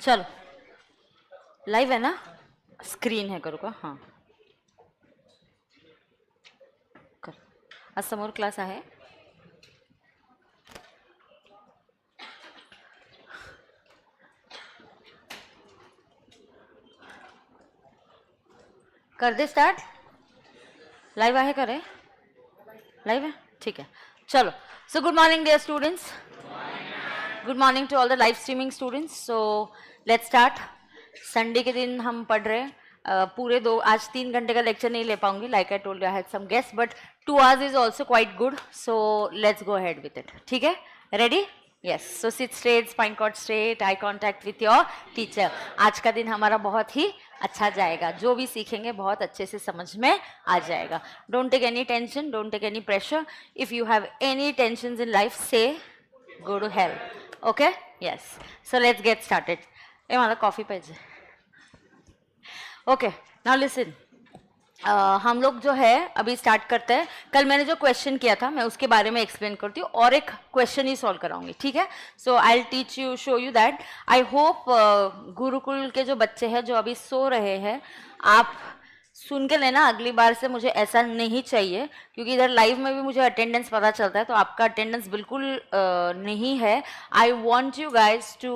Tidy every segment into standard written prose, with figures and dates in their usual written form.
चलो लाइव है ना, स्क्रीन है करू का. हां कर. आज समोर क्लास आहे. कर दे स्टार्ट. लाइव आहे का रे? लाइव है, ठीक है. चलो. So good morning dear students. Good morning to all the live streaming students. So let's start. Sunday के दिन हम पढ़ रहे हैं पूरे आज 3 घंटे का लेक्चर नहीं ले पाऊंगी. Like I told you I had some guest but 2 hours is also quite good. So let's go ahead with it. ठीक है, ready? Yes. So sit straight, spine cord straight, eye contact with your teacher. आज का दिन हमारा बहुत ही अच्छा जाएगा. जो भी सीखेंगे बहुत अच्छे से समझ में आ जाएगा. Don't take any tension, don't take any pressure. If you have any tensions in life से go to help. Okay? Yes. So let's get started. ए मला कॉफी पाहिजे. Okay, now listen. हम लोग जो है अभी स्टार्ट करते हैं. कल मैंने जो क्वेश्चन किया था मैं उसके बारे में एक्सप्लेन करती हूँ और एक क्वेश्चन ही सॉल्व कराऊंगी. ठीक है? So I will teach you, show you that. I hope Gurukul के जो बच्चे हैं जो अभी सो रहे हैं, आप सुन के लेना. अगली बार से मुझे ऐसा नहीं चाहिए क्योंकि इधर लाइव में भी मुझे अटेंडेंस पता चलता है तो आपका अटेंडेंस बिल्कुल नहीं है. I want you guys to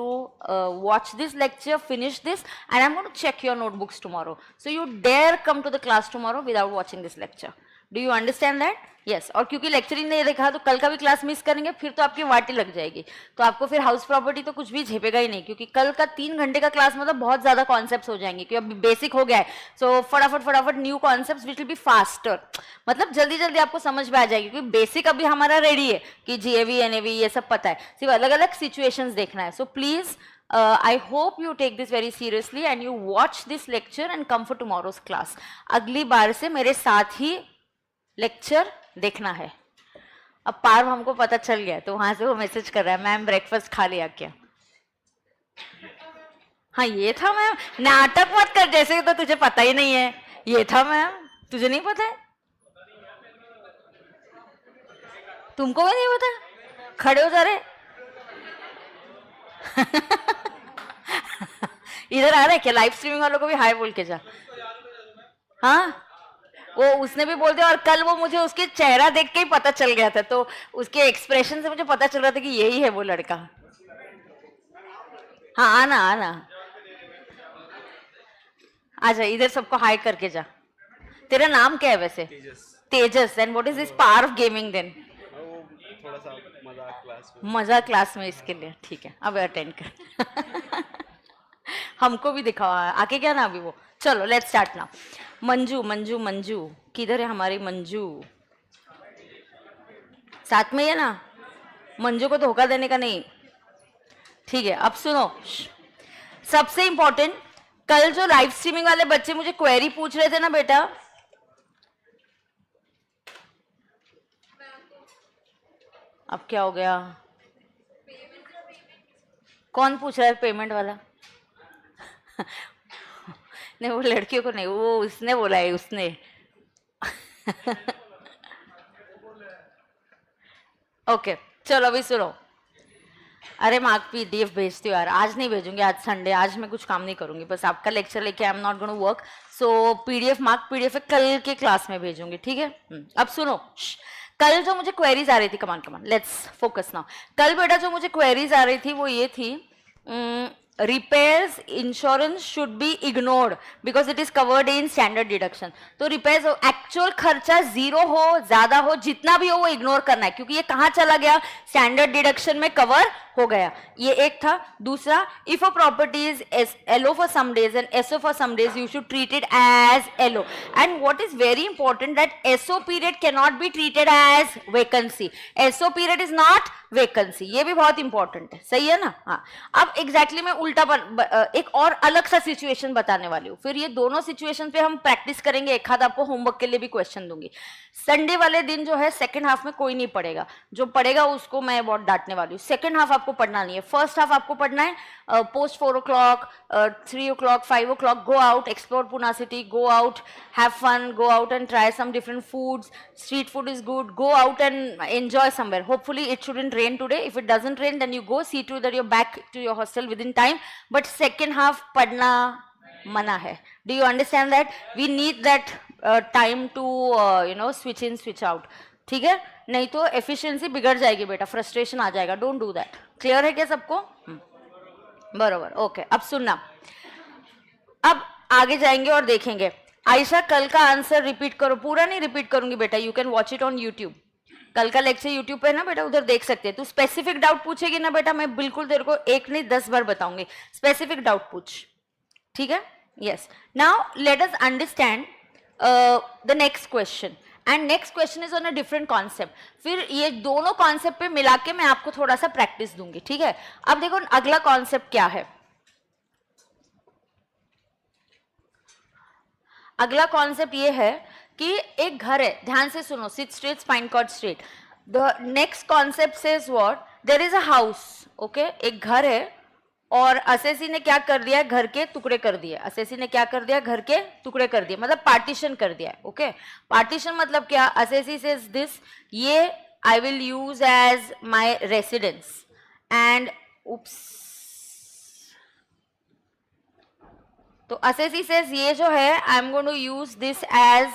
watch this lecture, finish this and I am going to check your notebooks tomorrow. So you dare come to the class tomorrow without watching this lecture. Do you understand that? Yes. और क्योंकि lecture ही नहीं देखा तो कल का भी class miss करेंगे फिर तो आपकी वाटी लग जाएगी. तो आपको फिर हाउस प्रॉपर्टी तो कुछ भी झेपेगा ही नहीं क्योंकि कल का 3 घंटे का क्लास मतलब बहुत ज्यादा कॉन्सेप्ट्स हो जाएंगे क्योंकि अभी बेसिक हो गया है. सो फटाफट new concepts which will be faster. मतलब जल्दी जल्दी आपको समझ में आ जाएगी क्योंकि बेसिक अभी हमारा रेडी है कि जीएवी एनएवी ये सब पता है. सिर्फ अलग अलग सिचुएशंस देखना है. So please I hope you take this very seriously and you watch this lecture and come for tomorrow's class. अगली बार से मेरे साथ ही लेक्चर देखना है. अब पार्व हमको पता चल गया तो वहां से वो मैसेज कर रहा है मैम ब्रेकफास्ट खा लिया क्या? हाँ ये था मैम. नाटक मत कर जैसे तो तुझे पता ही नहीं है. ये था मैम, तुझे नहीं पता है? तुमको भी नहीं पता? खड़े हो जा रहे. इधर आ रहा है क्या? लाइव स्ट्रीमिंग वालों को भी हाय बोल के जा. हाँ वो उसने भी बोल दिया और कल वो मुझे उसके चेहरा देख के ही पता चल गया था तो उसके एक्सप्रेशन से मुझे पता चल रहा था कि यही है वो लड़का. हाँ आना आना आजा इधर सबको हाय करके जा. तेरा नाम क्या है वैसे? Tejas. And what is this power of gaming then? थोड़ा सा मजाक क्लास में इसके लिए. ठीक है अब अटेंड कर. हमको भी दिखाओ आके क्या ना अभी वो. चलो let's start now. Manju Manju Manju किधर है हमारी मंजू? साथ में है ना. मंजू को धोखा देने का नहीं. ठीक है अब सुनो. सबसे इंपॉर्टेंट, कल जो लाइव स्ट्रीमिंग वाले बच्चे मुझे क्वेरी पूछ रहे थे ना बेटा, अब क्या हो गया? कौन पूछ रहा है पेमेंट वाला? नहीं वो लड़कियों को नहीं, वो उसने बोला है उसने. ओके चलो अभी सुनो. अरे मार्क पीडीएफ भेजती हूँ यार. आज नहीं भेजूंगी, आज संडे, आज मैं कुछ काम नहीं करूंगी. बस आपका लेक्चर लेके I am not going to work. So PDF mark PDF कल के क्लास में भेजूंगी. ठीक है? अब सुनो. कल जो मुझे क्वेरीज आ रही थी, कमान कमान लेट्स फोकस नाउ. कल बेटा जो मुझे क्वेरीज आ रही थी वो ये थी, repairs insurance should be ignored because it is covered in standard deduction. तो repairs एक्चुअल खर्चा 0 हो ज्यादा हो जितना भी हो वो इग्नोर करना है क्योंकि ये कहाँ चला गया? स्टैंडर्ड डिडक्शन में कवर हो गया. ये एक था. दूसरा, if a property is LO for some days and SO for some days you should treat it as LO. And what is very important that SO period can not be treated as vacancy. SO period is not vacancy. ये भी बहुत important है. सही है ना? हाँ. अब exactly मैं उल्टा एक और अलग सा सिचुएशन बताने वाली हूँ. फिर ये दोनों सिचुएशन पे हम प्रैक्टिस करेंगे. एक हाथ आपको होमवर्क के लिए भी क्वेश्चन दूंगी. संडे वाले दिन जो है सेकंड हाफ में कोई नहीं पढ़ेगा. जो पढ़ेगा उसको मैं बहुत डांटने वाली हूँ. सेकंड हाफ आपको पढ़ना नहीं है. फर्स्ट हाफ आपको पढ़ना है post 4 o'clock, 3 o'clock, 5 o'clock, go out, explore Pune city, go out, have fun, go out and try some different foods. Street food is good. Go out and enjoy somewhere. Hopefully it shouldn't rain today. If it doesn't rain, then you go, see to that you're back to your hostel within time. But second half पढ़ना मना है. Do you understand that? We need that time to switch in, switch out. ठीक है, नहीं तो efficiency बिगड़ जाएगी बेटा, फ्रस्ट्रेशन आ जाएगा. Don't do that. क्लियर है क्या सबको? बरोबर. ओके, अब सुनना. अब आगे जाएंगे और देखेंगे. आयशा कल का आंसर रिपीट करो. पूरा नहीं रिपीट करूंगी बेटा, you can watch it on YouTube. कल का लेक्चर यूट्यूब पे ना बेटा, उधर देख सकते हैं. तू स्पेसिफिक डाउट पूछेगी ना बेटा, मैं बिल्कुल तेरे को एक नहीं 10 बार बताऊंगी. स्पेसिफिक डाउट पूछ, ठीक है? Yes. Now let us understand the next question. And next question is on a different concept. फिर ये दोनों कॉन्सेप्ट पे मिला के मैं आपको थोड़ा सा प्रैक्टिस दूंगी, ठीक है? अब देखो अगला कॉन्सेप्ट क्या है. अगला कॉन्सेप्ट ये है कि एक घर है. ध्यान से सुनो. 6 street, spine cord street. The next concept says what? There is a house. Okay, एक घर है और असेसी ने क्या कर दिया? घर के टुकड़े कर दिए. असेसी ने क्या कर दिया? घर के टुकड़े कर दिए, मतलब पार्टीशन कर दिया. ओके, पार्टीशन मतलब क्या? असेसी सेज दिस, ये I will use as my residence and oops. तो असेसी सेज ये जो है I am going to use this as,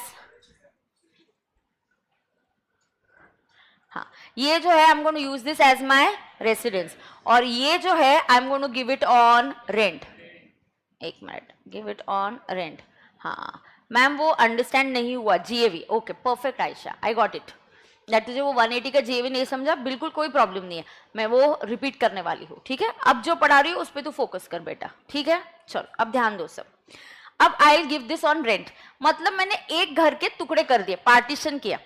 हाँ, ये जो है I am going to use this as my residence. और ये जो है I am going to give it on rent. एक minute, give it on rent. हाँ मैम, वो अंडरस्टैंड नहीं हुआ. GAV. Okay, perfect Ayesha, I got it. That तुझे वो 180 का जीएवी नहीं समझा, बिल्कुल कोई प्रॉब्लम नहीं है. मैं वो रिपीट करने वाली हूँ, ठीक है? अब जो पढ़ा रही हूँ उस पर तू फोकस कर बेटा, ठीक है? चलो अब ध्यान दो सब. अब I will give this on rent. मतलब मैंने एक घर के टुकड़े कर दिए, पार्टीशन किया.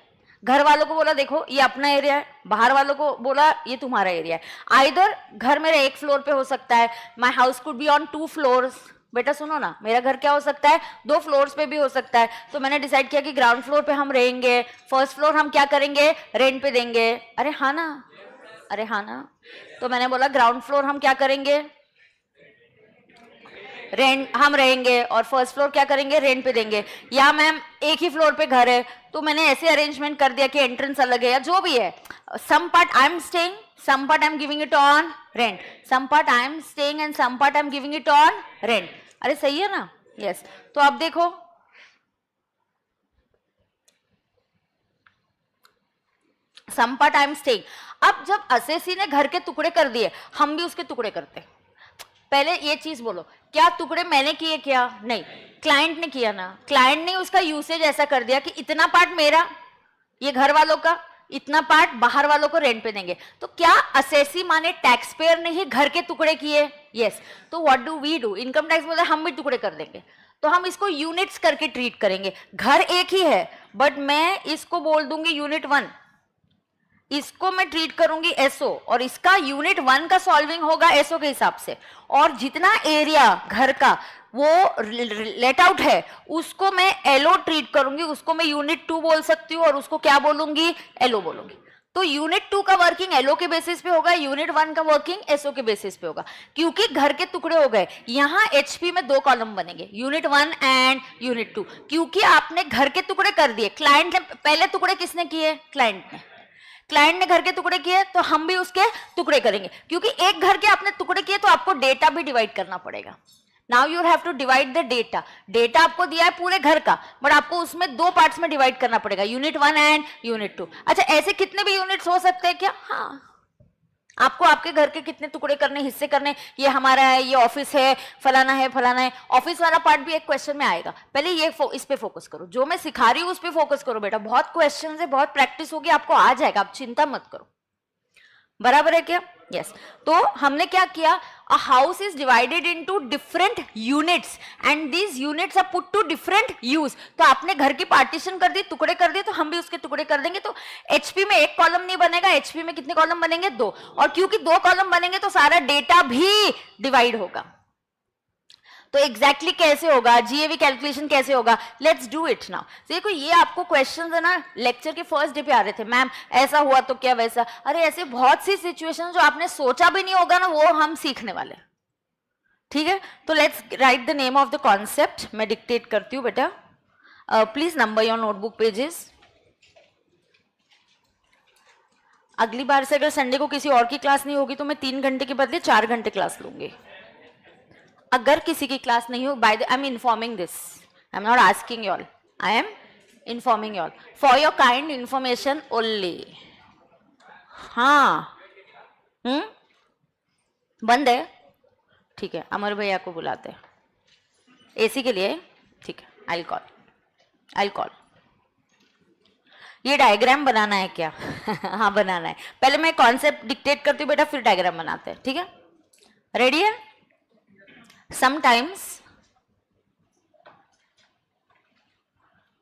घर वालों को बोला देखो ये अपना एरिया है, बाहर वालों को बोला ये तुम्हारा एरिया है. आइदर घर मेरा एक फ्लोर पे हो सकता है, my house could be on 2 floors. बेटा सुनो ना, मेरा घर क्या हो सकता है? 2 फ्लोर्स पे भी हो सकता है. तो मैंने डिसाइड किया कि ग्राउंड फ्लोर पे हम रहेंगे, फर्स्ट फ्लोर हम क्या करेंगे? रेंट पे देंगे. अरे हाँ ना, अरे हाँ ना. तो मैंने बोला ग्राउंड फ्लोर हम क्या करेंगे? रेंट हम रहेंगे, और फर्स्ट फ्लोर क्या करेंगे? रेंट पे देंगे. या मैम एक ही फ्लोर पे घर है, तो मैंने ऐसे अरेंजमेंट कर दिया कि एंट्रेंस अलग है या जो भी है. Some part I am staying, some part I am giving it on rent. Some part I am staying and some part I am giving it on rent. अरे सही है ना? यस. तो अब देखो, some part I am staying. अब जब assessee ने घर के टुकड़े कर दिए, हम भी उसके टुकड़े करते. पहले ये चीज बोलो, क्या टुकड़े मैंने किए? क्या नहीं, क्लाइंट ने किया ना. क्लाइंट ने उसका यूसेज ऐसा कर दिया कि इतना पार्ट मेरा, ये घर वालों का, इतना पार्ट बाहर वालों को रेंट पे देंगे. तो क्या असेसी माने टैक्स पेयर ने ही घर के टुकड़े किए? यस. तो what do we do? Income tax बोलते हम भी टुकड़े कर देंगे. तो हम इसको यूनिट्स करके ट्रीट करेंगे. घर एक ही है, बट मैं इसको बोल दूंगी यूनिट 1, इसको मैं ट्रीट करूंगी एसओ, और इसका यूनिट 1 का सॉल्विंग होगा एसओ के हिसाब से. और जितना एरिया घर का वो लेट आउट है उसको मैं एलओ ट्रीट करूंगी. उसको मैं यूनिट 2 बोल सकती हूँ और उसको क्या बोलूंगी? एलओ बोलूंगी. तो यूनिट 2 का वर्किंग एलओ के बेसिस पे होगा, यूनिट 1 का वर्किंग एसओ के बेसिस पे होगा. क्योंकि घर के टुकड़े हो गए, यहां एचपी में 2 कॉलम बनेंगे, यूनिट 1 एंड यूनिट 2. क्योंकि आपने घर के टुकड़े कर दिए. क्लाइंट ने पहले टुकड़े किसने किए? क्लाइंट ने घर के टुकड़े किए, तो हम भी उसके टुकड़े करेंगे. क्योंकि एक घर के आपने टुकड़े किए तो आपको डेटा भी डिवाइड करना पड़ेगा. Now you have to divide the data. Data आपको दिया है पूरे घर का, बट आपको उसमें 2 पार्ट्स में डिवाइड करना पड़ेगा, यूनिट 1 एंड यूनिट 2. अच्छा, ऐसे कितने भी यूनिट्स हो सकते हैं क्या? हाँ, आपको आपके घर के कितने टुकड़े करने, हिस्से करने, ये हमारा है, ये ऑफिस है, फलाना है, फलाना है. ऑफिस वाला पार्ट भी एक क्वेश्चन में आएगा. पहले ये इस पे फोकस करो, जो मैं सिखा रही हूँ उस पे फोकस करो बेटा. बहुत क्वेश्चन है, बहुत प्रैक्टिस होगी, आपको आ जाएगा, आप चिंता मत करो. बराबर है क्या? यस. तो हमने क्या किया? A house is divided into different units and these units are put to different use. तो आपने घर की पार्टीशन कर दी, टुकड़े कर दिए, तो हम भी उसके टुकड़े कर देंगे. तो एचपी में एक कॉलम नहीं बनेगा, एचपी में कितने कॉलम बनेंगे? 2. और क्योंकि 2 कॉलम बनेंगे तो सारा डेटा भी डिवाइड होगा. तो एग्जैक्टली कैसे होगा, जीएवी कैलकुलेशन कैसे होगा, लेट्स डू इट नाउ। देखो ये आपको क्वेश्चंस है ना, लेक्चर के फर्स्ट डे पे आ रहे थे, मैम ऐसा हुआ तो क्या वैसा, अरे ऐसे बहुत सी सिचुएशन जो आपने सोचा भी नहीं होगा ना, वो हम सीखने वाले। ठीक है, तो let's write the name of the concept. मैं डिक्टेट करती हूँ बेटा, please number your notebook pages. अगली बार से अगर संडे को किसी और की क्लास नहीं होगी तो मैं 3 घंटे के बदले 4 घंटे क्लास लूंगी। अगर किसी की क्लास नहीं हो, by the I am informing this, I am not asking you all, I am informing you all for your kind information only. हाँ बंद है, ठीक है, अमर भैया को बुलाते हैं एसी के लिए, ठीक है, आई कॉल। ये डायग्राम बनाना है क्या? हाँ बनाना है, पहले मैं कॉन्सेप्ट डिक्टेट करती हूँ बेटा, फिर डायग्राम बनाते हैं, ठीक है, रेडी है? Sometimes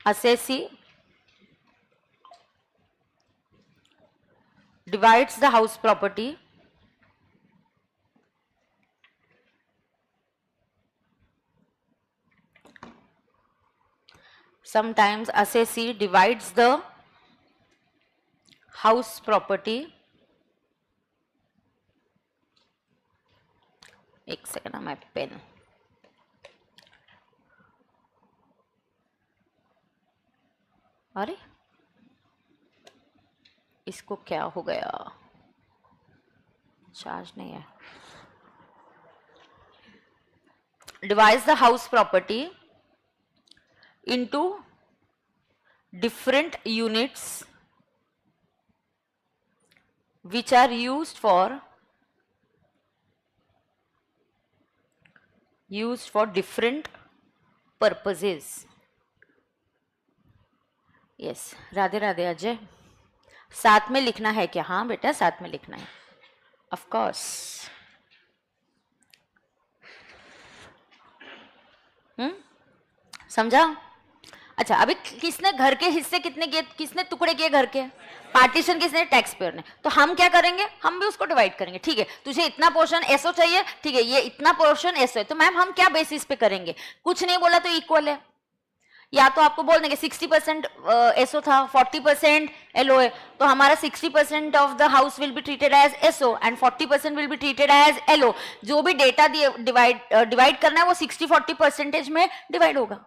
assessee divides the house property sometimes assessee divides the house property, एक सेकंड मैं पेन, अरे इसको क्या हो गया, चार्ज नहीं है। Divides the house property into different units which are used for different purposes. Yes, Radhe Radhe Ajay, साथ में लिखना है क्या? हाँ बेटा साथ में लिखना है, of course। समझा? अच्छा, अभी किसने घर के हिस्से कितने किए, किसने टुकड़े किए घर के, पार्टीशन किसने, टैक्स पेयर ने। तो हम क्या करेंगे, हम भी उसको डिवाइड करेंगे। ठीक है, तुझे इतना पोर्शन एसओ चाहिए, ठीक है, ये इतना पोर्शन एसओ है, तो मैम हम क्या बेसिस पे करेंगे, कुछ नहीं बोला तो इक्वल है, या तो आपको बोल देंगे 60% एसओ था, 40% एलओ है, तो हमारा 60% of the house will be treated as SO and 40% will be treated as LO. जो भी डेटा डिवाइड करना है वो 60-40% में डिवाइड होगा,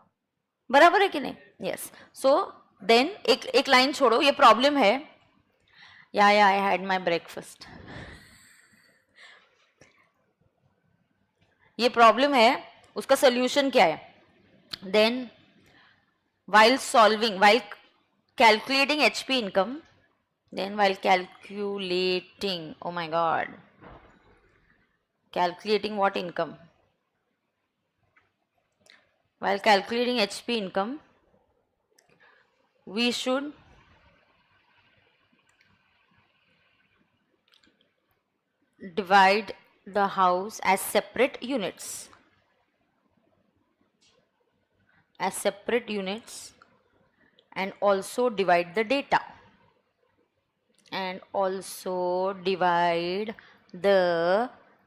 बराबर है कि नहीं? यस। सो देन एक लाइन छोड़ो, ये प्रॉब्लम है, या आई हैड माय ब्रेकफास्ट, ये प्रॉब्लम है, उसका सोल्यूशन क्या है? Then while calculating HP income, then while calculating, oh my god, calculating what income? While calculating HP income, we should divide the house as separate units, and also divide the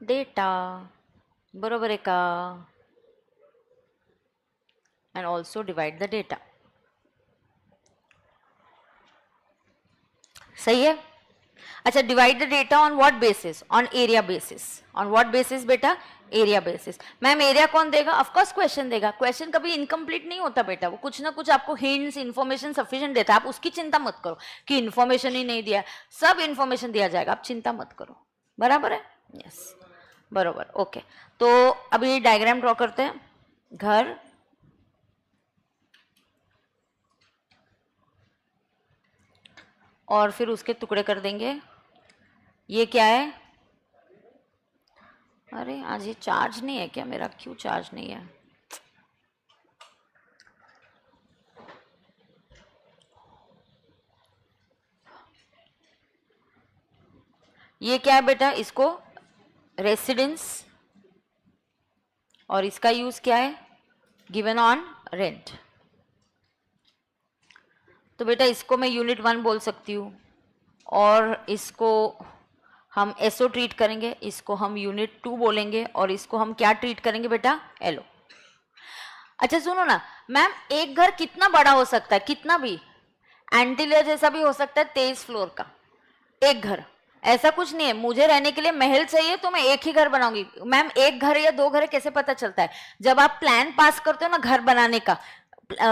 data, बरोबर है का? and also divide the data, सही है? अच्छा, divide the data on what basis? On area basis. On what basis बेटा? Area basis. Ma'am area कौन देगा? Of course question देगा। क्वेश्चन कभी इनकम्प्लीट नहीं होता बेटा, वो कुछ ना कुछ आपको हिंट्स, इन्फॉर्मेशन सफिशिएंट देता है। आप उसकी चिंता मत करो कि इन्फॉर्मेशन ही नहीं दिया, सब इन्फॉर्मेशन दिया जाएगा, आप चिंता मत करो, बराबर है? यस, बरोबर, ओके। तो अभी डायग्राम ड्रॉ करते हैं। घर, और फिर उसके टुकड़े कर देंगे। ये क्या है? अरे आज ये चार्ज नहीं है क्या मेरा? क्यों चार्ज नहीं है? ये क्या है बेटा? इसको रेसिडेंस, और इसका यूज क्या है? Given on rent. तो बेटा इसको मैं यूनिट 1 बोल सकती हूँ, और इसको हम एसओ ट्रीट करेंगे, इसको हम यूनिट 2 बोलेंगे, और इसको हम क्या ट्रीट करेंगे बेटा? एलओ। अच्छा सुनो ना मैम, एक घर कितना बड़ा हो सकता है, कितना भी, एंटीलिया जैसा भी हो सकता है, 23 फ्लोर का एक घर, ऐसा कुछ नहीं है। मुझे रहने के लिए महल चाहिए तो मैं एक ही घर बनाऊंगी। मैम एक घर या दो घर कैसे पता चलता है? जब आप प्लान पास करते हो ना घर बनाने का,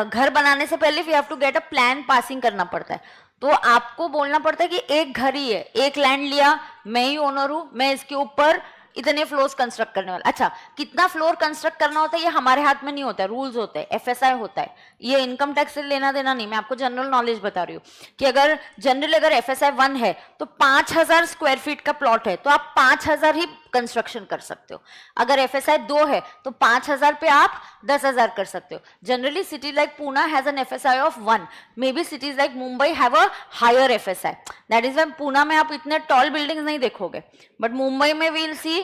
घर बनाने से पहले we have to get a plan passing करना पड़ता है। तो आपको बोलना पड़ता है कि एक घर ही है, एक लैंड लिया, मैं ही ओनर हूं, मैं इसके ऊपर इतने फ्लोर्स कंस्ट्रक्ट करने वाला। अच्छा कितना फ्लोर कंस्ट्रक्ट करना होता है ये हमारे हाथ में नहीं होता है, रूल्स होते हैं, एफएसआई होता है। ये इनकम टैक्स से लेना देना नहीं, मैं आपको जनरल नॉलेज बता रही हूँ कि अगर जनरल अगर एफएसआई 1 है तो 5000 स्क्वायर फीट का प्लॉट है तो आप 5000 ही कंस्ट्रक्शन कर सकते हो। अगर एफएसआई 2 है तो 5000 पे आप 10,000 कर सकते हो। Generally city like Poona has an FSI of 1, may be cities like Mumbai have a higher FSI, that is why Poona में आप इतने टॉल बिल्डिंग्स नहीं देखोगे, बट मुंबई में we'll see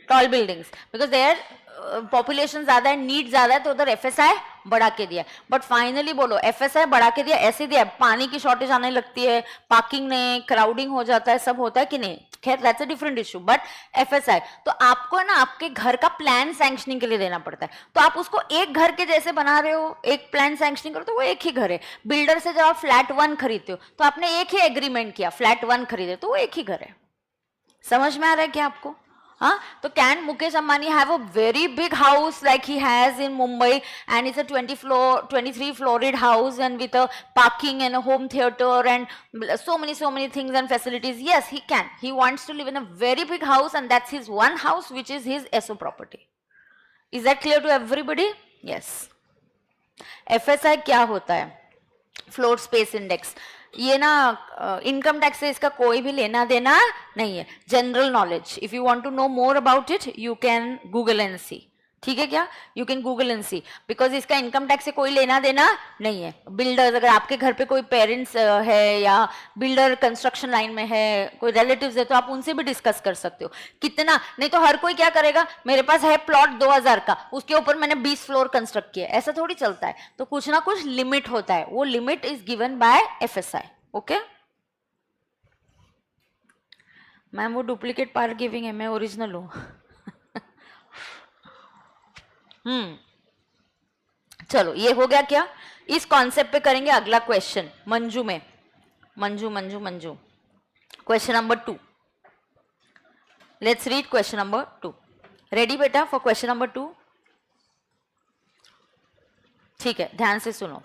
tall buildings because their population ज्यादा है, नीड ज्यादा है, तो उधर एफएसआई बढ़ा के दिया। बट फाइनली बोलो एफएसआई बढ़ा के दिया ऐसे दिया, पानी की शॉर्टेज आने लगती है, पार्किंग नहीं, क्राउडिंग हो जाता है, सब होता है कि नहीं, खैर that's a different issue. But FSI तो आपको है ना आपके घर का प्लान सैंक्शनिंग के लिए देना पड़ता है, तो आप उसको एक घर के जैसे बना रहे हो, एक प्लान सैंक्शनिंग करो तो वो एक ही घर है। बिल्डर से जब आप फ्लैट 1 खरीदते हो तो आपने एक ही एग्रीमेंट किया, फ्लैट 1 खरीदे तो वो एक ही घर है। समझ में आ रहा है क्या आपको? हाँ, तो can Mukesh Ambani have a very big house like he has in Mumbai and it's a 23 fluoride house and with a parking and a home theatre and so many things and facilities? Yes, he can. He wants to live in a very big house and that's his one house which is his SO property. Is that clear to everybody? Yes. FSI क्या होता है? Floor space index. ये ना income tax से इसका कोई भी लेना देना नहीं है, general knowledge. If you want to know more about it you can Google and see, ठीक है क्या? You can Google and see because इसका इनकम टैक्स से कोई लेना देना नहीं है। बिल्डर्स, अगर आपके घर पे कोई पेरेंट्स है या बिल्डर कंस्ट्रक्शन लाइन में है, कोई रिलेटिव्स है, तो आप उनसे भी डिस्कस कर सकते हो कितना। नहीं तो हर कोई क्या करेगा, मेरे पास है प्लॉट 2000 का, उसके ऊपर मैंने 20 फ्लोर कंस्ट्रक्ट किया, ऐसा थोड़ी चलता है। तो कुछ ना कुछ लिमिट होता है, वो limit is given by FSI. Okay ma'am, वो डुप्लीकेट पार गिविंग है, मैं ओरिजिनल हूं। चलो ये हो गया क्या? इस कॉन्सेप्ट पे करेंगे अगला क्वेश्चन मंजू में। Manju Manju Manju question number 2, let's read question number 2। Ready बेटा फॉर क्वेश्चन नंबर 2? ठीक है, ध्यान से सुनो।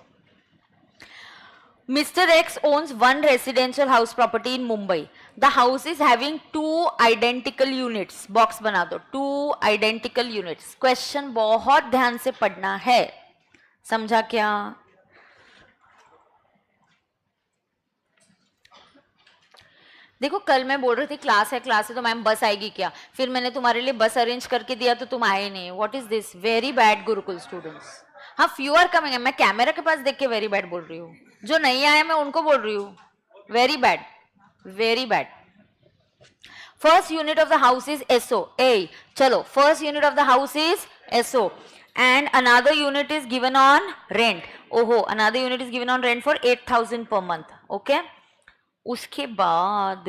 Mr. X owns one residential house property in Mumbai. The house is having 2 identical units. Box बना दो, 2 identical units. Question बहुत ध्यान से पढ़ना है, समझा क्या? देखो कल मैं बोल रही थी क्लास है तो मैम बस आएगी क्या, फिर मैंने तुम्हारे लिए बस अरेंज करके दिया तो तुम आए नहीं। What is this? Very bad Gurukul students. हाँ फ्यू आर कमिंग, मैं कैमरा के पास देख के वेरी बैड बोल रही हूँ, जो नहीं आए मैं उनको बोल रही हूँ very bad, very bad. First unit of the house is SO a, चलो first unit of the house is SO and another unit is given on rent. ओहो, another unit is given on rent for 8,000 per month. Okay, उसके बाद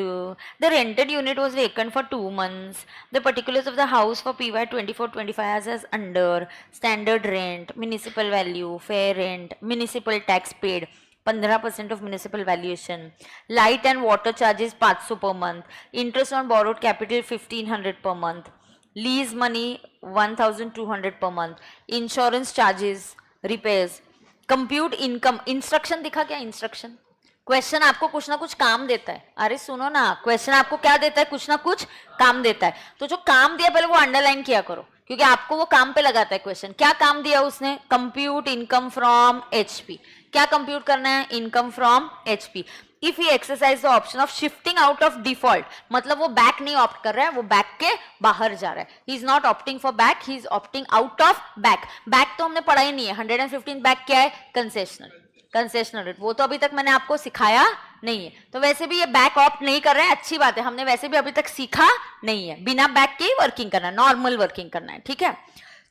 the rented unit was vacant for 2 months. The particulars of the house for PY 24-25 as under standard rent, municipal value, fair rent, municipal tax paid 15% of municipal valuation, light and water charges 500 per month, interest on borrowed capital 1500 per month, lease money 1200 per month, insurance charges, repairs, compute income. Instruction दिखा क्या? Instruction question आपको कुछ ना कुछ काम देता है। अरे सुनो ना, क्वेश्चन आपको क्या देता है? कुछ ना कुछ काम देता है। तो जो काम दिया पहले वो अंडरलाइन किया करो क्योंकि आपको वो काम पे लगाता है क्वेश्चन। क्या काम दिया उसने? Compute income from HP. क्या कंप्यूट करना है? Income from HP. If he exercise the option of shifting out of default, मतलब वो बैक नहीं ऑप्ट कर रहा है, वो बैक के बाहर जा रहा है। ही is not opting for back, he is opting out of back. Back तो हमने पढ़ा ही नहीं है। 115 बैक क्या है? कंसेशनल, कंसेशनल रेट, वो तो अभी तक मैंने आपको सिखाया नहीं है। तो वैसे भी ये बैक ऑप्ट नहीं कर रहे हैं, अच्छी बात है, हमने वैसे भी अभी तक सीखा नहीं है। बिना बैक के ही वर्किंग करना है, नॉर्मल वर्किंग करना है, ठीक है।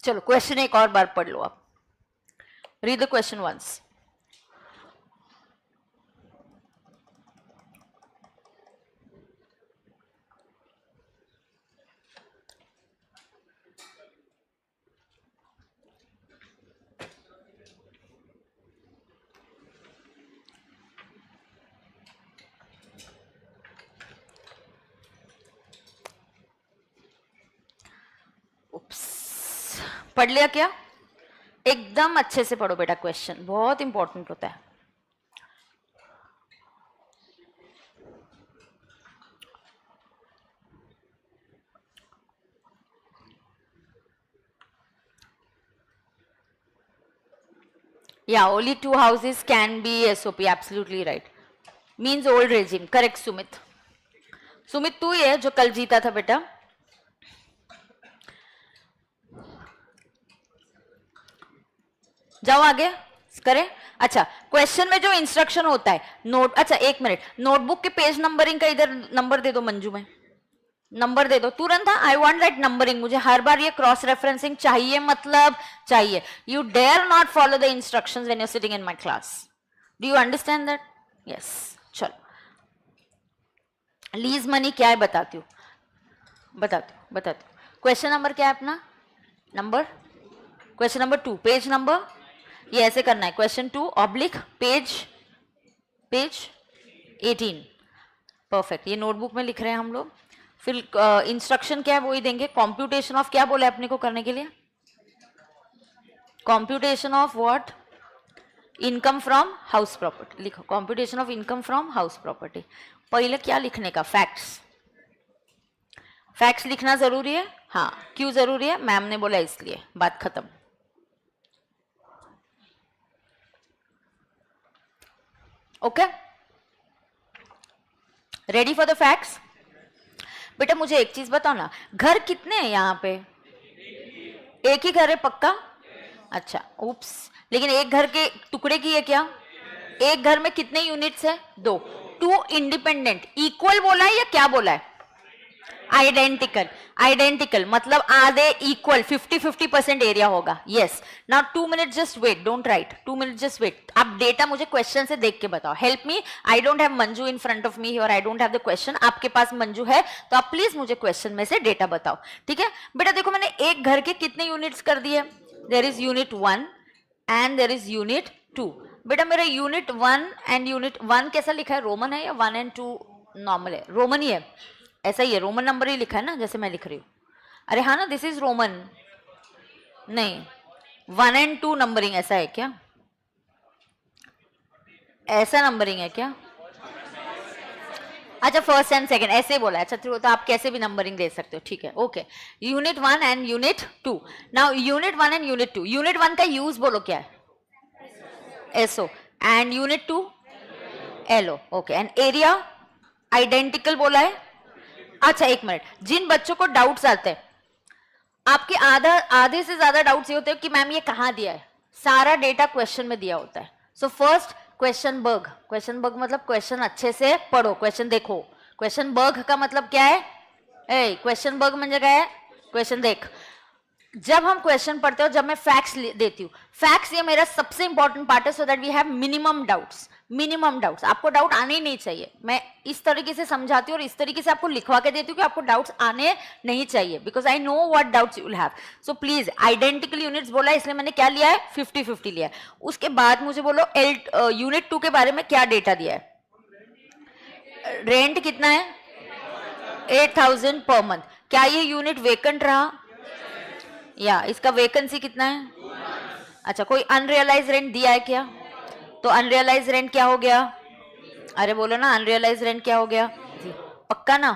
चलो क्वेश्चन एक और बार पढ़ लो आप, रीड द क्वेश्चन वंस। पढ़ लिया क्या? एकदम अच्छे से पढ़ो बेटा, क्वेश्चन बहुत इंपॉर्टेंट होता है. Yeah, only 2 houses can be SOP. Absolutely right. Means old regime. Correct, Sumit. Sumit तू ही है जो कल जीता था बेटा. जाओ आगे करें. अच्छा, क्वेश्चन में जो इंस्ट्रक्शन होता है नोट. अच्छा एक मिनट, नोटबुक के पेज नंबरिंग का इधर नंबर दे दो मंजू में. नंबर दे दो तुरंत. I want that numbering. मुझे हर बार ये क्रॉस रेफरेंसिंग चाहिए, मतलब चाहिए. You dare not follow the instructions when you are sitting in my class. Do you understand that? Yes. चलो, लीज मनी क्या है बताती हूँ. क्वेश्चन नंबर क्या है अपना? Number question number 2 page number. ये ऐसे करना है. Question 2 oblique page 18. परफेक्ट. ये नोटबुक में लिख रहे हैं हम लोग. फिर इंस्ट्रक्शन क्या है वो ही देंगे. कॉम्प्यूटेशन ऑफ क्या बोला है अपने को करने के लिए? Computation of what? Income from house property. लिखो computation of income from house property. पहले क्या लिखने का? फैक्ट्स. फैक्ट्स लिखना जरूरी है. हाँ, क्यों जरूरी है? मैम ने बोला इसलिए. बात खत्म. Okay, ready for the facts? बेटा मुझे एक चीज बताओ ना, घर कितने हैं यहाँ पे? एक ही घर है पक्का? अच्छा, उप्स. लेकिन एक घर के टुकड़े की है क्या? एक घर में कितने यूनिट्स है? 2. 2 इंडिपेंडेंट. इक्वल बोला है या क्या बोला है? आइडेंटिकल मतलब आधे इक्वल. 50-50% एरिया होगा. Yes. Now 2 minute just wait. Don't write. 2 minute just wait. आप डेटा मुझे क्वेश्चन से देख के बताओ. Help me. I don't have Manju in front of me और I don't have the question. आपके पास मंजू है तो आप प्लीज मुझे क्वेश्चन में से डेटा बताओ. ठीक है बेटा. देखो मैंने एक घर के कितने यूनिट्स कर दिए. There is unit 1 and there is unit 2. बेटा मेरा यूनिट 1 एंड यूनिट 1 कैसा लिखा है? रोमन है या 1 एंड 2 नॉर्मल है? रोमन ही है. ऐसा ही है, रोमन नंबर ही लिखा है ना जैसे मैं लिख रही हूँ. अरे हाँ ना, दिस इज रोमन. नहीं, 1 एंड 2 नंबरिंग ऐसा है क्या? ऐसा नंबरिंग है क्या? अच्छा, फर्स्ट एंड सेकंड ऐसे बोला है. अच्छा तो आप कैसे भी नंबरिंग दे सकते हो. ठीक है, okay. Unit 1 and unit 2. Now unit 1 and unit 2. Unit 1 का यूज बोलो क्या है? SO. And unit 2 LO. Okay. And area identical बोला है. अच्छा एक मिनट, जिन बच्चों को डाउट्स आते हैं, आपके आधे से ज्यादा डाउट्स ये होते हैं कि मैम ये कहाँ दिया है. सारा डेटा क्वेश्चन में दिया होता है. सो फर्स्ट क्वेश्चन बग मतलब क्वेश्चन अच्छे से पढ़ो. क्वेश्चन देखो. क्वेश्चन बग का मतलब क्या है? क्वेश्चन बग म्हणजे काय है? क्वेश्चन देख. जब हम क्वेश्चन पढ़ते हो, जब मैं फैक्ट्स देती हूँ, फैक्ट्स ये मेरा सबसे इंपॉर्टेंट पार्ट है so that we have minimum doubts. आपको डाउट आने ही नहीं चाहिए. मैं इस तरीके से समझाती हूँ और इस तरीके से आपको लिखवा के देती हूँ कि आपको डाउट्स आने नहीं चाहिए, because I know what doubts you will have. So please, identical units बोला इसलिए मैंने क्या लिया है? 50-50 लिया है. उसके बाद मुझे बोलो यूनिट 2 के बारे में क्या डेटा दिया है? रेंट कितना है? 8,000 पर मंथ. क्या ये यूनिट वेकेंट रहा? या इसका वैकेंसी कितना है? अच्छा, कोई अनरियलाइज रेंट दिया है क्या? तो अनरियलाइज रेंट क्या हो गया? अरे बोलो ना, अनरियलाइज रेंट क्या हो गया? पक्का ना?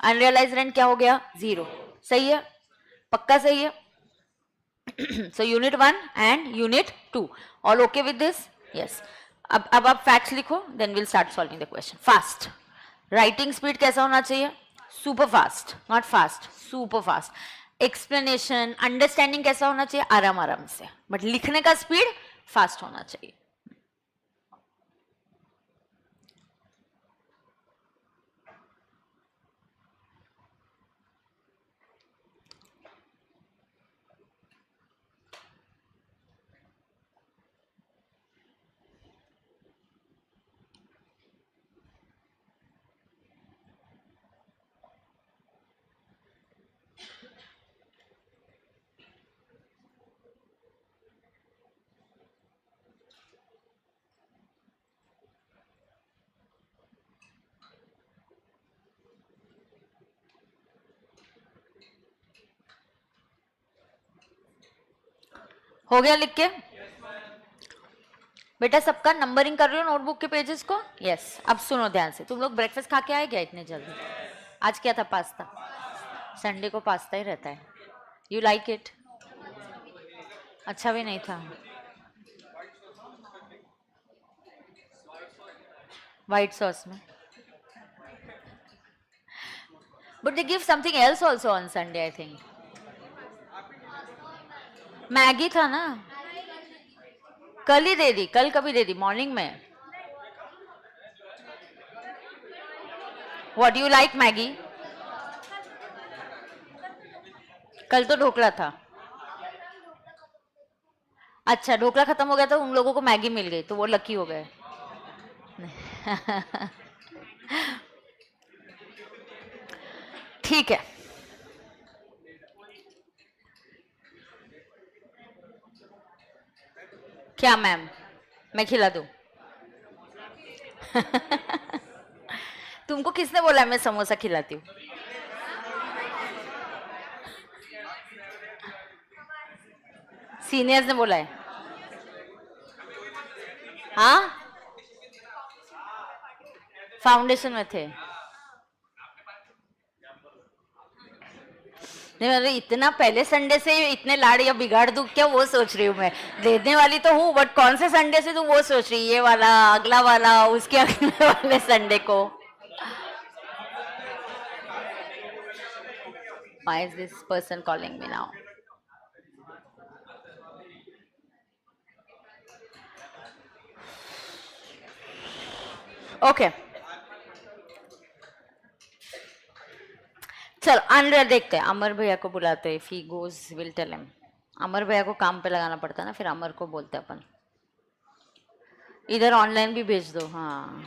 अनरियलाइज रेंट क्या हो गया? 0. सही है? पक्का सही है? So unit 1 and unit 2 all okay with this? Yes. अब आप फैक्ट्स लिखो, then will start solving the question. Fast. Writing speed कैसा होना चाहिए? Super fast. Not fast, super fast. Explanation understanding कैसा होना चाहिए? आराम आराम से. बट लिखने का स्पीड फास्ट होना चाहिए. हो गया लिख के? बेटा सबका नंबरिंग कर रहे हो नोटबुक के पेजेस को? यस। अब सुनो ध्यान से, तुम लोग ब्रेकफास्ट खा के आए क्या इतने जल्दी? आज क्या था? पास्ता। संडे को पास्ता ही रहता है। You like it? अच्छा भी नहीं था। व्हाइट सॉस में। But they give something else also on Sunday I think. Maggi था ना? कल ही दे दी, कल कभी दे दी? मॉर्निंग में। What you like Maggi? कल तो ढोकला था। अच्छा ढोकला खत्म हो गया तो उन लोगों को मैगी मिल गई तो वो लकी हो गए। ठीक है। क्या मैम, मैं खिला दूं? तुमको किसने बोला है मैं समोसा खिलाती हूँ? सीनियर्स ने बोला है। हाँ फाउंडेशन में थे। नहीं मतलब इतना पहले संडे से इतने लाड़ या बिगाड़ दूं क्या, वो सोच रही हूँ मैं। देने वाली तो हूँ बट कौन से संडे से तू वो सोच रही? ये वाला, अगला वाला, उसके अगले वाले संडे को? Why is this person calling me now? Okay चलो अनरेड देखते हैं। अमर भैया को बुलाते हैं। If he goes will tell him. Amar भैया को काम पे लगाना पड़ता है ना, फिर अमर को बोलते हैं अपन। इधर ऑनलाइन भी भेज दो। हाँ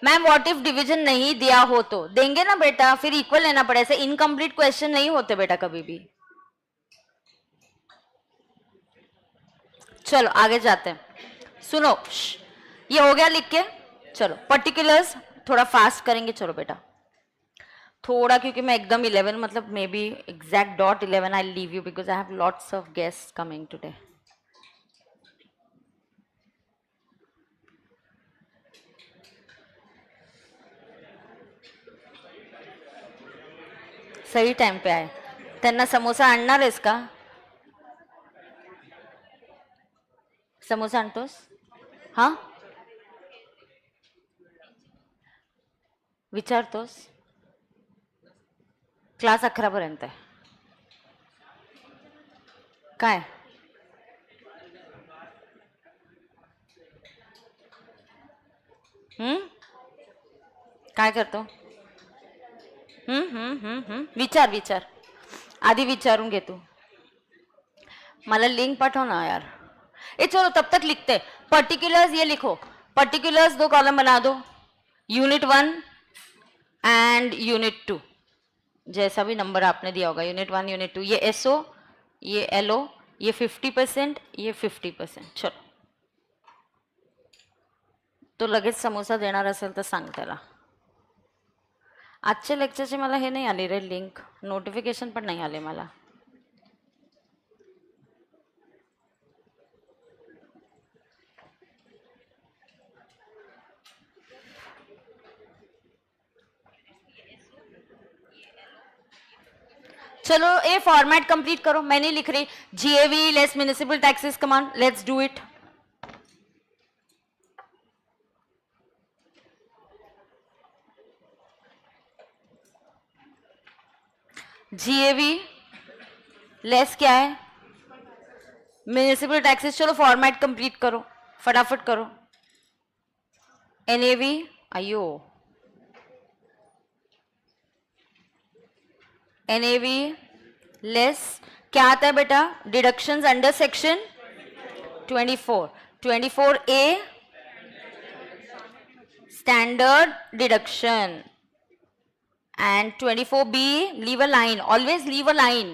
मैम व्हाट इफ डिवीजन नहीं दिया हो तो? देंगे ना बेटा, फिर इक्वल लेना पड़े। ऐसे इनकम्प्लीट क्वेश्चन नहीं होते बेटा कभी भी। चलो आगे जाते हैं। सुनो ये हो गया लिख के। चलो पर्टिकुलर्स थोड़ा फास्ट करेंगे। चलो बेटा थोड़ा, क्योंकि मैं एकदम 11 मतलब may be exact dot 11 I leave you because I have lots of guest coming today. सही टाइम पे आए. त्यांना समोसा आणणार आहेस का? समोसा आणतोस? हा विचारतोस? क्लास 11 पर्यंत आहे. काय काय करतो? विचार विचार आधी विचारून घे तू. मला लिंक पाठव ना यार. ए चलो तब तक लिखते. पर्टिकुलर्स ये लिखो. पर्टिकुलर्स 2 कॉलम बना दो. यूनिट 1 एंड यूनिट 2 जैसा भी नंबर आपने दिया होगा. यूनिट 1 यूनिट 2 ये एसओ ये एलओ ये 50% ये 50%. चलो तो लगेच समोसा देणार असेल तर सांग त्याला. आजच्या लेक्चरचे मला हे नाही आले रे लिंक. नोटिफिकेशन पण नाही आले मला. चलो ए फॉर्मेट कंप्लीट करो. मैं नहीं लिख रही. GAV less municipal taxes. Come on let's do it. GAV less क्या है? Municipal taxes. चलो फॉर्मेट कंप्लीट करो फटाफट करो. एनएवी अयो एनएवी लेस क्या आता है बेटा? Deductions under section 24. 24A standard deduction and 24B leave a line. Always leave a line.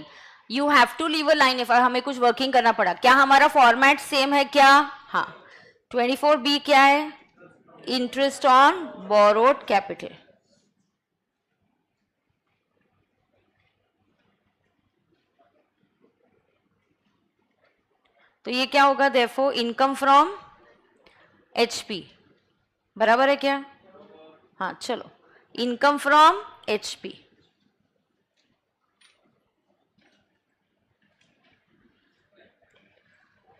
You have to leave a line if हमें कुछ वर्किंग करना पड़ा. क्या हमारा फॉर्मेट सेम है क्या? हाँ. 24B क्या है? Interest on borrowed capital. तो ये क्या होगा, देयरफॉर इनकम फ्रॉम एचपी, बराबर है क्या? हाँ चलो, इनकम फ्रॉम एचपी,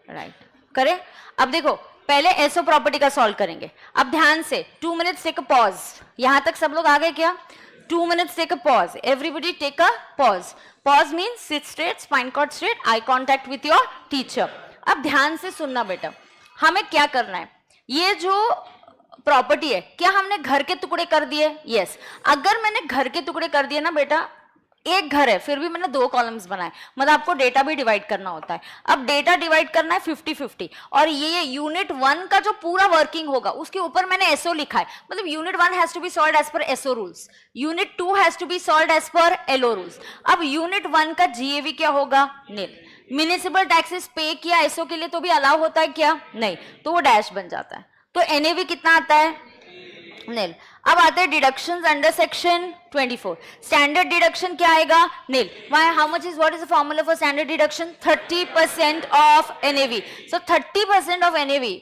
राइट, करें। अब देखो पहले एसओ प्रॉपर्टी का सॉल्व करेंगे। अब ध्यान से 2 मिनट्स टेक अ पॉज। यहां तक सब लोग आ गए क्या? 2 minutes take a pause, everybody take a pause. Pause means sit straight, spine cord straight, eye contact with your teacher. अब ध्यान से सुनना बेटा, हमें क्या करना है, ये जो प्रॉपर्टी है क्या हमने घर के टुकड़े कर दिए? यस। अगर मैंने घर के टुकड़े कर दिए ना बेटा, एक घर है फिर भी मैंने 2 कॉलम्स बनाए, मतलब आपको डेटा भी डिवाइड करना होता है। अब डेटा डिवाइड करना है 50-50, और ये यूनिट 1 का जो पूरा वर्किंग होगा उसके ऊपर मैंने एसओ लिखा है, मतलब unit 1 has to be solved as per SO rules, unit 2 has to be solved as per LO rules. अब यूनिट 1 का जीएवी क्या होगा? नील। म्युनिसिपल टैक्सेस पे किया एसओ के लिए तो भी अलाउ होता है क्या? नहीं, तो वो डैश बन जाता है। तो एनएवी कितना आता है? नील। अब आते हैं deductions under section 24। Standard deduction क्या आएगा? Nil. Why? How much is, what is the formula for standard deduction? 30% of NAV. So 30% of NAV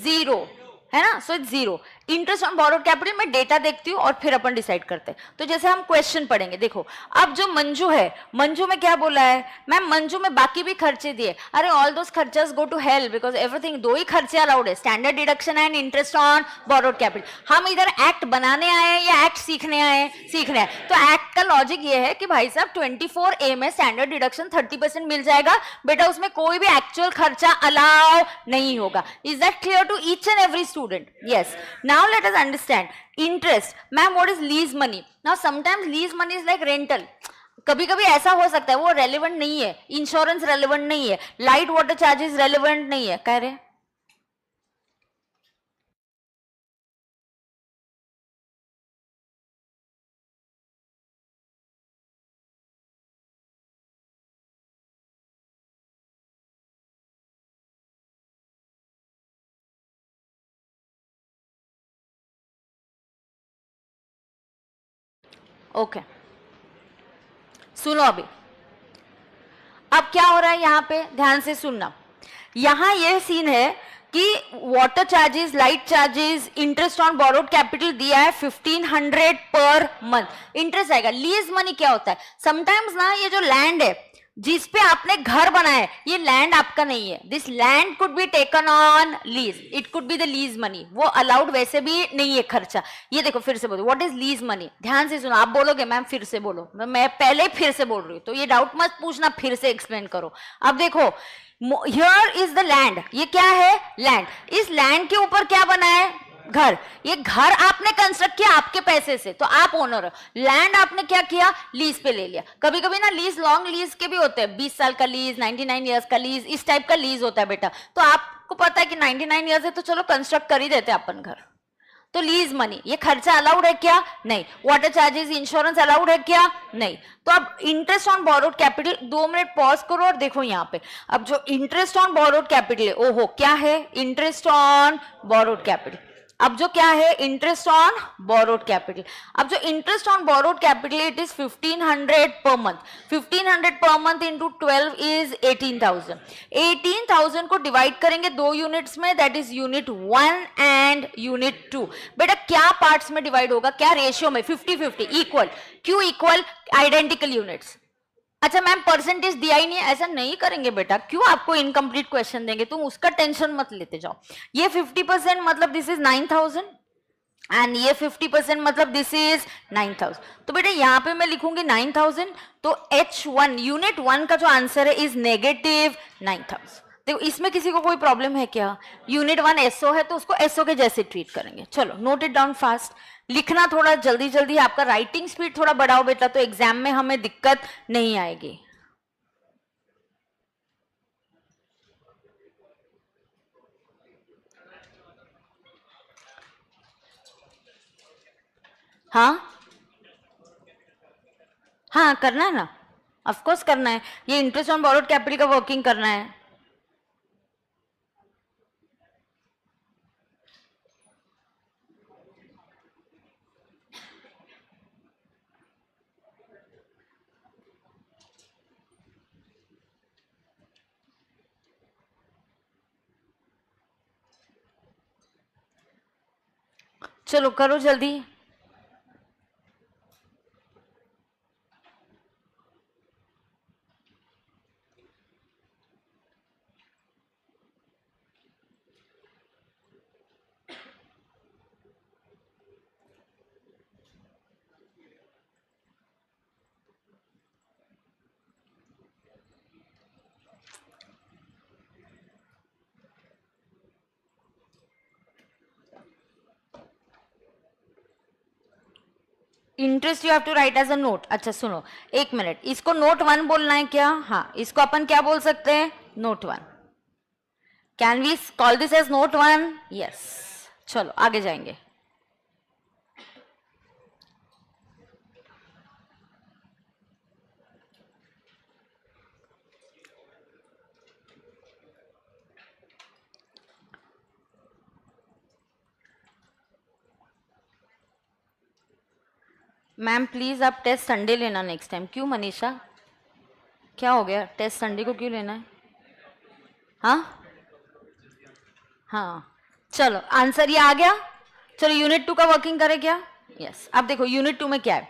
0 है ना, so it's 0। Interest on borrowed capital में डेटा देखती हूँ और फिर अपन डिसाइड करते हैं। तो जैसे हम क्वेश्चन पढ़ेंगे, देखो अब जो मंजू है, मंजू में क्या बोला है? मैम मंजू में बाकी भी खर्चे दिए। अरे ऑल दोस खर्चेस go to hell because everything, 2 ही खर्चे अलाउड है, standard deduction and interest on borrowed capital. हम इधर एक्ट बनाने आए हैं या एक्ट सीखने आए हैं? सीखने आए। तो एक्ट का लॉजिक ये है कि भाई साहब 24A में स्टैंडर्ड डिडक्शन 30% मिल जाएगा बेटा, उसमें कोई भी एक्चुअल खर्चा अलाउ नहीं होगा। Is that clear to each and every student? Yes. Now let us understand interest. Ma'am, what is lease money? Now sometimes lease money is like rental. कभी कभी ऐसा हो सकता है वो रेलिवेंट नहीं है, इंश्योरेंस रेलिवेंट नहीं है, लाइट वाटर चार्जेस रेलिवेंट नहीं है, कह रहे? ओके सुनो, अभी अब क्या हो रहा है यहाँ पे, ध्यान से सुनना। यहाँ ये सीन है कि water charges, light charges, interest on borrowed capital दिया है 1500 पर मंथ इंटरेस्ट आएगा। लीज मनी क्या होता है? समटाइम्स ना ये जो लैंड है जिस पे आपने घर बनाया है, ये लैंड आपका नहीं है, this land could be taken on lease, it could be the lease money, वो अलाउड वैसे भी नहीं है खर्चा। ये देखो फिर से बोलो, व्हाट इज लीज मनी? ध्यान से सुनो, आप बोलोगे मैम फिर से बोलो, मैं पहले फिर से बोल रही हूँ, तो ये डाउट मत पूछना, फिर से एक्सप्लेन करो। अब देखो हियर इज द लैंड, ये क्या है? लैंड। इस लैंड के ऊपर क्या बना है? घर। ये घर आपने कंस्ट्रक्ट किया आपके पैसे से, तो आप ओनर हो। लैंड आपने क्या किया? लीज पे ले लिया। कभी कभी ना लीज लॉन्ग लीज के भी होते हैं, 20 साल का लीज, 99 ईयर्स का लीज, इस टाइप का लीज होता है बेटा। तो आपको पता है कि 99 ईयर्स है तो चलो कंस्ट्रक्ट कर ही देते हैं अपन घर, तो लीज मनी। ये खर्चा अलाउड है क्या? नहीं। वाटर चार्जेस, इंश्योरेंस अलाउड है क्या? नहीं। तो अब interest on borrowed capital, 2 minute pause करो और देखो यहाँ पे, अब जो इंटरेस्ट ऑन बोरोड कैपिटल है, ओहो क्या है? Interest on borrowed capital. अब जो क्या है? Interest on borrowed capital. अब जो interest on borrowed capital it is 1500 per month. 1500 per month into 12 is 18,000। 18,000 को डिवाइड करेंगे 2 यूनिट्स में, that is unit 1 and unit 2। बेटा क्या पार्ट्स में डिवाइड होगा? क्या रेशियो में? 50-50, इक्वल। क्यों इक्वल? Identical units. अच्छा मैम परसेंटेज दिया ही नहीं है, ऐसा नहीं करेंगे बेटा, क्यों आपको इनकम्प्लीट क्वेश्चन देंगे, तुम उसका टेंशन मत लेते जाओ। ये 50% मतलब दिस इज 9,000 एंड ये 50% मतलब दिस इज 9,000। तो बेटा यहाँ पे मैं लिखूंगी 9,000, तो H1 यूनिट 1 का जो आंसर है इज नेगेटिव 9,000। देखो इसमें किसी को कोई प्रॉब्लम है क्या? यूनिट 1 एसओ है तो उसको एसओ के जैसे ट्रीट करेंगे। चलो नोट इट डाउन फास्ट, लिखना थोड़ा जल्दी जल्दी, आपका राइटिंग स्पीड थोड़ा बढ़ाओ बेटा, तो एग्जाम में हमें दिक्कत नहीं आएगी। हाँ हाँ करना है ना, ऑफ कोर्स करना है, ये इंटरेस्ट ऑन बोरोड कैपिटल का वर्किंग करना है। चलो करो जल्दी। Interest you have to write as a note. अच्छा सुनो, एक मिनट, इसको नोट 1 बोलना है क्या? हाँ, इसको अपन क्या बोल सकते हैं? Note 1। Can we call this as note 1? Yes. चलो आगे जाएंगे। मैम प्लीज आप टेस्ट संडे लेना नेक्स्ट टाइम। क्यों मनीषा, क्या हो गया? टेस्ट संडे को क्यों लेना है? हाँ हाँ, चलो आंसर ये आ गया। चलो यूनिट 2 का वर्किंग करें क्या? यस। अब देखो यूनिट 2 में क्या है।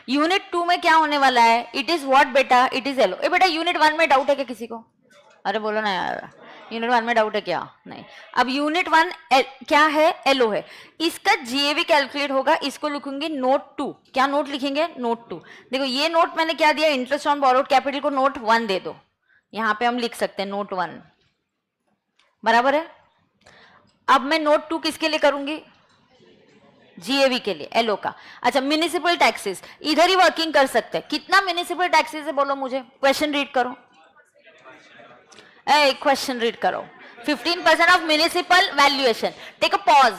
यूनिट 2 में क्या होने वाला है? इट इज व्हाट बेटा? It is LO. ए बेटा यूनिट 1 में डाउट है क्या किसी को? अरे बोलो ना यार, यूनिट 1 में डाउट है क्या? नहीं। अब यूनिट 1 क्या है? एलो है। इसका जीएवी कैलकुलेट होगा। इसको लिखूंगी नोट 2। क्या नोट लिखेंगे? नोट 2। देखो ये नोट मैंने क्या दिया? इंटरेस्ट ऑन बोरोड कैपिटल को नोट 1 दे दो। यहां पे हम लिख सकते हैं नोट 1, बराबर है। अब मैं नोट 2 किसके लिए करूंगी? जीएवी के लिए, एलओ का। अच्छा म्युनिसिपल टैक्सेस इधर ही वर्किंग कर सकते हैं। कितना म्युनिसिपल टैक्सेस है बोलो मुझे? क्वेश्चन रीड करो। क्वेश्चन रीड करो। 15% of municipal valuation. Take a pause,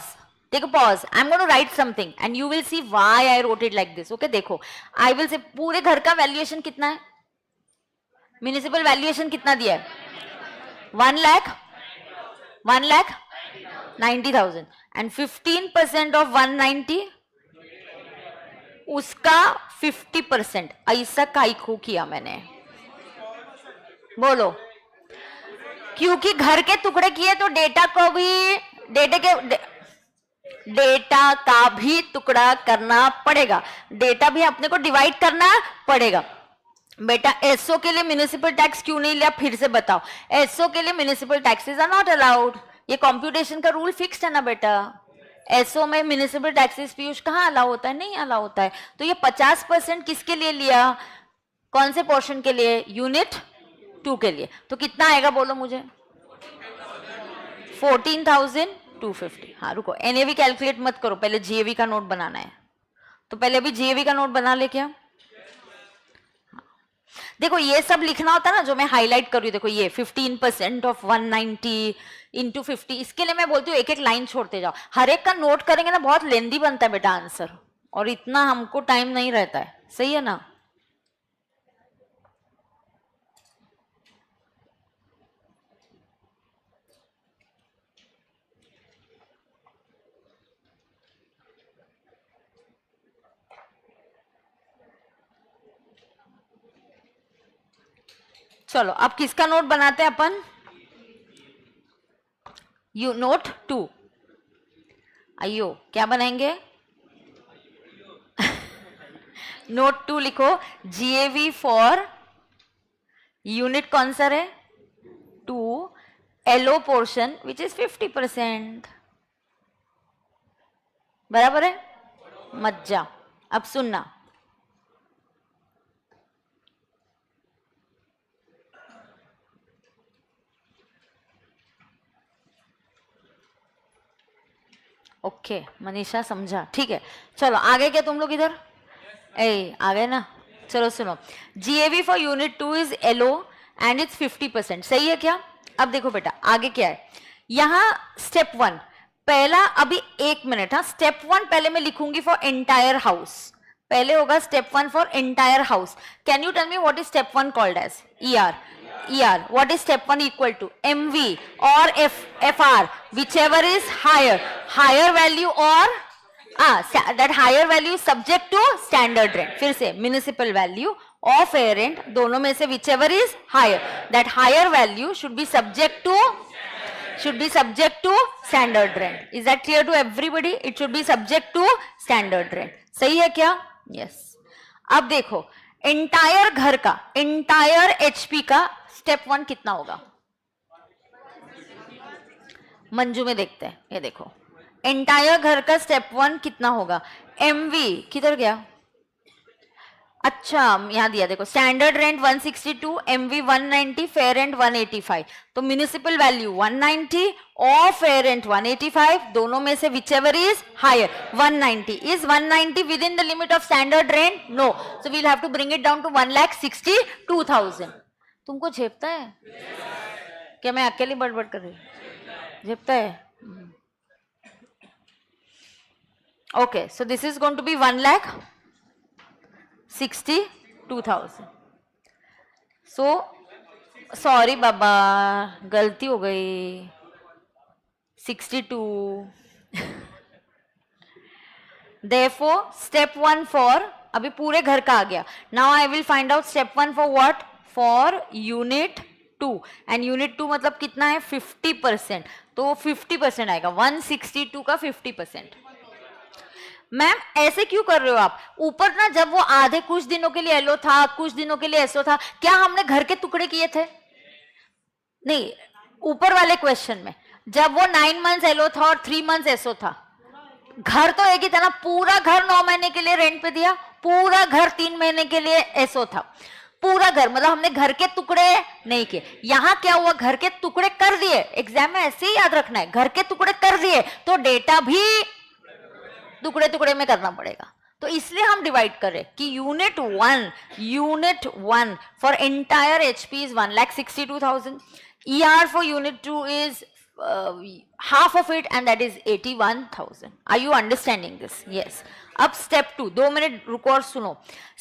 take a pause. I am going to write something and you will see why I wrote it like this. Okay देखो, I will से पूरे घर का valuation कितना है? Municipal valuation कितना दिया है? 1,90,000 एंड 15% ऑफ 190 उसका 50%। ऐसा काई को किया मैंने? बोलो। क्योंकि घर के टुकड़े किए तो डेटा को भी डेटा का भी टुकड़ा करना पड़ेगा। डेटा भी अपने को डिवाइड करना पड़ेगा। बेटा एसओ के लिए म्युनिसिपल टैक्स क्यों नहीं लिया? फिर से बताओ। एसओ के लिए municipal taxes are not allowed. ये कंप्यूटेशन का रूल फिक्स्ड है ना बेटा। एसओ में म्युनिसिपल टैक्सेस पीयूष कहाँ अलाउ होता है? नहीं अलाउ होता है। तो ये 50% किसके लिए लिया? कौन से पोर्शन के लिए? यूनिट 2 के लिए। तो कितना आएगा बोलो मुझे? 14,250। हाँ रुको, एनएवी कैलकुलेट मत करो, पहले जीएवी का नोट बनाना है। तो पहले अभी जीएवी का नोट बना ले क्या? देखो ये सब लिखना होता है ना जो मैं हाईलाइट कर रही हूँ। देखो ये 15% ऑफ 190 इंटू 50, इसके लिए मैं बोलती हूँ एक एक लाइन छोड़ते जाओ। हर एक का नोट करेंगे ना बहुत लेंदी बनता है बेटा आंसर, और इतना हमको टाइम नहीं रहता है। सही है ना? चलो अब किसका नोट बनाते हैं अपन? You note 2। अयो क्या बनाएंगे? नोट 2 लिखो। जीएवी फॉर यूनिट कौन सा है? 2 एलओ पोर्शन विच इज 50%। बराबर है? मत जा। अब सुनना, ओके मनीषा समझा? ठीक है चलो आगे। क्या तुम लोग इधर आ गए ना? चलो सुनो, GAV for unit 2 is LO and it's 50%। सही है क्या? अब देखो बेटा आगे क्या है। यहां स्टेप 1 पहला, अभी 1 मिनट। हाँ स्टेप 1 पहले मैं लिखूंगी फॉर एंटायर हाउस। पहले होगा step 1 for entire house. Can you tell me what is step 1 called as? ER. what is step 1 equal to? MV or FR, whichever is higher value, or that higher value is subject to standard rent. फिर से municipal value or fair rent, दोनों में से whichever is higher, that higher value should be subject to should be subject to standard rent. Is that clear to everybody? It should be subject to standard rent. सही है क्या? Yes. अब देखो entire घर का, एंटायर एचपी का step 1 कितना होगा? मंजू में देखते हैं, ये देखो एंटायर घर का स्टेप 1 कितना होगा? एमवी किधर गया? अच्छा यहां दिया देखो, standard rent 162, MV 190, fair rent 185. तो म्युनिसिपल वैल्यू 190 और फेयर रेंट 185, दोनों में से whichever is higher 190. Is 190 within the limit of standard rent? No. So we'll have to bring it down to 1,62,000. तुमको झेपता है? क्या मैं अकेली बड़बड़ कर रही हूँ? झेपता है? Okay, so this is going to be 1,62,000. So sorry बाबा, गलती हो गई. 62. Therefore, step 1 for, अभी पूरे घर का आ गया. Now I will find out step 1 for what? For unit 2. And unit 2 मतलब कितना है? 50%. तो 50% आएगा, 162 का 50%. मैम ऐसे क्यों कर रहे हो आप? ऊपर ना जब वो आधे कुछ दिनों के लिए एलओ था, कुछ दिनों के लिए एसओ था, क्या हमने घर के टुकड़े किए थे? नहीं, ऊपर वाले क्वेश्चन में जब वो 9 मंथ्स एलओ था और 3 मंथ्स एसओ था, घर तो एक ही था ना. पूरा घर 9 महीने के लिए रेंट पे दिया, पूरा घर 3 महीने के लिए एसओ था. पूरा घर मतलब हमने घर के टुकड़े नहीं किए. यहां क्या हुआ? घर के टुकड़े कर दिए. एग्जाम में ऐसे ही याद रखना है, घर के टुकड़े कर दिए तो डेटा भी टुकड़े टुकड़े में करना पड़ेगा. तो इसलिए हम डिवाइड करें कि unit 1 for entire HP is 1,62,000. ER for unit 2 is half of it and that is 81,000. Are you understanding this? Yes. अब step 2, 2 मिनट रुको और सुनो.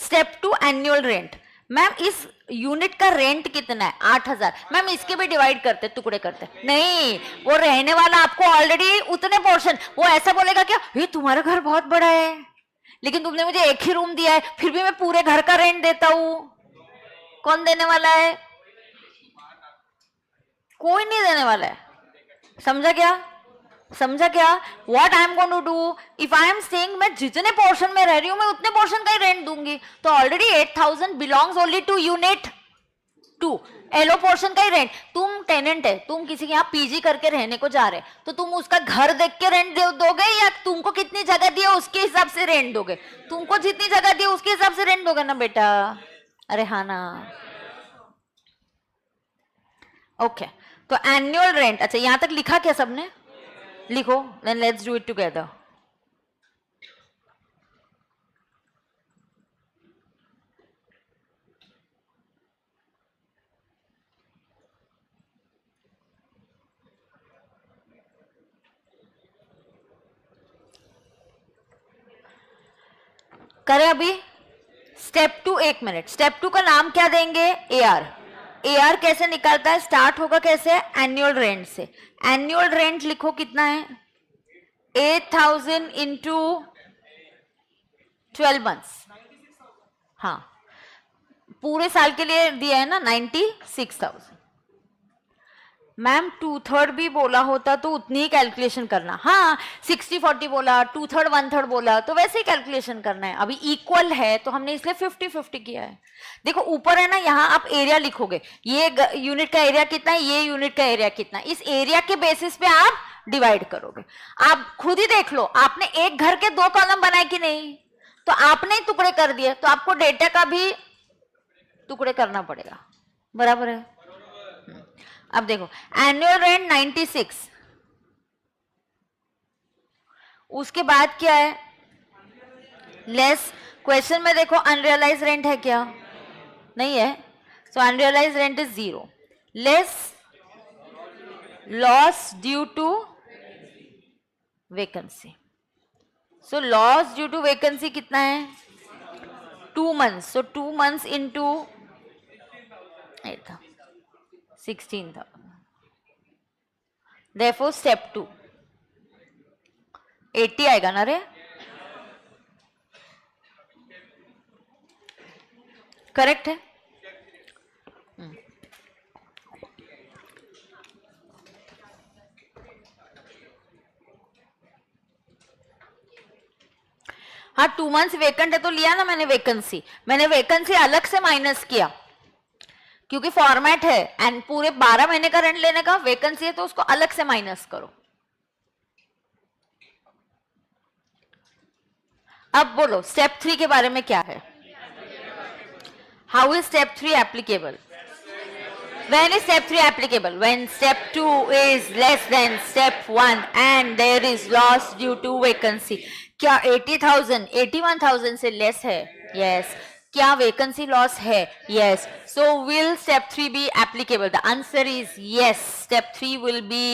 step 2 annual rent. मैम इस यूनिट का रेंट कितना है? 8,000. मैम इसके भी डिवाइड करते, टुकड़े करते. नहीं, वो रहने वाला आपको ऑलरेडी उतने पोर्शन, वो ऐसा बोलेगा क्या, ये तुम्हारा घर बहुत बड़ा है लेकिन तुमने मुझे एक ही रूम दिया है, फिर भी मैं पूरे घर का रेंट देता हूं. कौन देने वाला है? कोई नहीं देने वाला है. समझा क्या? समझा क्या? What I am going to do? If I am saying मैं जितने पोर्शन में रह रही हूं मैं उतने पोर्शन का ही रेंट दूंगी, तो already 8,000 belongs only to unit 2. LO portion का ही रेंट. तुम टेनेंट है, तुम किसी के यहाँ पीजी करके रहने को जा रहे, तो तुम उसका घर देख के रेंट दोगे या तुमको कितनी जगह दी है उसके हिसाब से रेंट दोगे? तुमको जितनी जगह दी है उसके हिसाब से रेंट दोगे ना बेटा. अरे हाँ ना. ओके, तो एनुअल रेंट. अच्छा यहां तक लिखा क्या सबने? लिखो. Then let's do it together. करें अभी स्टेप 2. 1 मिनट. स्टेप 2 का नाम क्या देंगे? AR. AR कैसे निकालता है? स्टार्ट होगा कैसे? एनुअल रेंट से. एनुअल रेंट लिखो कितना है? 8,000 इंटू 12 मंथ्स. हाँ, पूरे साल के लिए दिया है ना 96,000. मैम 2/3 भी बोला होता तो उतनी ही कैलकुलेशन करना. हाँ 60-40 बोला, 2/3 1/3 बोला तो वैसे ही कैलकुलेशन करना है. अभी इक्वल है तो हमने इसलिए 50-50 किया है. देखो ऊपर है ना, यहाँ आप एरिया लिखोगे, ये यूनिट का एरिया कितना है, ये यूनिट का एरिया कितना है, इस एरिया के बेसिस पे आप डिवाइड करोगे. आप खुद ही देख लो, आपने एक घर के 2 कॉलम बनाए कि नहीं, तो आपने ही टुकड़े कर दिए, तो आपको डेटा का भी टुकड़े करना पड़ेगा. बराबर है? अब देखो एनुअल रेंट 96. उसके बाद क्या है? लेस. क्वेश्चन में देखो अनरियलाइज रेंट है क्या? नहीं है. So unrealised rent is 0. Less loss due to vacancy. So loss due to vacancy कितना है? 2 months. So 2 months into 16,000. Therefore step 2 80 आएगा ना रे? करेक्ट है? हाँ 2 months वेकेंट है तो लिया ना मैंने वैकेंसी, मैंने वैकेंसी अलग से माइनस किया क्योंकि फॉर्मेट है एंड पूरे 12 महीने का रेंट लेने का, वैकेंसी है तो उसको अलग से माइनस करो। अब बोलो स्टेप 3 के बारे में क्या है? How is step 3 applicable? When is step 3 applicable? When step 2 is less than step 1 and there is loss due to vacancy. क्या 80,000 81,000 से less है? Yes. क्या vacancy loss है? Yes. So will step 3 be applicable? The answer is yes. Step 3 will be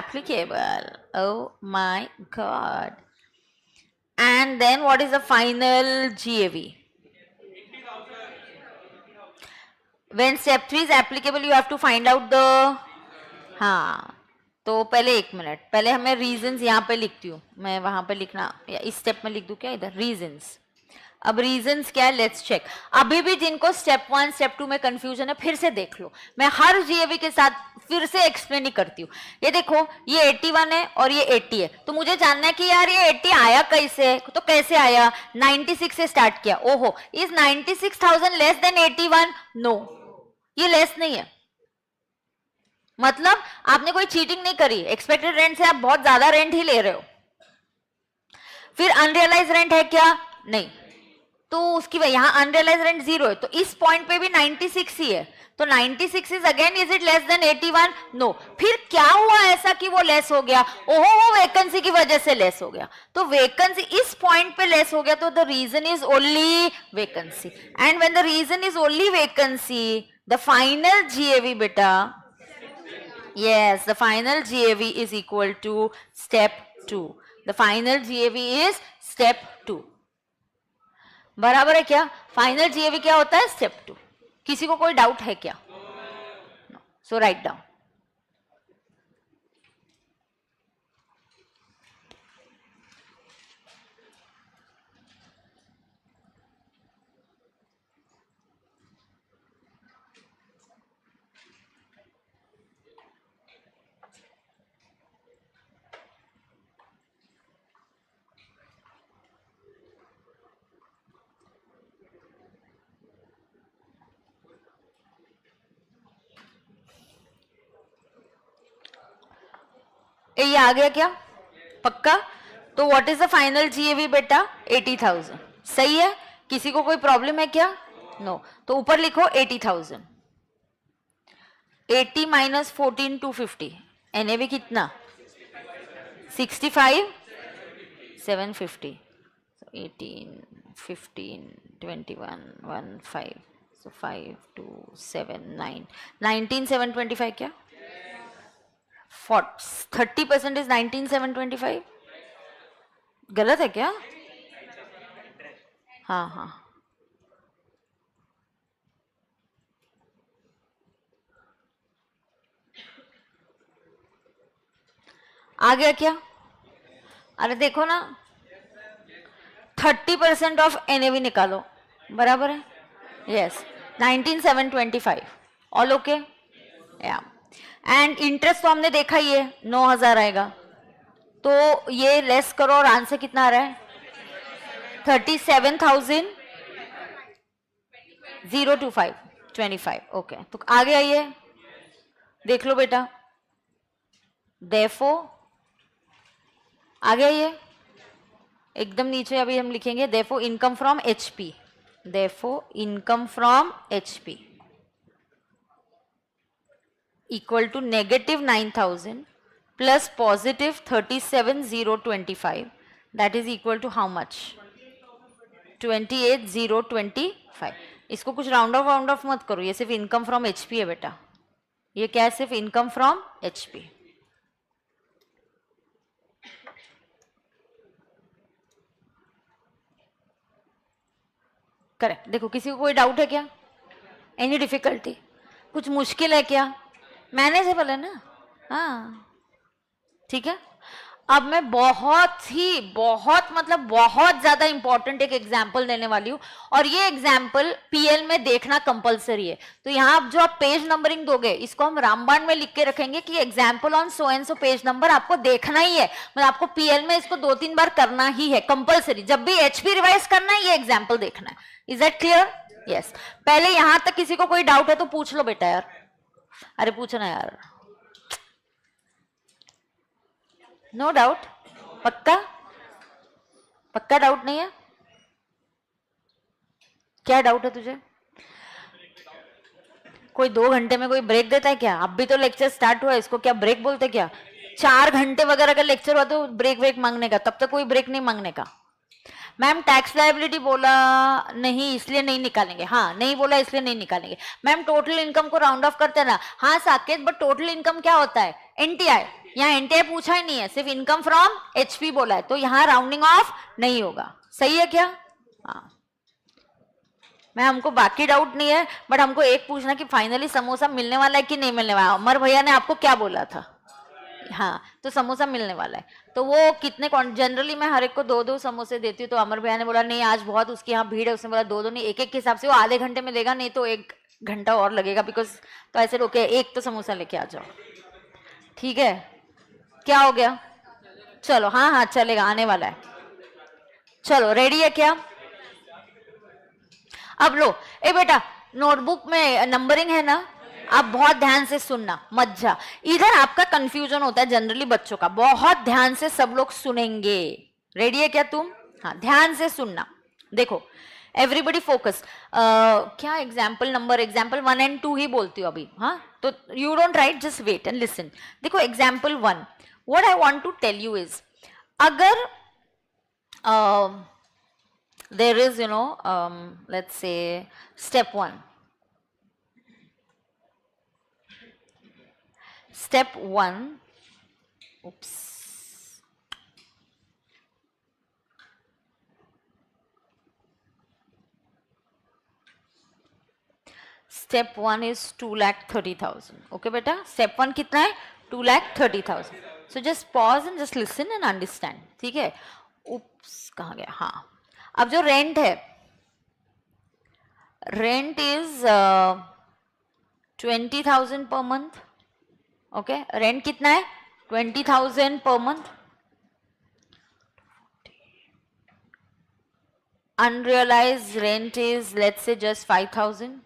applicable. Oh my God. And then what is the final GAV? When step 3 is applicable, you have to find out the, हाँ तो पहले 1 minute, पहले हमें reasons यहाँ पे लिखती हूँ मैं, वहां पे लिखना या इस स्टेप में लिख दूँ क्या इधर? रीजंस। अब रीजंस क्या है, लेट्स चेक। अभी भी जिनको स्टेप 1 स्टेप 2 में कंफ्यूजन है फिर से देख लो, मैं हर जीएवी के साथ फिर से एक्सप्लेन ही करती हूँ। ये देखो ये 81 है और ये 80 है, तो मुझे जानना है कि यार ये 80 आया कैसे, तो कैसे आया? 96 से स्टार्ट किया। ओहो, इज 96,000 लेस देन 81? नो, ये लेस नहीं है, मतलब आपने कोई चीटिंग नहीं करी, एक्सपेक्टेड रेंट से आप बहुत ज्यादा रेंट ही ले रहे हो। फिर अनरियलाइज रेंट है क्या? नहीं, तो उसकी वजह यहाँ अनरियलाइज रेंट 0 है, तो इस पॉइंट पे भी 96 ही है, तो 96 is again, is it less than 81? No. फिर क्या हुआ ऐसा कि वो लेस हो गया? ओहो, वो वैकेंसी की वजह से लेस हो गया, तो वैकेंसी इस पॉइंट पे लेस हो गया, तो the reason is only vacancy. And when the reason is only vacancy, the final GAV beta, yes, the final GAV is equal to step 2. The final GAV is step 2. बराबर है क्या? Final GAV क्या होता है? Step 2। किसी को कोई doubt है क्या? सो राइट डाउन। ये आ गया क्या? पक्का? तो what is the final GAV बेटा? 80,000। सही है? किसी को कोई प्रॉब्लम है क्या? नो। तो ऊपर लिखो 80,000। 80 माइनस 14 250, एनएवी कितना? 65 750, 18 15 21 15, so 5 2 7 9 19 725 क्या? 30% इज 19,725? गलत है क्या? हाँ हाँ, आ गया क्या? अरे देखो ना, 30% ऑफ एनएवी निकालो, बराबर है? यस, 19,725। All okay? या। एंड इंटरेस्ट तो हमने देखा ही है, 9,000 आएगा, तो ये लेस करो और आंसर कितना आ रहा है? 37,025। ओके, तो आ गया ये, देख लो बेटा। देफो आ गया ये, एकदम नीचे अभी हम लिखेंगे therefore income from HP, therefore income from HP equal to negative 9,000 plus positive 37,025, that is equal to how much? 28,025। इसको कुछ राउंड ऑफ मत करो, ये सिर्फ इनकम फ्रॉम एचपी है बेटा, ये क्या है? सिर्फ इनकम फ्रॉम एचपी। करेक्ट। देखो किसी को कोई डाउट है क्या? Any difficulty? कुछ मुश्किल है क्या? मैनेजेबल है ना? हाँ ठीक है। अब मैं बहुत मतलब बहुत ज्यादा इंपॉर्टेंट एक एग्जाम्पल देने वाली हूँ, और ये एग्जाम्पल पीएल में देखना कंपलसरी है। तो यहाँ आप जो आप पेज नंबरिंग दोगे, इसको हम रामबाण में लिख के रखेंगे कि example on so and so page number आपको देखना ही है। मतलब आपको पीएल में इसको 2-3 बार करना ही है कंपलसरी। जब भी एचपी रिवाइज करना है, ये एग्जाम्पल देखना है। Is that clear? यस। पहले यहां तक किसी को कोई डाउट है तो पूछ लो बेटा यार। अरे पूछना यार। No doubt? पक्का? पक्का डाउट नहीं है? क्या डाउट है तुझे? कोई 2 घंटे में कोई ब्रेक देता है क्या? अब भी तो लेक्चर स्टार्ट हुआ है, इसको क्या ब्रेक बोलते क्या? 4 घंटे वगैरह का लेक्चर हुआ तो ब्रेक मांगने का, तब तक कोई ब्रेक नहीं मांगने का। मैम टैक्स लायबिलिटी बोला नहीं इसलिए नहीं निकालेंगे। हाँ, नहीं बोला इसलिए नहीं निकालेंगे। मैम टोटल इनकम को राउंड ऑफ करते हैं ना। हाँ साकेत, बट टोटल इनकम क्या होता है? एनटीआई। यहाँ एनटीआई पूछा ही नहीं है, सिर्फ इनकम फ्रॉम एचपी बोला है, तो यहाँ राउंडिंग ऑफ नहीं होगा। सही है क्या? हाँ मैं, हमको बाकी डाउट नहीं है, बट हमको एक पूछना कि फाइनली समोसा मिलने वाला है कि नहीं मिलने वाला। अमर भैया ने आपको क्या बोला था? हाँ, तो समोसा मिलने वाला है। तो वो कितने, जनरली मैं हर एक को 2-2 समोसे देती हूँ, तो अमर भैया ने बोला नहीं आज बहुत उसके यहाँ भीड़ है, उसने बोला 2-2 नहीं, एक के हिसाब से वो आधे घंटे में देगा, नहीं तो 1 घंटा और लगेगा बिकॉज। तो ऐसे रोके, एक तो समोसा लेके आ जाओ, ठीक है? क्या हो गया? चलो हाँ चलेगा, आने वाला है। चलो रेडी है क्या? अब लो, ए बेटा नोटबुक में नंबरिंग है ना, आप बहुत ध्यान से सुनना, मत जा इधर। आपका कंफ्यूजन होता है जनरली बच्चों का, बहुत ध्यान से सब लोग सुनेंगे। रेडी है क्या तुम? हाँ ध्यान से सुनना। देखो एवरीबडी फोकस। क्या एग्जाम्पल नंबर, एग्जाम्पल 1 and 2 ही बोलती हूँ अभी। हाँ तो you don't write, just wait and listen. देखो example 1, what I want to tell you is, अगर there is let's say step 1. Step 1, oops, step 1 is 2,30,000. okay beta, step 1 कितना है? 2,30,000. so just pause and just listen and understand. ठीक है? oops कहाँ गया? हाँ, अब जो रेंट है, rent is 20,000 per month. Okay, rent कितना है? 20,000 per month. Unrealised rent is let's say just 5,000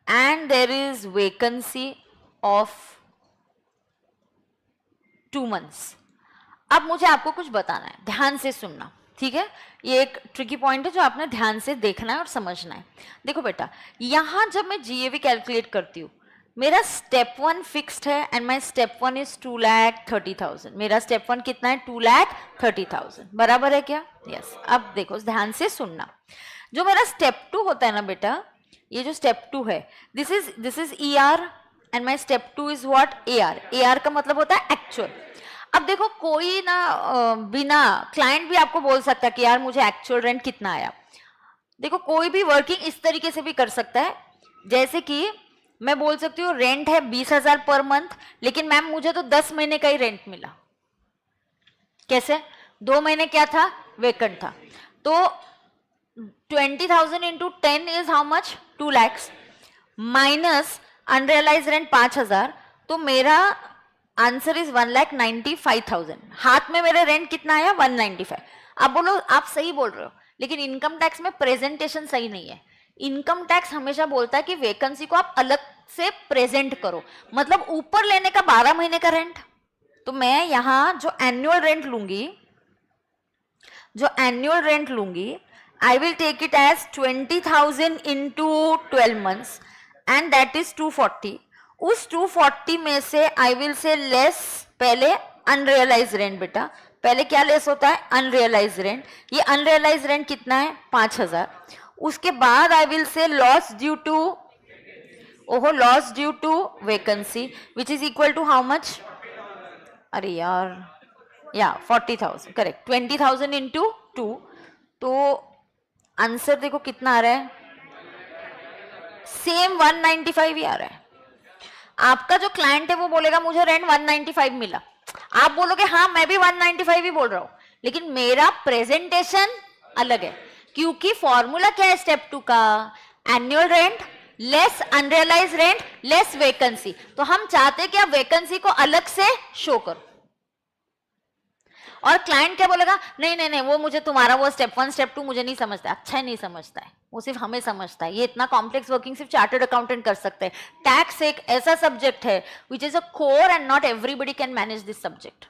and there is vacancy of 2 months. अब मुझे आपको कुछ बताना है, ध्यान से सुनना, ठीक है? ये एक ट्रिकी पॉइंट है जो आपने ध्यान से देखना है और समझना है। देखो बेटा, यहां जब मैं जीएवी कैलकुलेट करती हूँ, मेरा स्टेप 1 फिक्स्ड है एंड माय स्टेप 1 इज 2,30,000। मेरा स्टेप 1 कितना है? 2,30,000। बराबर है क्या? यस। अब देखो ध्यान से सुनना, जो मेरा स्टेप 2 होता है ना बेटा, ये जो स्टेप 2 है, this is ER and my step 2 is what? AR. AR का मतलब होता है एक्चुअल। अब देखो कोई ना बिना, क्लाइंट भी आपको बोल सकता है कि यार मुझे एक्चुअल रेंट कितना आया। देखो कोई भी वर्किंग इस तरीके से भी कर सकता है, जैसे कि मैं बोल सकती हूँ रेंट है 20,000 पर मंथ, लेकिन मैम मुझे तो 10 महीने का ही रेंट मिला। कैसे? 2 महीने क्या था? वेकेंट था। तो 20,000 into 10 is how much? 2 lakhs minus unrealised rent 5,000, तो मेरा आंसर इज 1,95,000। हाथ में मेरे रेंट कितना आया? 195। अब बोलो आप सही बोल रहे हो, लेकिन इनकम टैक्स में प्रेजेंटेशन सही नहीं है। इनकम टैक्स हमेशा बोलता है कि वैकेंसी को आप अलग से प्रेजेंट करो, मतलब ऊपर लेने का 12 महीने का रेंट। तो मैं यहां जो एनुअल रेंट लूंगी, I will take it as 20,000 into 12 months and that is 240। उस 240 में से आई विल से लेस पहले अनरियलाइज रेंट। बेटा पहले क्या लेस होता है? Unrealised rent. ये अनरियलाइज रेंट कितना है? 5,000। उसके बाद I will say loss due to vacancy which is equal to how much? अरे यार, या 40,000, करेक्ट। 20,000 इंटू 2, तो आंसर देखो कितना आ रहा है? सेम 195 ही आ रहा है। आपका जो क्लाइंट है वो बोलेगा मुझे रेंट 195 मिला, आप बोलोगे हाँ मैं भी 195 ही बोल रहा हूं, लेकिन मेरा प्रेजेंटेशन अलग है, क्योंकि फॉर्मूला क्या है स्टेप 2 का, annual rent less unrealise rent less vacancy. तो हम चाहते हैं कि आप वैकेंसी को अलग से शो करो। और क्लाइंट क्या बोलेगा, नहीं नहीं नहीं वो मुझे तुम्हारा वो स्टेप 1 स्टेप 2 मुझे नहीं समझता। अच्छा नहीं समझता है, वो सिर्फ हमें समझता है। ये इतना कॉम्प्लेक्स वर्किंग सिर्फ चार्टर्ड अकाउंटेंट कर सकते हैं। टैक्स एक ऐसा सब्जेक्ट है which is a core and not everybody can manage this subject.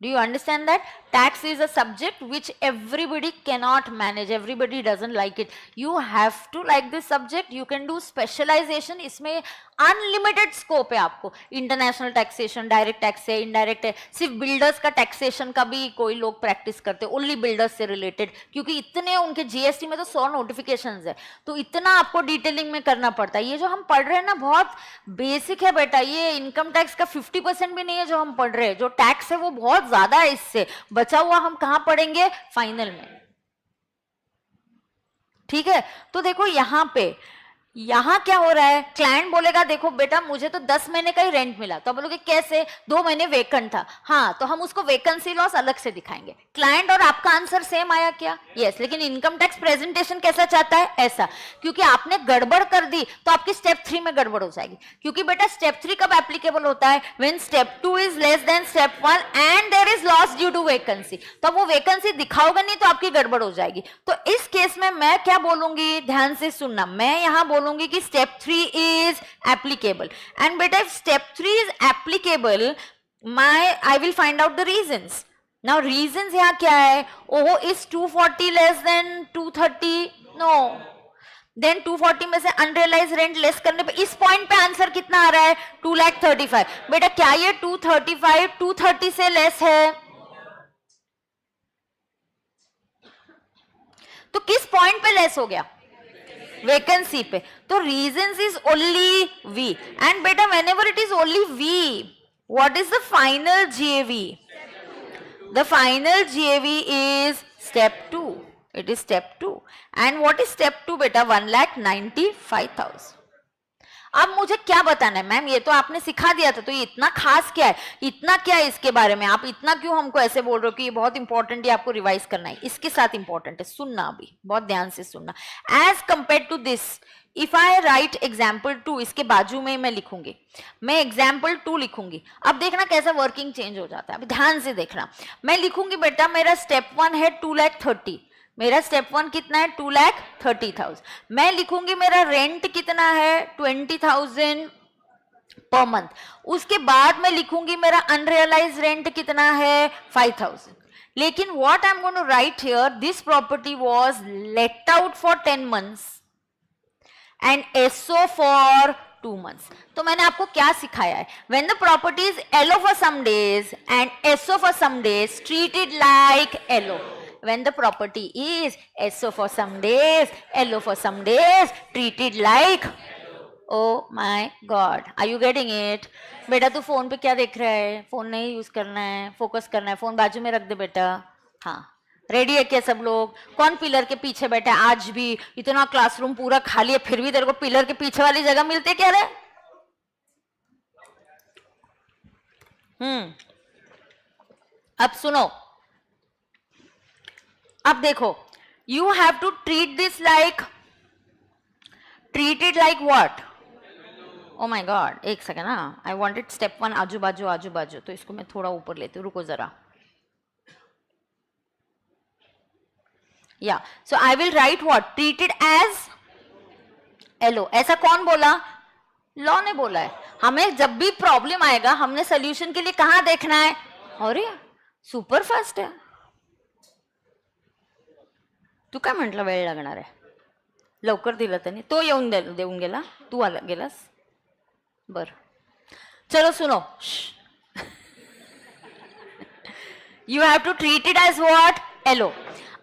Do you understand that? Tax is a subject which everybody cannot manage. Everybody doesn't like it. You have to like this subject. You can do specialization. इसमें unlimited scope है आपको। International taxation, direct tax है, indirect है। सिर्फ builders का taxation का भी कोई लोग प्रैक्टिस करते हैं, ओनली बिल्डर्स से रिलेटेड, क्योंकि इतने उनके जीएसटी में तो 100 नोटिफिकेशंस है, तो इतना आपको डिटेलिंग में करना पड़ता है। ये जो हम पढ़ रहे हैं ना बहुत बेसिक है बेटा, ये इनकम टैक्स का 50% भी नहीं है जो हम पढ़ रहे हैं। जो टैक्स है वो बहुत ज्यादा है, इससे बचा हुआ हम कहां पढ़ेंगे, फाइनल में। ठीक है, तो देखो यहां क्या हो रहा है, क्लाइंट बोलेगा देखो बेटा मुझे तो 10 महीने का ही रेंट मिला, तो बोलोगे कैसे, 2 महीने वेकेंट था। हाँ, तो हम उसको वेकेंसी लॉस अलग से दिखाएंगे। क्लाइंट और आपका आंसर सेम आया क्या, यस, लेकिन इनकम टैक्स प्रेजेंटेशन कैसा चाहता है, ऐसा, क्योंकि आपने गड़बड़ कर दी तो आपकी स्टेप 3 में गड़बड़ हो जाएगी। क्योंकि बेटा स्टेप 3 कब एप्लीकेबल होता है, when step 2 is less than step 1 and there is loss due to vacancy. तो वो वैकेंसी दिखाओगे नहीं तो आपकी गड़बड़ हो जाएगी। तो इस केस में मैं क्या बोलूंगी, ध्यान से सुनना, मैं यहां बोलूंगी कि स्टेप 3 इज एप्लीकेबल। एंड बेटा if step 3 is applicable, I will find out the reasons. Now reasons यहाँ क्या है, ओहो is 240 less than 230, no, then 240 में से अनरियलाइज रेंट लेस करने पे इस पॉइंट पे आंसर कितना आ रहा है, 2,35,000। बेटा क्या ये 235 230 से लेस है, तो किस पॉइंट पे लेस हो गया, वैकेंसी पे। तो reasons is only V, and बेटा whenever it is only V, what is the final GAV, the final GAV is step 2, it is step 2। And what is step 2 बेटा, 1,95,000। अब मुझे क्या बताना है, मैम ये तो आपने सिखा दिया था, तो ये इतना खास क्या है, इतना क्या है इसके बारे में, आप इतना क्यों हमको ऐसे बोल रहे हो कि ये बहुत इंपॉर्टेंट है, आपको रिवाइज करना है। इसके साथ इंपॉर्टेंट है, सुनना अभी बहुत ध्यान से सुनना। As compare to this, if I write example 2, इसके बाजू में मैं लिखूंगी, मैं एग्जाम्पल 2 लिखूंगी। अब देखना कैसा वर्किंग चेंज हो जाता है, अभी ध्यान से देखना। मैं लिखूंगी बेटा मेरा स्टेप 1 है 2,30,000, मेरा स्टेप 1 कितना है, 2,30,000। मैं लिखूंगी मेरा रेंट कितना है, 20,000 पर मंथ। उसके बाद मैं लिखूंगी मेरा अनरियलाइज रेंट कितना है, 5,000। लेकिन what I am going to write here, this property was let out for 10 months and SO for 2 months। तो मैंने आपको क्या सिखाया है, when the property is LO for some days and SO for some days, treat it like LO. When the property is SO for some days, LO for some days, treat it like, oh my God, are you getting it? बेटा तू phone पे क्या देख रहा है, phone नहीं use करना है, फोकस करना है, फोन बाजू में रख दे बेटा। हाँ, रेडी है क्या सब लोग? कौन पिलर के पीछे बैठा है? आज भी इतना क्लासरूम पूरा खाली है, फिर भी तेरे को पिलर के पीछे वाली जगह मिलती है क्या रे? अब सुनो, अब देखो, you have to treat this like, treat it like what? Oh my god, एक सेकेंड, हाँ, आई वांटेड स्टेप 1 आजू बाजू, तो इसको मैं थोड़ा ऊपर लेती हूँ, रुको जरा। या so I will write what, treat it as LO. ऐसा कौन बोला? लॉ ने बोला है। हमें जब भी प्रॉब्लम आएगा हमने सोल्यूशन के लिए कहां देखना है? अरे सुपर फास्ट है, तू काय म्हटलं वेळ लागणार आहे, लवकर दिलं त्याने, तो येऊन देऊन गेला, तू आला गेलास, बर चलो सुनो, you have to treat it as what? LO.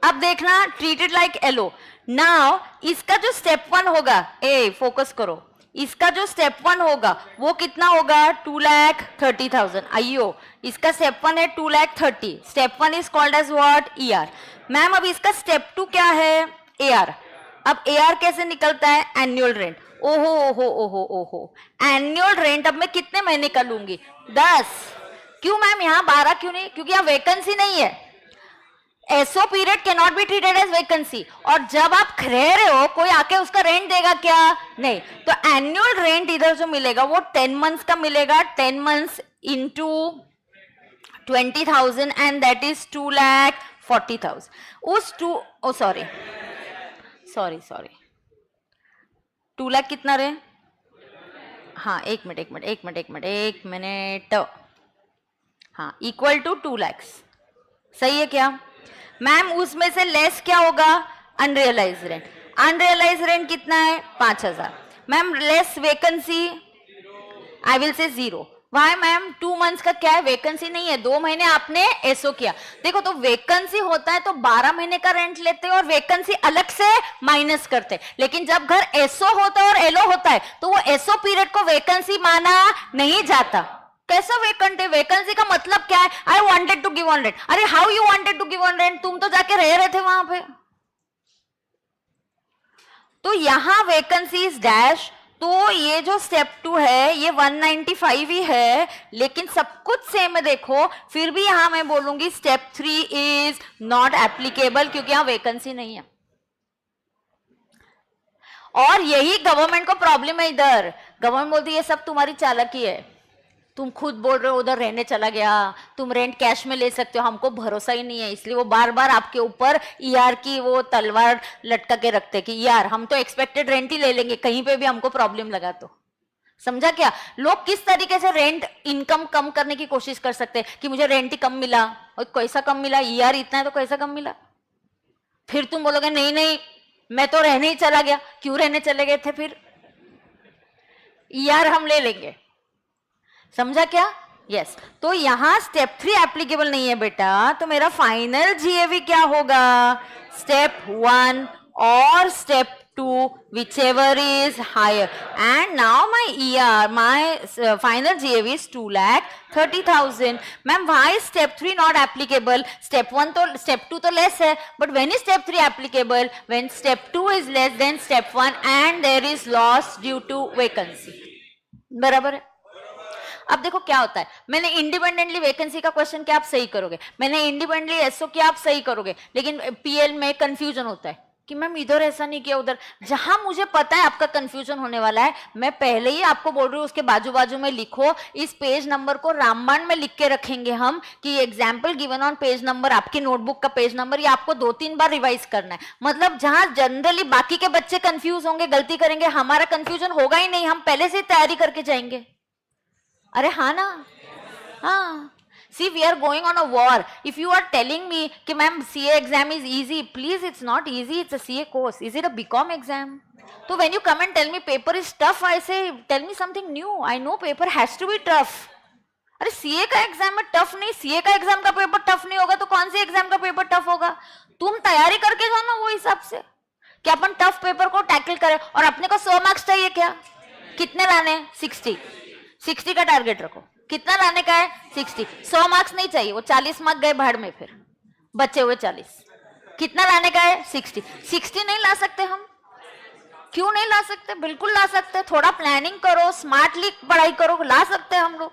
अब देखना, treat it like LO. Now इसका जो स्टेप 1 होगा, ए फोकस करो, इसका जो स्टेप 1 होगा वो कितना होगा? 2,30,000। आइयो, इसका स्टेप 1 है 2,30,000, step 1 is called as what? ER। Ma'am अब इसका स्टेप 2 क्या है? AR। अब AR कैसे निकलता है? Annual rent. ओहो ओहो ओहो ओहो, एनुअल रेंट अब मैं कितने महीने का लूंगी? 10। क्यों मैम यहाँ 12 क्यों नहीं? क्योंकि यहाँ वैकेंसी नहीं है। SO period can not be treated as vacancy. और जब आप रह रहे हो कोई आके उसका रेंट देगा क्या? नहीं। तो एनुअल रेंट इधर जो मिलेगा वो 10 मंथ्स का मिलेगा, 10 months into 20,000 and that is 2,40,000। उस 2 लाख कितना रहे? हाँ एक मिनट हाँ, इक्वल टू 2 लाख। सही है क्या मैम? उसमें से लेस क्या होगा? Unrealise rent. अनरियलाइज रेंट कितना है? 5,000। Ma'am less vacancy, I will say 0। Y ma'am? 2 months का क्या है? वैकेंसी नहीं है, 2 महीने आपने एसओ किया। देखो तो वैकेंसी होता है तो 12 महीने का रेंट लेते हैं और वैकेंसी अलग से माइनस करते हैं। लेकिन जब घर एसओ होता है और एलओ होता है तो वो एसओ पीरियड को वैकेंसी माना नहीं जाता। कैसा वैकेंट है? वैकेंसी का मतलब क्या है? I wanted to give on rent. अरे how you wanted to give on rent? तुम तो जाके रह रहे थे वहां पे। तो यहां वैकेंसी इज डैश। तो ये जो स्टेप 2 है ये 195 ही है, लेकिन सब कुछ सेम है। देखो फिर भी यहां मैं बोलूंगी स्टेप 3 इज नॉट एप्लीकेबल क्योंकि यहां वैकेंसी नहीं है। और यही गवर्नमेंट को प्रॉब्लम है। इधर गवर्नमेंट बोलती है ये सब तुम्हारी चालाकी है, तुम खुद बोल रहे हो उधर रहने चला गया, तुम रेंट कैश में ले सकते हो, हमको भरोसा ही नहीं है। इसलिए वो बार बार आपके ऊपर ईआर की वो तलवार लटका के रखते कि यार हम तो एक्सपेक्टेड रेंट ही ले लेंगे, कहीं पे भी हमको प्रॉब्लम लगा तो। समझा क्या? लोग किस तरीके से रेंट इनकम कम करने की कोशिश कर सकते हैं कि मुझे रेंट ही कम मिला। और कैसा कम मिला? ईआर इतना है तो कैसा कम मिला? फिर तुम बोलोगे नहीं नहीं मैं तो रहने ही चला गया। क्यों रहने चले गए थे? फिर ईआर हम ले लेंगे। समझा क्या? यस। तो यहां स्टेप 3 एप्लीकेबल नहीं है बेटा। तो मेरा फाइनल जीएवी क्या होगा? स्टेप 1 और step 2 whichever is higher. And now my final GAV is 2,30,000. Ma'am, why is step 3 not applicable? Step 2 तो less है, but when is step 3 applicable? When step 2 is less than step 1 and there is loss due to vacancy. बराबर है? अब देखो क्या होता है, मैंने इंडिपेंडेंटली वैकेंसी का क्वेश्चन क्या आप सही करोगे, मैंने इंडिपेंडेंटली एसओ क्या आप सही करोगे, लेकिन पीएल में कंफ्यूजन होता है कि मैम इधर ऐसा नहीं किया उधर। जहां मुझे पता है आपका कंफ्यूजन होने वाला है, मैं पहले ही आपको बोल रही हूँ उसके बाजू बाजू में लिखो। इस पेज नंबर को रामबाण में लिख के रखेंगे हम कि example given on page number, आपकी नोटबुक का पेज नंबर, ये आपको 2-3 बार रिवाइज करना है। मतलब जहां जनरली बाकी के बच्चे कंफ्यूज होंगे, गलती करेंगे, हमारा कंफ्यूजन होगा ही नहीं, हम पहले से तैयारी करके जाएंगे। अरे हाँ ना? हाँ। See, we are going on a war. If you are telling me कि ma'am CA exam is easy, please, it's not easy. It's a CA course. Is it a BCom exam? So when you come and tell me paper is tough, I say tell me something new. I know paper has to be tough. अरे CA का exam में tough नहीं, CA का exam का paper tough नहीं होगा तो कौन से एग्जाम का पेपर टफ होगा? तुम तैयारी करके जाना वो हिसाब से कि अपन टफ पेपर को टैकल करें। और अपने को 100 मार्क्स चाहिए क्या? कितने लाने? 60 का टारगेट रखो। कितना लाने का है? 60। 100 मार्क्स नहीं चाहिए, वो 40 मार्क्स गए भाड़ में, फिर बचे हुए 40। कितना लाने का है? 60 नहीं ला सकते हम? क्यों नहीं ला सकते? बिल्कुल ला सकते। थोड़ा प्लानिंग करो, स्मार्टली पढ़ाई करो, ला सकते हैं हम लोग।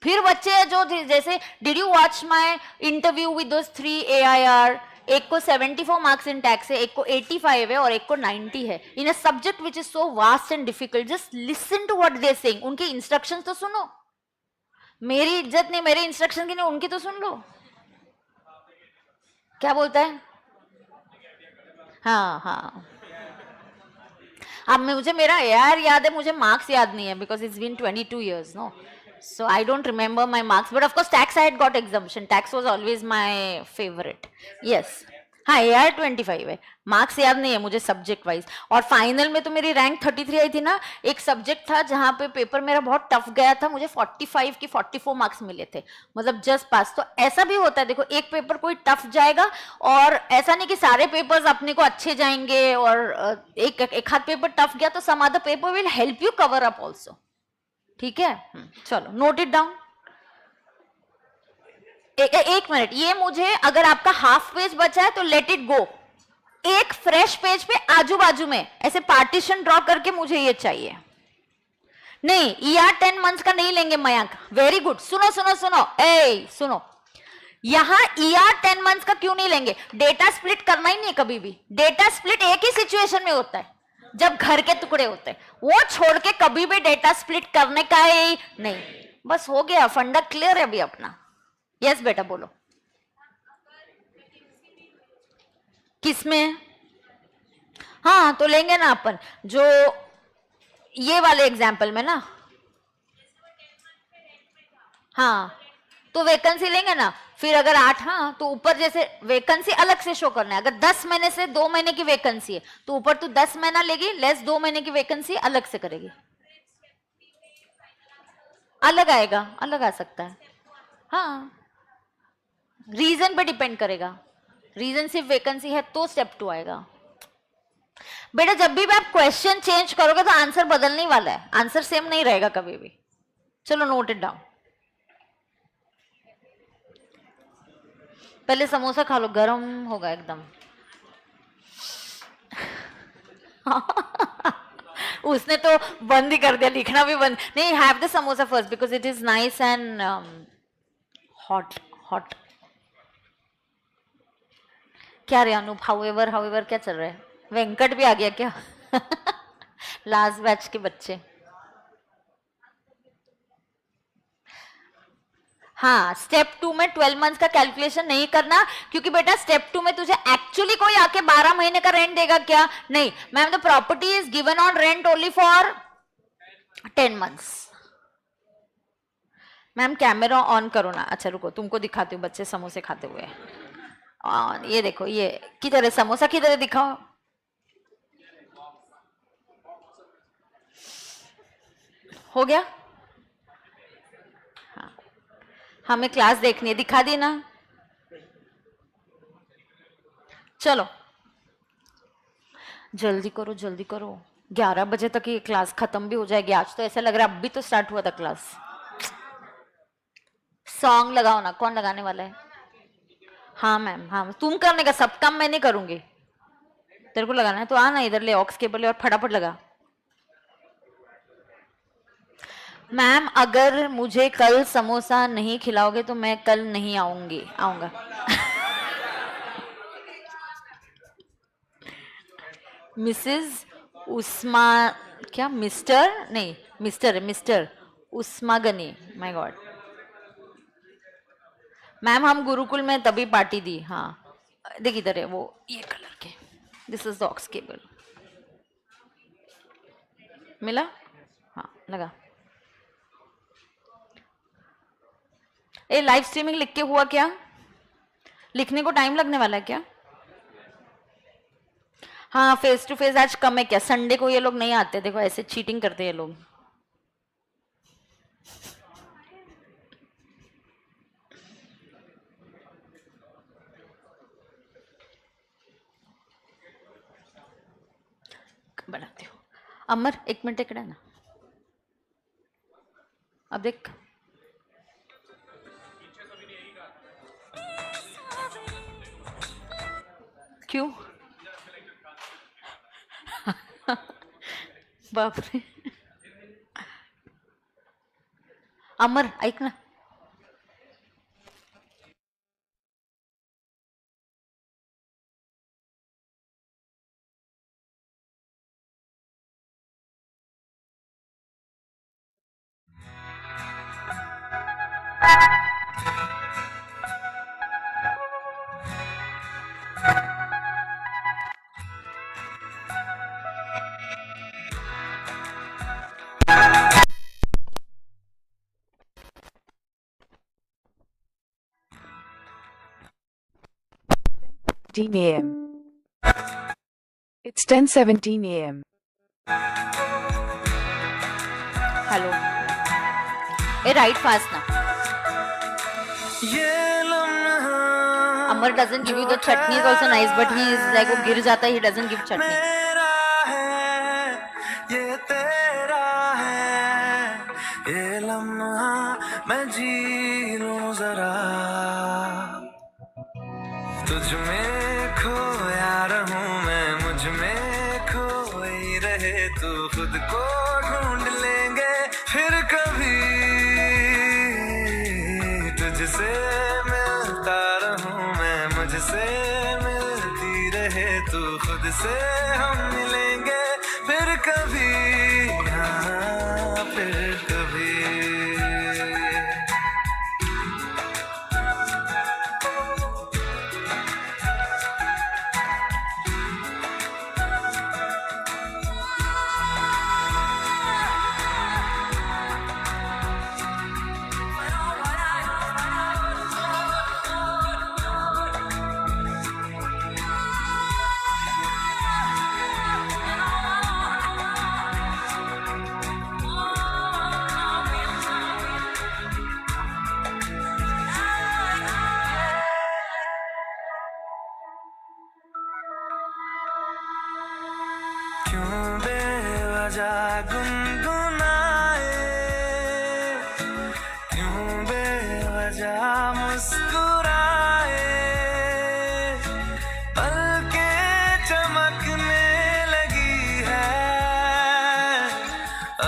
फिर बच्चे जो जैसे did you watch my interview with those 3 AIR, एक को 74 मार्क्स इन टैक्स है, एक को 85 है और एक को 90 है in a subject which is so vast and difficult. Just listen to what they saying. उनके इंस्ट्रक्शंस तो सुनो। मेरी इज्जत नहीं, मेरे इंस्ट्रक्शन की नहीं, उनकी तो सुन लो। क्या बोलता है? हाँ हाँ। अब मुझे मेरा AIR याद है, मुझे मार्क्स याद नहीं है because it's been 22 years no, so I don't remember my marks, but of course tax I had got exemption. Tax was always my favorite. Yes. हाँ AIR 25 है, मार्क्स याद नहीं है मुझे सब्जेक्ट वाइज। और फाइनल में तो मेरी रैंक 33 आई थी ना। एक सब्जेक्ट था जहां पे पेपर मेरा बहुत टफ गया था, मुझे 45 की 44 मार्क्स मिले थे, मतलब जस्ट पास। तो ऐसा भी होता है, देखो एक पेपर कोई टफ जाएगा और ऐसा नहीं कि सारे पेपर्स अपने को अच्छे जाएंगे, और एक हाथ पेपर टफ गया तो some other paper will help you cover up also. ठीक है, चलो नोट इट डाउन। एक मिनट, ये मुझे अगर आपका हाफ पेज बचा है तो लेट इट गो। एक फ्रेश पेज पे आजू बाजू में ऐसे पार्टीशन ड्रॉ करके मुझे ये चाहिए, नहीं, ER 10 मंथ्स का नहीं लेंगे मयंक। वेरी गुड, सुनो सुनो सुनो, सुनो, यहां ER 10 मंथ्स का क्यों नहीं लेंगे? डेटा स्प्लिट करना ही नहीं कभी भी। डेटा स्प्लिट एक ही सिचुएशन में होता है, जब घर के टुकड़े होते हैं, वो छोड़ के कभी भी डेटा स्प्लिट करने का ही नहीं। बस हो गया, फंडा क्लियर है अभी अपना। यस बेटा बोलो, किसमें? हाँ तो लेंगे ना अपन, जो ये वाले एग्जाम्पल में ना। हाँ तो वैकेंसी लेंगे ना, फिर अगर 8, हाँ तो ऊपर जैसे वैकेंसी अलग से शो करना है। अगर 10 महीने से 2 महीने की वैकेंसी है तो ऊपर तो 10 महीना लेगी, लेस 2 महीने की वैकेंसी अलग से करेगी। अलग आएगा, अलग आ सकता है। हाँ रीजन पे डिपेंड करेगा। रीजन सिर्फ वैकेंसी है तो स्टेप 2 आएगा। बेटा जब भी आप क्वेश्चन चेंज करोगे तो आंसर बदलने वाला है, आंसर सेम नहीं रहेगा कभी भी। चलो नोट इट डाउन। पहले समोसा खा लो, गरम होगा एकदम। उसने तो बंद ही कर दिया, लिखना भी बंद। नहीं, have the samosa first because it is nice and hot hot. क्या रे अनूप, हाउएवर हाउएवर क्या चल रहा है? वेंकट भी आ गया क्या? लास्ट बैच के बच्चे। हाँ स्टेप 2 में 12 मंथ्स का कैलकुलेशन नहीं करना, क्योंकि बेटा स्टेप 2 में तुझे एक्चुअली कोई आके 12 महीने का रेंट देगा क्या? नहीं ma'am, the property is given on rent only for 10 months. Ma'am camera on करो ना। अच्छा रुको, तुमको दिखाती हूँ बच्चे समोसे खाते हुए। ये देखो, ये किधर है समोसा, किधर है दिखाओ। हो गया? हाँ हमें क्लास देखनी है, दिखा दी ना। चलो जल्दी करो जल्दी करो, 11 बजे तक ये क्लास खत्म भी हो जाएगी। आज तो ऐसा लग रहा है अभी तो स्टार्ट हुआ था क्लास। सॉन्ग लगाओ ना, कौन लगाने वाला है? हाँ मैम, हाँ तुम करने का, सब काम मैं नहीं करूंगी। तेरे को लगाना है तो आना, इधर ले ऑक्स केबल और फटाफट लगा। मैम अगर मुझे कल समोसा नहीं खिलाओगे तो मैं कल नहीं आऊंगा। मिसेस उस्मा, क्या मिस्टर? नहीं मिस्टर है, मिस्टर उस्मागनी। माय गॉड मैम, हम गुरुकुल में तभी पार्टी दी। हाँ देख इधर है वो, ये कलर के, this is the ox cable. मिला? हाँ लगा। ए लाइव स्ट्रीमिंग लिख के हुआ क्या? लिखने को टाइम लगने वाला है क्या? हाँ फेस टू फेस आज कम है क्या? संडे को ये लोग नहीं आते, देखो ऐसे चीटिंग करते हैं ये लोग। बनाते हो अमर, 1 मिनट इकड़ा ना। अब देख क्यों? बाप रे। अमर ऐक ना, a.m. It's 10:17 a.m. Hello A right fast ना। Amar doesn't give you the chutney is also nice, but he is like वो गिर जाता है, he doesn't give chutney. ये तेरा है, ये लम्हा मैं जी लूं जरा, तुझ में खोया रहूं मैं, मुझ में खोई रहे तू, खुद को ढूंढ लेंगे से मिलता रहूं मैं, मुझसे मिलती रहे तू खुद से, हम मिलेंगे फिर कभी, हाँ फिर कभी। क्यों बेवजह गुनगुनाए, क्यों बेवजह मुस्कुराए, पलकें चमकने लगी है,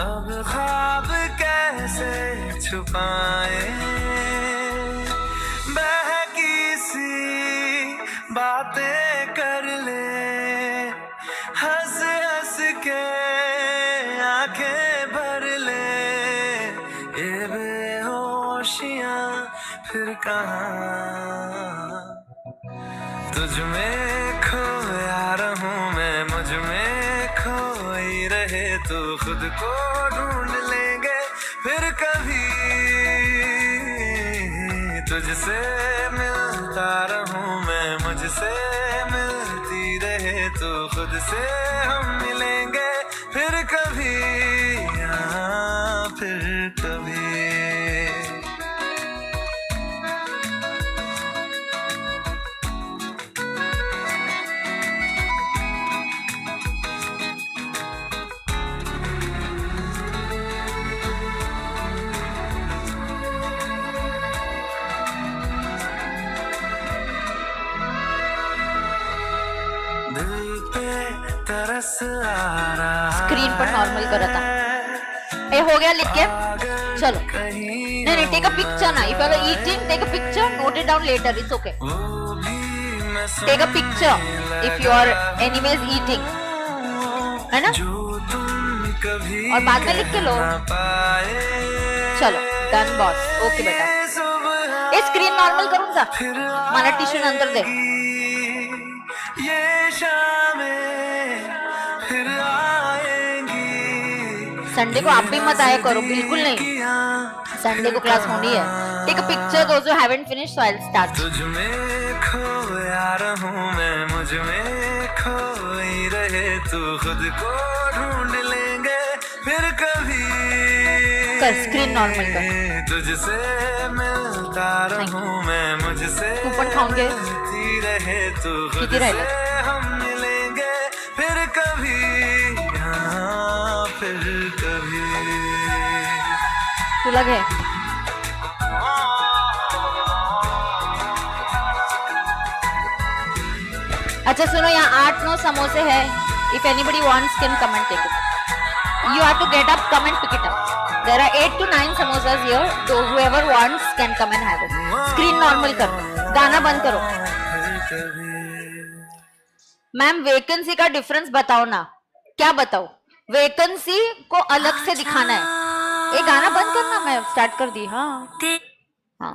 अब ख्वाब कैसे छुपाए, बहकी सी बातें कर ले, हंस हंस के आंखें भर ले, ये बेहोशियां फिर कहाँ, तुझ में खोया रहूं मैं, मुझ में खोई रहे तू, खुद को ढूंढ लेंगे फिर कभी, तुझसे मिलता रहूं मैं, मुझसे मिलती रहे तू खुद से, हम मिलेंगे फिर कभी, हाँ फिर कभी। तरस आ रहा, स्क्रीन पर नॉर्मल करा था, ये हो गया लिख के, चलो नहीं नहीं, टेक अ पिक्चर ना, if you are eating take a picture, note it down later, it's okay, take a picture if you are anyways eating, है ना, और बाद में लिख के लो, चलो डन बॉस, ओके बेटा, ये स्क्रीन नॉर्मल करूंगा, मला टिश्यू नंतर दे, ये शामें फिर आएंगी, संडे को आप भी मत आया करो, बिल्कुल नहीं, संडे को क्लास होनी है, take a picture those who haven't finished, so I will start. तुझ में खोया रहूं मैं, मुझ में खोई रहे तू, खुद को ढूंढ लेंगे फिर कभी, कर स्क्रीन नॉर्मल कर, तुझसे मिलता रहूं मैं, मुझसे कूपन खाओगे रहे तू खुद से, हम मिलेंगे फिर कभी, हाँ फिर कभी। तू लगे अच्छा सुनो, यहाँ 8-9 समोसे है, if anybody wants can come and take it, you have to get up, come and pick it up, there are 8 to 9 samosas here, so whoever wants can come and have it, screen normal करो, गाना बंद करो। Ma'am vacancy का difference बताओ ना, क्या बताओ, vacancy को अलग से दिखाना है, ये गाना बंद करना, मैं स्टार्ट कर दी, हाँ हाँ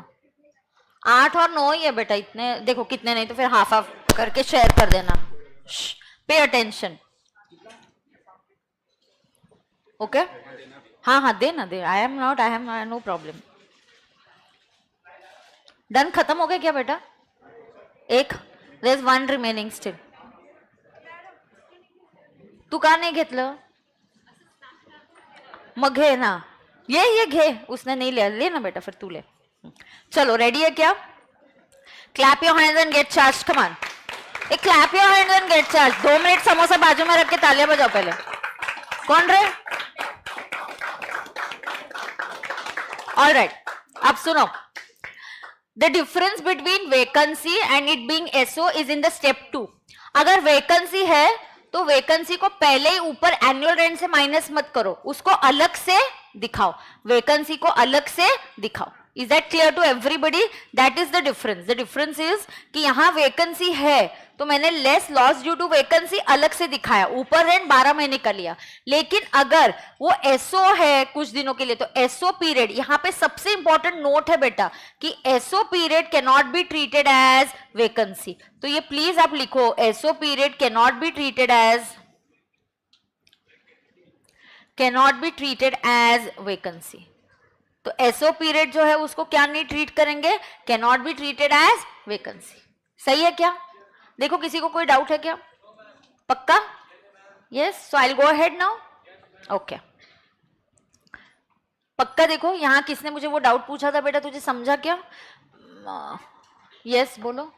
8 और 9 ही है बेटा, इतने देखो कितने, नहीं तो फिर हाफ हाफ करके शेयर कर देना, पे अटेंशन, ओके, हाँ हाँ दे ना दे, I am no problem, done, खत्म हो गया क्या बेटा, एक, there is one remaining still, तू का नाही घेतलं, मग घे ना, ये घे, उसने नहीं लिया, ले ना बेटा, फिर तू ले, चलो रेडी है क्या, clap your hands and get charge, come on, एक clap your hands and get charge, 2 minute samosa बाजू में रख के तालियां बजाओ पहले, कौन रे, ऑलराइट, अब सुनो, the difference between vacancy and it being SO is in the step 2, अगर वैकेंसी है तो वैकेंसी को पहले ही ऊपर एनुअल रेंट से माइनस मत करो, उसको अलग से दिखाओ, वैकेंसी को अलग से दिखाओ, is that clear to everybody? That is the difference. The difference is कि यहाँ वैकेंसी है तो मैंने less loss due to vacancy अलग से दिखाया, ऊपर रेंट 12 महीने का लिया. लेकिन अगर वो एसओ है कुछ दिनों के लिए तो एसओ पीरियड, यहाँ पे सबसे इंपॉर्टेंट नोट है बेटा कि SO period can not be treated as vacancy. तो ये प्लीज आप लिखो, SO period can not be treated as vacancy. तो एसओ पीरियड जो है उसको क्या नहीं ट्रीट करेंगे, can not be treated as vacancy. सही है क्या? देखो किसी को कोई डाउट है क्या? पक्का? Yes, so I will go ahead now. Okay, पक्का. देखो यहाँ किसने मुझे वो डाउट पूछा था बेटा, तुझे समझा क्या? यस बोलो.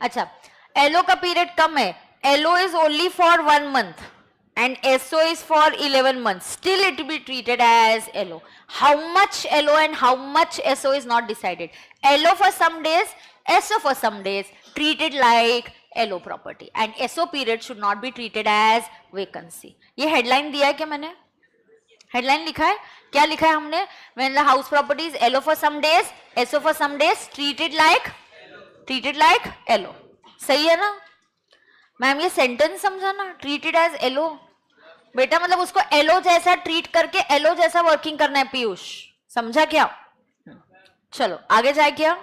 अच्छा, एलओ का पीरियड कम है, LO is only for 1 month and SO is for 11 months. Still it will be treated as LO. How much LO and how much SO is not decided. LO for some days, SO for some days, treated like LO property. And SO period should not be treated as vacancy. ये headline दिया है क्या मैंने? Headline लिखा है? क्या लिखा है हमने? When the house property is LO for some days, SO for some days, treated like LO. सही है ना? मैम ये सेंटेंस समझा ना, ट्रीटेड एज एलओ. बेटा मतलब उसको एलओ जैसा ट्रीट करके एलओ जैसा वर्किंग करना है पीयूष, समझा क्या? चलो आगे जाए क्या?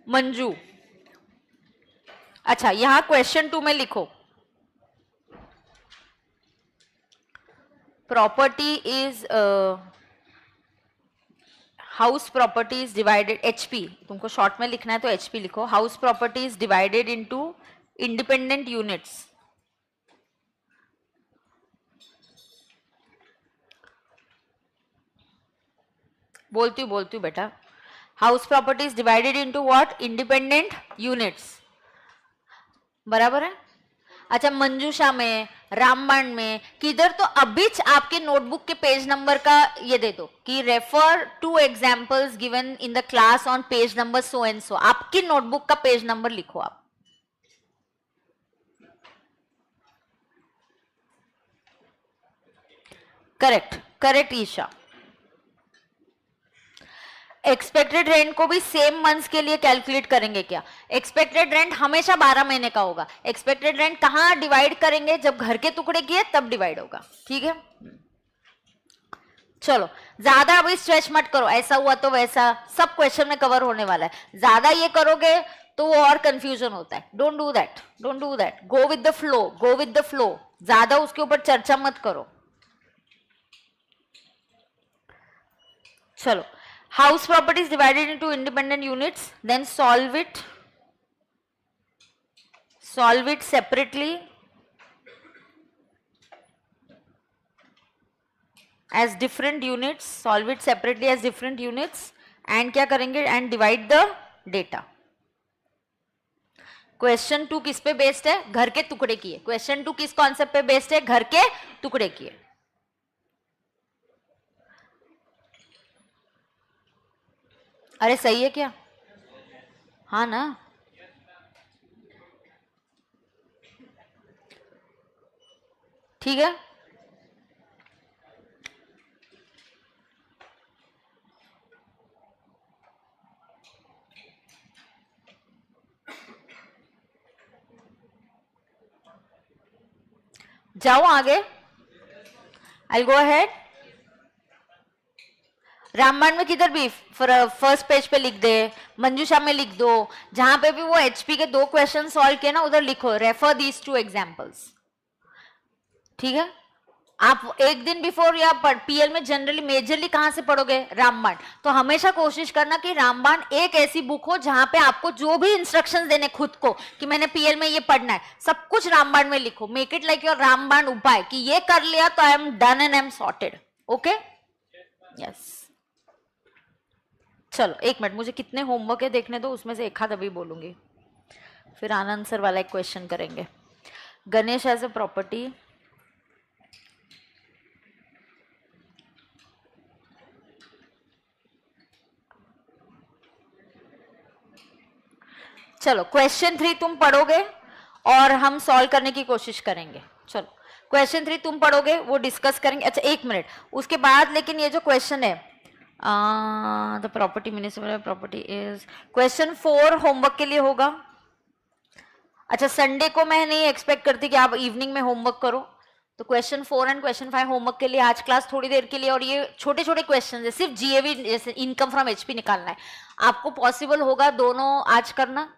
मंजू. अच्छा, यहां क्वेश्चन 2 में लिखो, property is house property is divided, HP तुमको शॉर्ट में लिखना है तो एचपी लिखो. House property is divided into independent units. बोलती हूँ बेटा. House property is divided into what? Independent units. बराबर है? अच्छा, मंजूषा में, रामबाण में, किधर तो अभी आपके नोटबुक के पेज नंबर का ये दे दो कि refer to examples given in the class on page number so and so. आपकी नोटबुक का पेज नंबर लिखो आप. करेक्ट ईशा. एक्सपेक्टेड रेंट को भी सेम मंथ्स के लिए कैलकुलेट करेंगे क्या? एक्सपेक्टेड रेंट हमेशा 12 महीने का होगा. एक्सपेक्टेड रेंट कहां डिवाइड करेंगे? जब घर के टुकड़े किए तब डिवाइड होगा. ठीक है, चलो ज्यादा अभी स्ट्रेच मत करो, ऐसा हुआ तो वैसा सब क्वेश्चन में कवर होने वाला है. ज्यादा ये करोगे तो वो और कंफ्यूजन होता है. Don't do that. Go with the flow. ज्यादा उसके ऊपर चर्चा मत करो. चलो, house property is divided into independent units, then solve it separately as different units. And क्या करेंगे? and divide the data. Question 2 किस पे बेस्ड है? घर के टुकड़े किए. क्वेश्चन 2 किस कॉन्सेप्ट पे बेस्ड है? घर के टुकड़े किए. अरे सही है क्या? हाँ ना? ठीक है. जाओ आगे. आई गो अहेड. रामबाण में किधर भी फर्स्ट पेज पे लिख दे, मंजूषा में लिख दो, जहां पे भी वो एचपी के 2 क्वेश्चन सॉल्व किए ना उधर लिखो रेफर दीज 2 एग्जांपल्स. ठीक है. आप एक दिन बिफोर या पीएल में जनरली मेजरली कहां से पढ़ोगे? रामबाण. तो हमेशा कोशिश करना कि रामबाण एक ऐसी बुक हो जहां पे आपको जो भी इंस्ट्रक्शंस देने खुद को कि मैंने पीएल में ये पढ़ना है, सब कुछ रामबाण में लिखो. मेक इट लाइक योर रामबाण उपाय कि ये कर लिया तो I am done and I am sorted. Okay, yes. चलो एक मिनट, मुझे कितने होमवर्क है देखने दो, उसमें से एक आध अभी बोलूंगी, फिर आनंद सर वाला एक क्वेश्चन करेंगे. Ganesh as a property. चलो क्वेश्चन 3 तुम पढ़ोगे और हम सॉल्व करने की कोशिश करेंगे. चलो क्वेश्चन 3 तुम पढ़ोगे, वो डिस्कस करेंगे। अच्छा 1 मिनट, उसके बाद लेकिन ये जो क्वेश्चन है the property municipal property is, question 4 homework के लिए होगा। अच्छा संडे को मैं नहीं एक्सपेक्ट करती कि आप इवनिंग में होमवर्क करो, तो क्वेश्चन 4 एंड क्वेश्चन 5 होमवर्क के लिए आज क्लास थोड़ी देर के लिए, और ये छोटे छोटे क्वेश्चन है, सिर्फ जीएवी जैसे इनकम फ्रॉम एचपी निकालना है। आपको पॉसिबल होगा दोनों आज करना,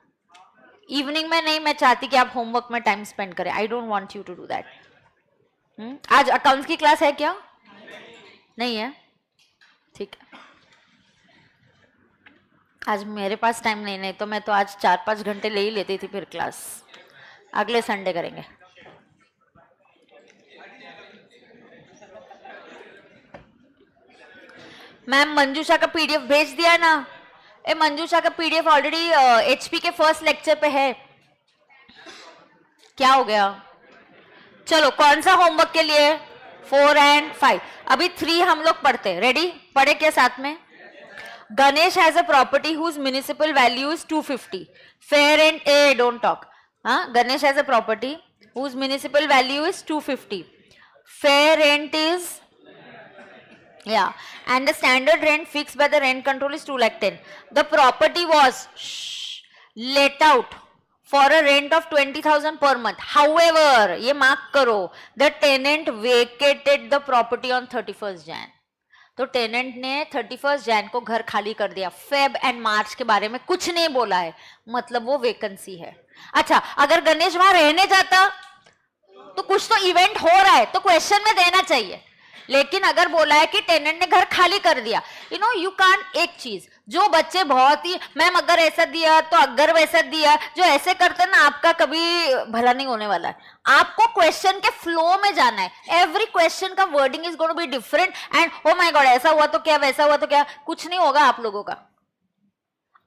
इवनिंग में नहीं, मैं चाहती कि आप होमवर्क में टाइम स्पेंड करें। I don't want you to do that. आज अकाउंट्स की क्लास है क्या? नहीं है, ठीक है। आज मेरे पास टाइम नहीं तो मैं तो आज 4-5 घंटे ले ही लेती थी फिर क्लास। अगले संडे करेंगे। मैम मंजूषा का पीडीएफ भेज दिया ना? ए मंजूषा का पीडीएफ ऑलरेडी एचपी के फर्स्ट लेक्चर पे है। क्या हो गया? चलो कौन सा होमवर्क के लिए? 4 एंड 5। अभी 3 हम लोग पढ़ते हैं। रेडी? पढ़े क्या साथ में? Ganesh has a property whose municipal value is 250। Fair and a don't talk. हाँ, Ganesh has a property whose municipal value is 250। Fair rent is, yeah, and the standard rent fixed by the rent control is 210,000. The property was let out for a rent of 20,000 per month. However, ये mark करो, the tenant vacated the property on 31st Jan. तो tenant ने 31st Jain को घर खाली कर दिया। Feb and मार्च के बारे में कुछ नहीं बोला है, मतलब वो वेकेंसी है। अच्छा, अगर गणेश वहां रहने जाता तो कुछ तो इवेंट हो रहा है तो क्वेश्चन में देना चाहिए, लेकिन अगर बोला है कि टेनेंट ने घर खाली कर दिया, यू कांट, एक चीज जो बच्चे बहुत ही मैम अगर ऐसा दिया तो अगर वैसा दिया, जो ऐसे करते ना, आपका कभी भला नहीं होने वाला है। आपको क्वेश्चन के फ्लो में जाना है। एवरी क्वेश्चन का wording is going to be different and oh my god ऐसा हुआ तो क्या, वैसा हुआ तो क्या, कुछ नहीं होगा आप लोगों का।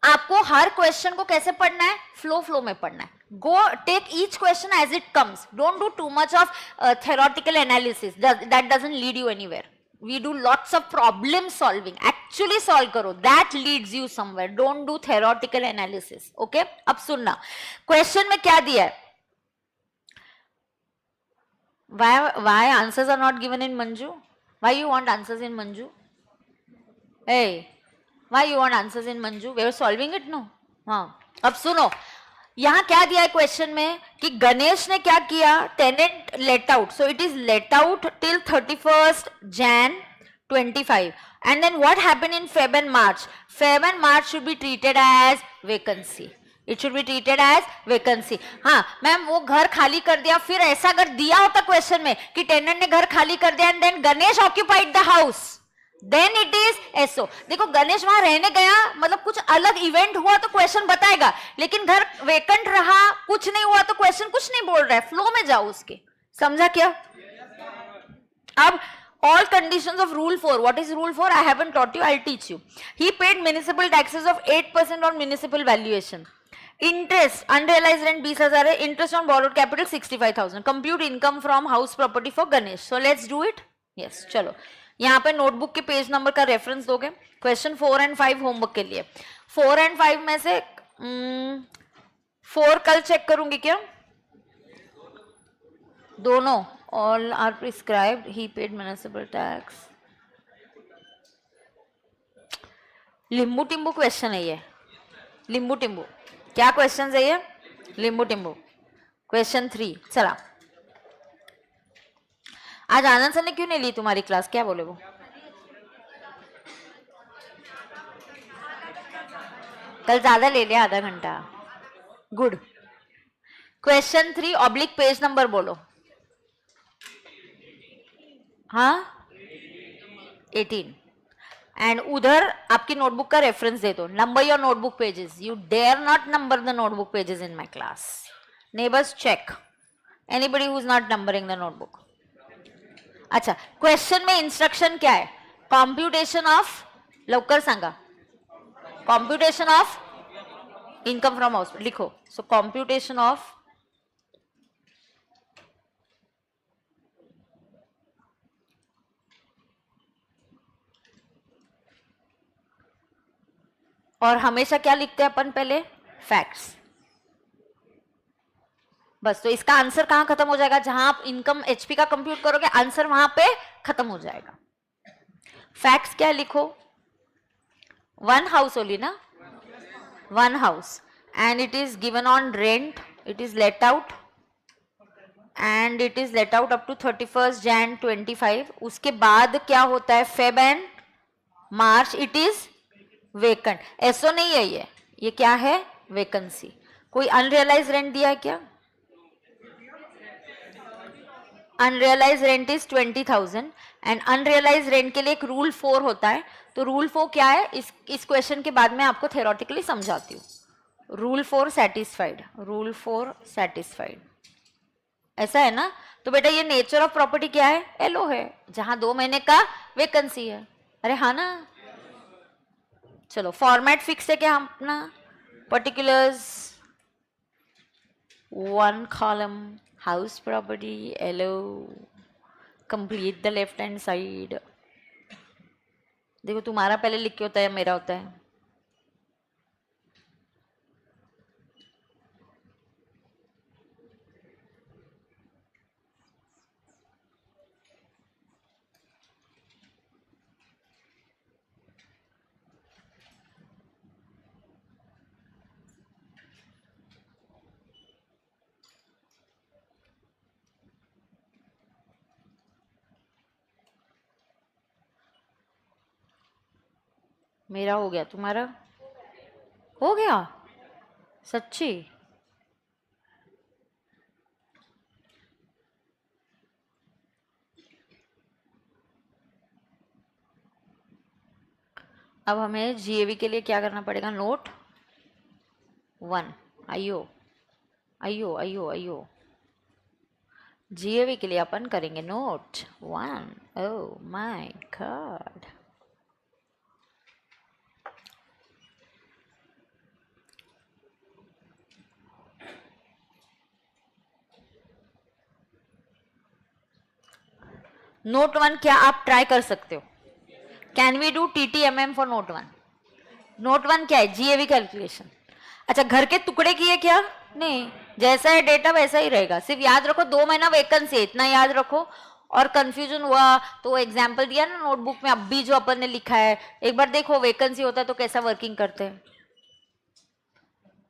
आपको हर क्वेश्चन को कैसे पढ़ना है? फ्लो में पढ़ना है। Go take each question as it comes. Don't do too much of theoretical analysis. That doesn't lead you anywhere. We do lots of problem solving. Actually solve करो. That leads you somewhere. Don't do theoretical analysis. Okay? अब सुनना. Question में क्या दिया है? Why answers are not given in Manju? Why you want answers in Manju? Hey, why you want answers in Manju? We are solving it, no? हाँ. अब सुनो. यहां क्या दिया है क्वेश्चन में कि गणेश ने क्या किया? Tenant let out, so it is let out till 31st Jan 25, and then what happened in Feb and March? Feb and March should be treated as vacancy. It should be treated as vacancy. हाँ ma'am, वो घर खाली कर दिया, फिर ऐसा अगर दिया होता क्वेश्चन में कि टेनेंट ने घर खाली कर दिया and then Ganesh occupied the house, then it is SO. देखो गणेश वहां रहने गया, मतलब कुछ अलग इवेंट हुआ तो क्वेश्चन बताएगा, लेकिन घर वेकेंट रहा, कुछ नहीं हुआ तो क्वेश्चन कुछ नहीं बोल रहा है। फ्लो में जाओ उसके। समझा क्या? अब all conditions of rule 4. What is rule 4? I haven't taught you. I'll teach you. He paid municipal taxes of 8% on municipal valuation. Interest, unrealized rent 20,000 है, interest on borrowed capital 65,000. Compute income from house property for Ganesh. So let's do it. Yes, चलो। यहाँ पे notebook के page number का reference दोगे। Question 4 and 5 homework के लिए। 4 and 5 में से 4 कल चेक करूंगी क्या? दोनों all are prescribed, he paid municipal tax. लिंबू टिम्बू क्वेश्चन है ये, लिंबू टिम्बू। क्या क्वेश्चन है ये? लिंबू टिम्बू। क्वेश्चन 3। चला, आज आनंद सर ने क्यों नहीं ली तुम्हारी क्लास? क्या बोले वो? कल ज्यादा ले लिया, आधा घंटा। Good. Question 3 oblique page number बोलो। हाँ 18। एंड उधर आपकी नोटबुक का रेफरेंस दे दो। Number your notebook pages. You dare not number the notebook pages in my class. Neighbours check. Anybody who is not numbering the notebook. अच्छा, question में instruction क्या है? कॉम्प्युटेशन ऑफ, लवकर सांगा, computation of income from house लिखो। So computation of और हमेशा क्या लिखते हैं अपन? पहले फैक्ट्स। बस, तो इसका आंसर कहाँ खत्म हो जाएगा, जहां आप इनकम एचपी का कंप्यूट करोगे आंसर वहां पे खत्म हो जाएगा। फैक्ट्स क्या लिखो, वन हाउस ओनली ना, one house and it is given on rent, it is let out and it is let out up to 31 Jan 25। उसके बाद क्या होता है, Feb and March it is vacant. SO नहीं है ये क्या है, वेकेंसी। कोई अनरियलाइज रेंट दिया है क्या, unrealise rent is 20,000 and unrealise rent के लिए एक रूल 4 होता है। तो रूल 4 क्या है, इस क्वेश्चन के बाद मैं आपको थ्योरेटिकली समझाती हूँ। रूल 4 सेटिस्फाइड, रूल 4 सेटिस्फाइड, ऐसा है ना। तो बेटा ये नेचर ऑफ प्रॉपर्टी क्या है, एलओ है, जहां 2 महीने का वेकेंसी है। अरे हाँ ना, चलो फॉर्मेट फिक्स है क्या अपना, particulars 1 column house property LO, complete the left hand side. देखो तुम्हारा पहले लिख के होता है या मेरा होता है, मेरा हो गया, तुम्हारा हो गया सच्ची। अब हमें जीएवी के लिए क्या करना पड़ेगा, नोट 1, आइयो आइयो आइयो आइयो, जीएवी के लिए अपन करेंगे note 1। Oh my god, note 1 क्या आप ट्राई कर सकते हो, can we do TTMM for note 1। Note 1 क्या है, जीएवी कैलकुलेशन। अच्छा घर के टुकड़े किए क्या, नहीं, जैसा है डेटा वैसा ही रहेगा, सिर्फ याद रखो 2 महीना वैकेंसी, इतना याद रखो। और कंफ्यूजन हुआ तो एग्जाम्पल दिया ना नोटबुक में, अब भी जो अपन ने लिखा है एक बार देखो, वैकेंसी होता है तो कैसा वर्किंग करते हैं,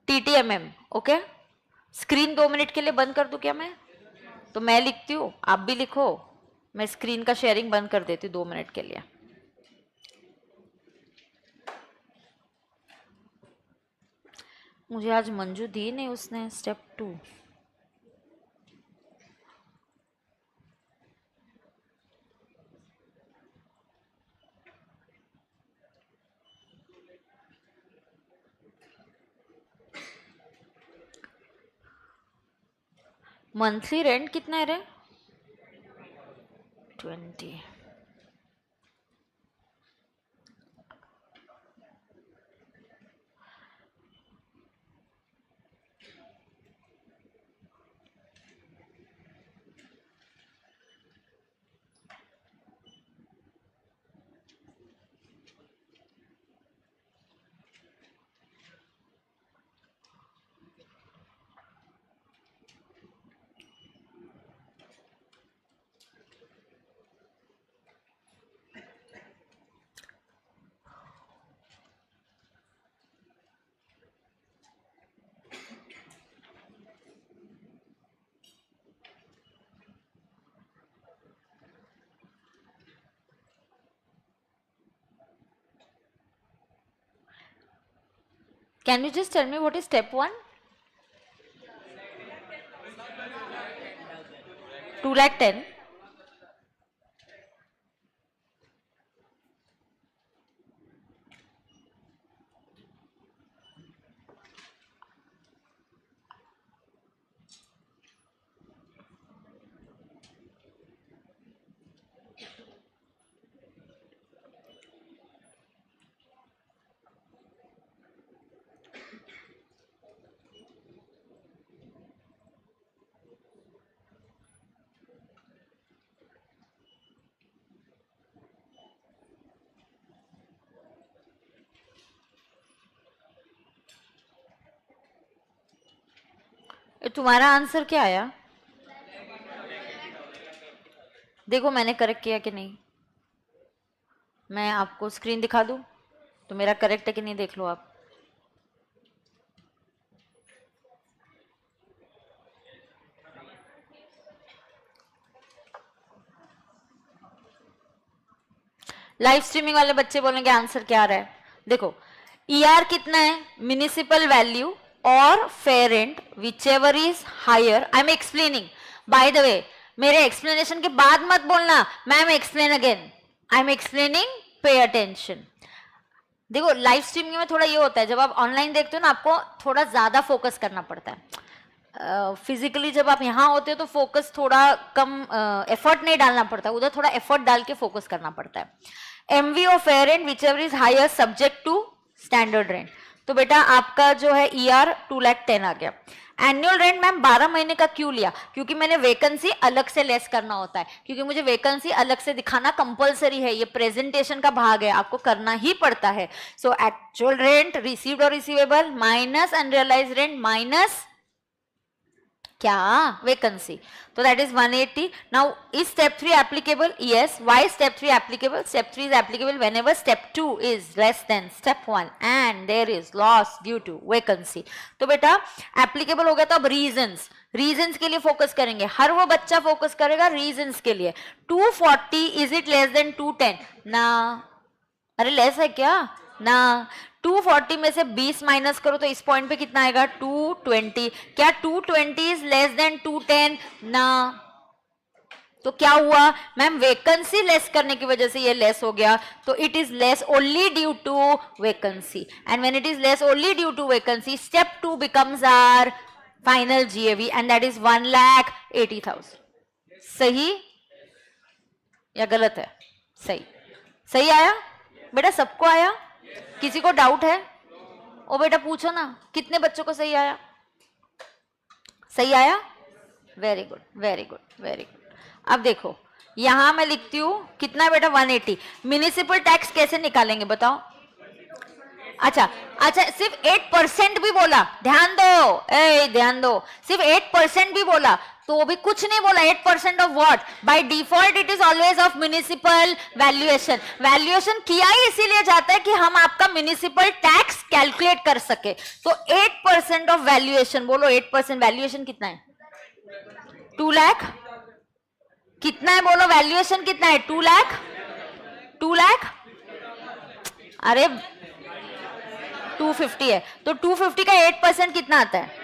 TTMM। ओके, स्क्रीन 2 मिनट के लिए बंद कर दूं क्या मैं, तो मैं लिखती हूँ आप भी लिखो, मैं स्क्रीन का शेयरिंग बंद कर देती हूँ 2 मिनट के लिए। मुझे आज मंजू दी नहीं उसने स्टेप 2। मंथली रेंट कितना है रे, 20। Can you just tell me what is step 1? 210. तुम्हारा आंसर क्या आया? देखो मैंने करेक्ट किया कि नहीं। मैं आपको स्क्रीन दिखा दूं तो मेरा करेक्ट है कि नहीं देख लो आप। लाइव स्ट्रीमिंग वाले बच्चे बोलेंगे आंसर क्या आ रहा है। देखो ईआर कितना है, म्युनिसिपल वैल्यू और fair rent whichever is higher. I am explaining, by the way मेरे एक्सप्लेनेशन के बाद मत बोलना ma'am explain again, I am explaining, pay attention. देखो लाइव स्ट्रीमिंग में थोड़ा ये होता है, जब आप ऑनलाइन देखते हो ना आपको थोड़ा ज्यादा फोकस करना पड़ता है। फिजिकली जब आप यहाँ होते हो तो फोकस थोड़ा कम, एफर्ट नहीं डालना पड़ता, उधर थोड़ा एफर्ट डाल के फोकस करना पड़ता है। एमवी और fair rent whichever is higher subject to standard rent. तो बेटा आपका जो है ईआर 2,10,000 आ गया। एनुअल रेंट मैम 12 महीने का क्यों लिया? क्योंकि मैंने वैकेंसी अलग से लेस करना होता है, क्योंकि मुझे वैकेंसी अलग से दिखाना कंपलसरी है, ये प्रेजेंटेशन का भाग है, आपको करना ही पड़ता है। सो एक्चुअल रेंट रिसीव्ड और receivable minus unrealised rent minus क्या, वैकेंसी। तो that is 180। Now is step 3 applicable? Yes. Why step 3 applicable? Step 3 is applicable whenever step 2 is less than step 1 and there is loss due to vacancy. तो बेटा applicable हो गया। तो अब reasons, reasons के लिए फोकस करेंगे, हर वो बच्चा फोकस करेगा रीजंस के लिए। 240 इज इट लेस देन 210? ना, अरे लेस है क्या ना। 240 में से 20 माइनस करो तो इस पॉइंट पे कितना आएगा? 220। क्या 220 इज लेस देन 210? ना। तो क्या हुआ मैम? वैकेंसी लेस करने की वजह से ये लेस हो गया, तो it is less only due to vacancy. And when it is less only due to vacancy, step 2 becomes our final GAV and that is 1,80,000। सही या गलत है? सही। सही आया बेटा? सबको आया? किसी को डाउट है? ओ बेटा पूछो ना, कितने बच्चों को सही आया? सही आया? Very good very good very good. अब देखो यहां मैं लिखती हूं कितना बेटा? 180। म्युनिसिपल टैक्स कैसे निकालेंगे बताओ? अच्छा अच्छा, सिर्फ 8% भी बोला, ध्यान दो, ध्यान दो, सिर्फ 8% भी बोला तो भी कुछ नहीं बोला। 8% of what? By default it is always of municipal valuation. Valuation किया ही इसीलिए जाता है कि हम आपका म्युनिसिपल टैक्स कैलकुलेट कर सके। तो 8% ऑफ वैल्यूएशन, बोलो 8% वैल्यूएशन कितना है? 2 लाख। कितना है बोलो? वैल्यूएशन कितना है? 2 लाख। 2 लाख, अरे 250 है, तो 250 का 8% कितना आता है?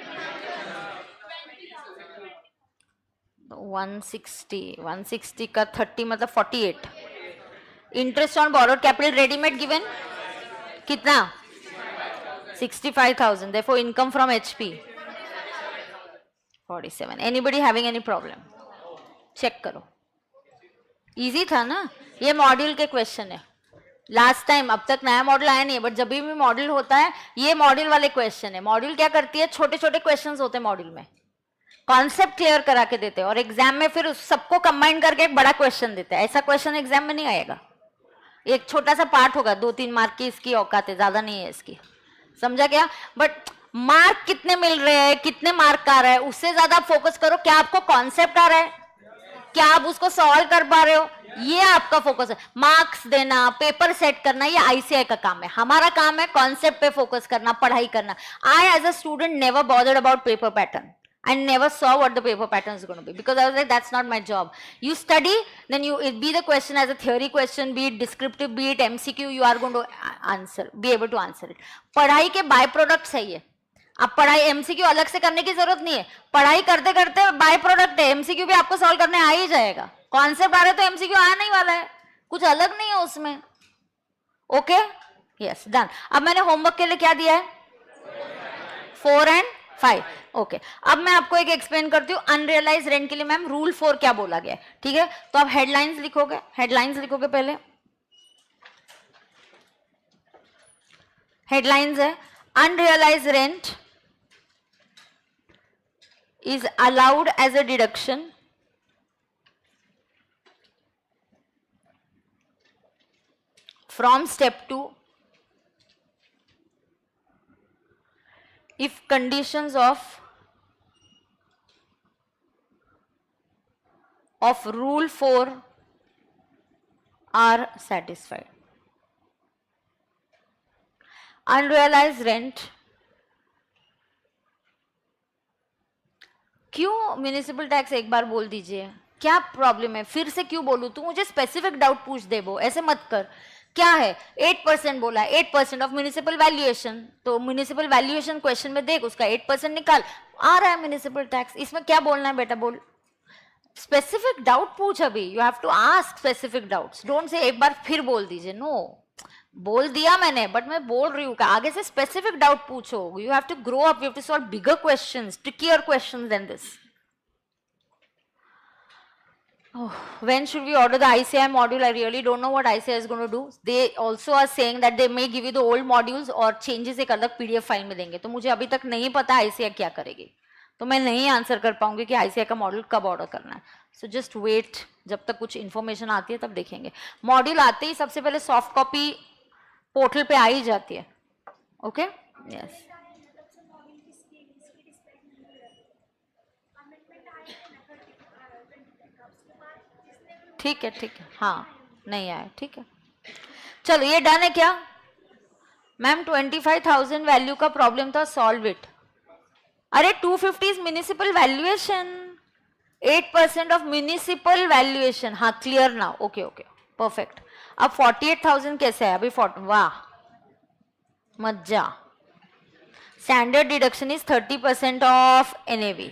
160 का 30 मतलब 48। Interest on borrowed capital readymade given कितना? 65,000। therefore income from HP 47। Anybody having any problem? Check करो, इजी था ना? ये मॉड्यूल के क्वेश्चन है। लास्ट टाइम, अब तक नया मॉडल आया नहीं है, बट जब भी मॉडल होता है ये मॉडल वाले क्वेश्चन है। मॉडल क्या करती है? छोटे छोटे क्वेश्चंस होते हैं मॉडल में, कॉन्सेप्ट क्लियर करा के देते हैं और एग्जाम में फिर उस सबको कंबाइन करके एक बड़ा क्वेश्चन देते हैं। ऐसा क्वेश्चन एग्जाम में नहीं आएगा, एक छोटा सा पार्ट होगा, 2-3 मार्क की इसकी औकात है, ज्यादा नहीं है इसकी, समझा क्या? बट मार्क कितने मिल रहे हैं, कितने मार्क का आ रहा है, उससे ज्यादा फोकस करो क्या आपको कॉन्सेप्ट आ रहा है, क्या आप उसको सॉल्व कर पा रहे हो, ये आपका फोकस है। मार्क्स देना, पेपर सेट करना, ये आईसीआई का काम है। हमारा काम है कॉन्सेप्ट पे फोकस करना, पढ़ाई करना। I as a student never bothered about paper pattern. I never saw what the paper pattern is going to be because I was like, that's not my job. You study, then you it be the question as a theory question, be it descriptive, be it MCQ, you are going to answer, be able to answer it. पढ़ाई के by products है ये। अब पढ़ाई MCQ अलग से करने की जरूरत नहीं है, पढ़ाई करते करते बाय प्रोडक्ट है, MCQ भी आपको सॉल्व करने आ ही जाएगा। कॉन्सेप्ट आ रहे तो MCQ आया नहीं वाला है, कुछ अलग नहीं है उसमें। Okay, yes, done. अब मैंने होमवर्क के लिए क्या दिया है? 4 and 5। ओके, अब मैं आपको एक एक्सप्लेन करती हूँ अनरियलाइज रेंट के लिए मैम रूल 4 क्या बोला गया है, ठीक है? तो आप हेडलाइंस लिखोगे, हेडलाइंस लिखोगे पहले। हेडलाइंस है unrealised rent is allowed as a deduction from step 2 if conditions of of rule 4 are satisfied. Unrealized rent, क्यों म्यूनिसिपल टैक्स एक बार बोल दीजिए, क्या प्रॉब्लम है, फिर से क्यों बोलूं? तू मुझे स्पेसिफिक डाउट पूछ दे, वो ऐसे मत कर। क्या है? 8% बोला, 8% ऑफ म्यूनिसिपल वैल्यूएशन, तो म्यूनिसिपल वैल्यूएशन क्वेश्चन में देख, उसका 8% निकाल, आ रहा है म्यूनिसिपल टैक्स। इसमें क्या बोलना है बेटा? बोल, स्पेसिफिक डाउट पूछ अभी, you have to ask specific doubts, don't say एक बार फिर बोल दीजिए। नो, बोल दिया मैंने, बट मैं बोल रही हूँ कि आगे से स्पेसिफिक डाउट पूछो। You have to grow up, you have to solve bigger questions, trickier questions than this. When should we order the ICI module? I really don't know what ICI is going to do. They also are saying that they may give you the old modules और changes एक अलग PDF file में देंगे। तो मुझे अभी तक नहीं पता ICI क्या करेगी, तो मैं नहीं आंसर कर पाऊंगी कि ICI का मॉड्यूल कब ऑर्डर करना है। सो जस्ट वेट, जब तक कुछ इन्फॉर्मेशन आती है तब देखेंगे। मॉड्यूल आते ही सबसे पहले सॉफ्ट कॉपी पोर्टल पे आ ही जाती है। Okay, yes. ठीक है, ठीक है, हाँ, नहीं आया, ठीक है, चलो ये डन है क्या? मैम 25,000 वैल्यू का प्रॉब्लम था, सॉल्व इट। अरे 250 is municipal valuation, 8% of municipal valuation. हाँ, क्लियर ना? Okay okay, perfect. अब 48,000 कैसे है? अभी 40, वाह मज्जा। Standard deduction is 30% of NAV,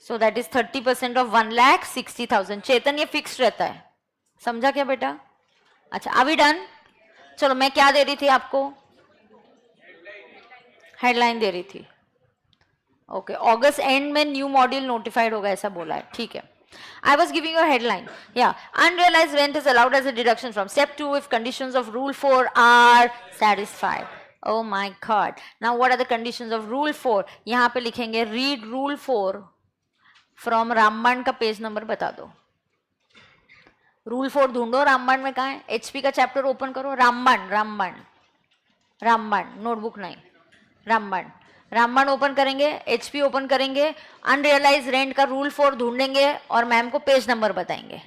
so that is 30% of 1,60,000। चेतन ये फिक्स रहता है, समझा क्या बेटा? अच्छा, अभी डन। चलो मैं क्या दे रही थी आपको? हेडलाइन दे रही थी। ओके, अगस्त एंड में न्यू मॉड्यूल नोटिफाइड होगा ऐसा बोला है, ठीक है। I was giving you a headline. Yeah, unrealized rent is allowed as a deduction from step 2 if conditions of rule 4 are satisfied. Oh my God. Now what are the conditions of rule 4? यहाँ पे लिखेंगे read rule 4 from रामबाण का page number बता दो। Rule 4 ढूंढो, रामबाण में कहाँ है? HP का चैप्टर ओपन करो, रामबाण रामबाण रामबाण, नोटबुक नहीं, रामबाण रामबाण ओपन करेंगे, HP ओपन करेंगे, अनरियलाइज रेंट का रूल 4 ढूंढेंगे और मैम को पेज नंबर बताएंगे।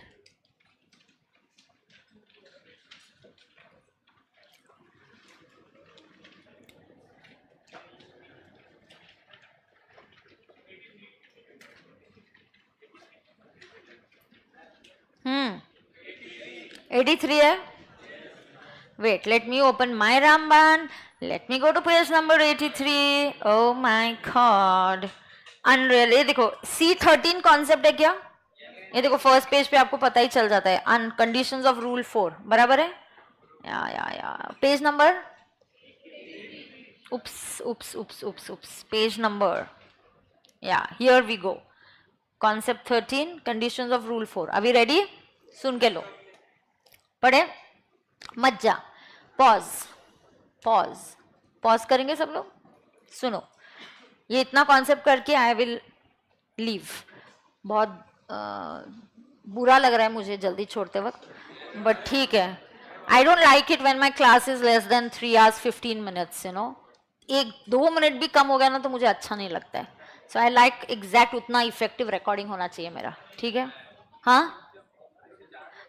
हम्म, 83 है। Wait, let me open my Ramban. Let me go to page number 83. Oh my God. Unreal. ये देखो C13 कॉन्सेप्ट है क्या? ये देखो फर्स्ट पेज पे आपको पता ही चल जाता है। कंडीशंस ऑफ रूल 4 बराबर है? या page number, oops page number, या here we go. Concept 13, conditions of rule 4। अभी रेडी? सुन के लो, पढ़े मत जा। पॉज करेंगे सब लोग, सुनो। ये इतना कॉन्सेप्ट करके आई विल लीव। बहुत बुरा लग रहा है मुझे जल्दी छोड़ते वक्त, बट ठीक है। I don't like it when my class is less then 3 hours 15 minutes, you know. 1-2 minute भी कम हो गया ना तो मुझे अच्छा नहीं लगता है। सो आई लाइक एग्जैक्ट उतना इफेक्टिव रिकॉर्डिंग होना चाहिए मेरा, ठीक है? हाँ,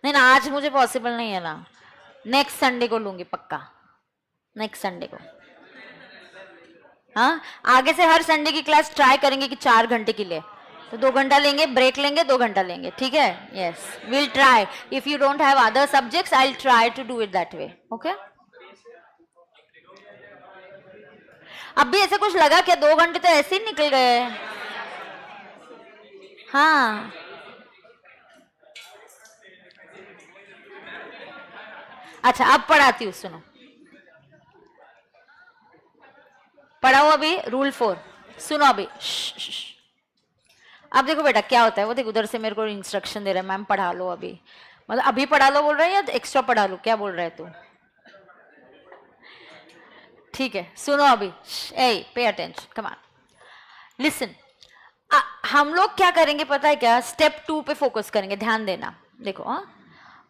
नहीं ना, आज मुझे पॉसिबल नहीं है ना, नेक्स्ट संडे को लूंगी पक्का, नेक्स्ट संडे को। हाँ, आगे से हर संडे की क्लास ट्राई करेंगे कि 4 घंटे की ले, तो 2 घंटा लेंगे, ब्रेक लेंगे, 2 घंटा लेंगे, ठीक है? Yes, will try. If you don't have other subjects I will try to do it that way, okay? अब भी ऐसे कुछ लगा क्या? 2 घंटे तो ऐसे ही निकल गए। हाँ, अच्छा अब पढ़ाती हूँ, सुनो। पढ़ाओ अभी रूल 4, सुनो अभी। अब देखो बेटा क्या होता है, वो देख उधर से मेरे को इंस्ट्रक्शन दे रहा है, मैम पढ़ा लो अभी। मतलब अभी पढ़ा लो बोल रहा है या एक्स्ट्रा पढ़ा लो, क्या बोल रहा है तू? ठीक है, सुनो अभी। ए, pay attention, come on, listen. हम लोग क्या करेंगे पता है क्या? स्टेप 2 पे फोकस करेंगे, ध्यान देना। देखो, हाँ,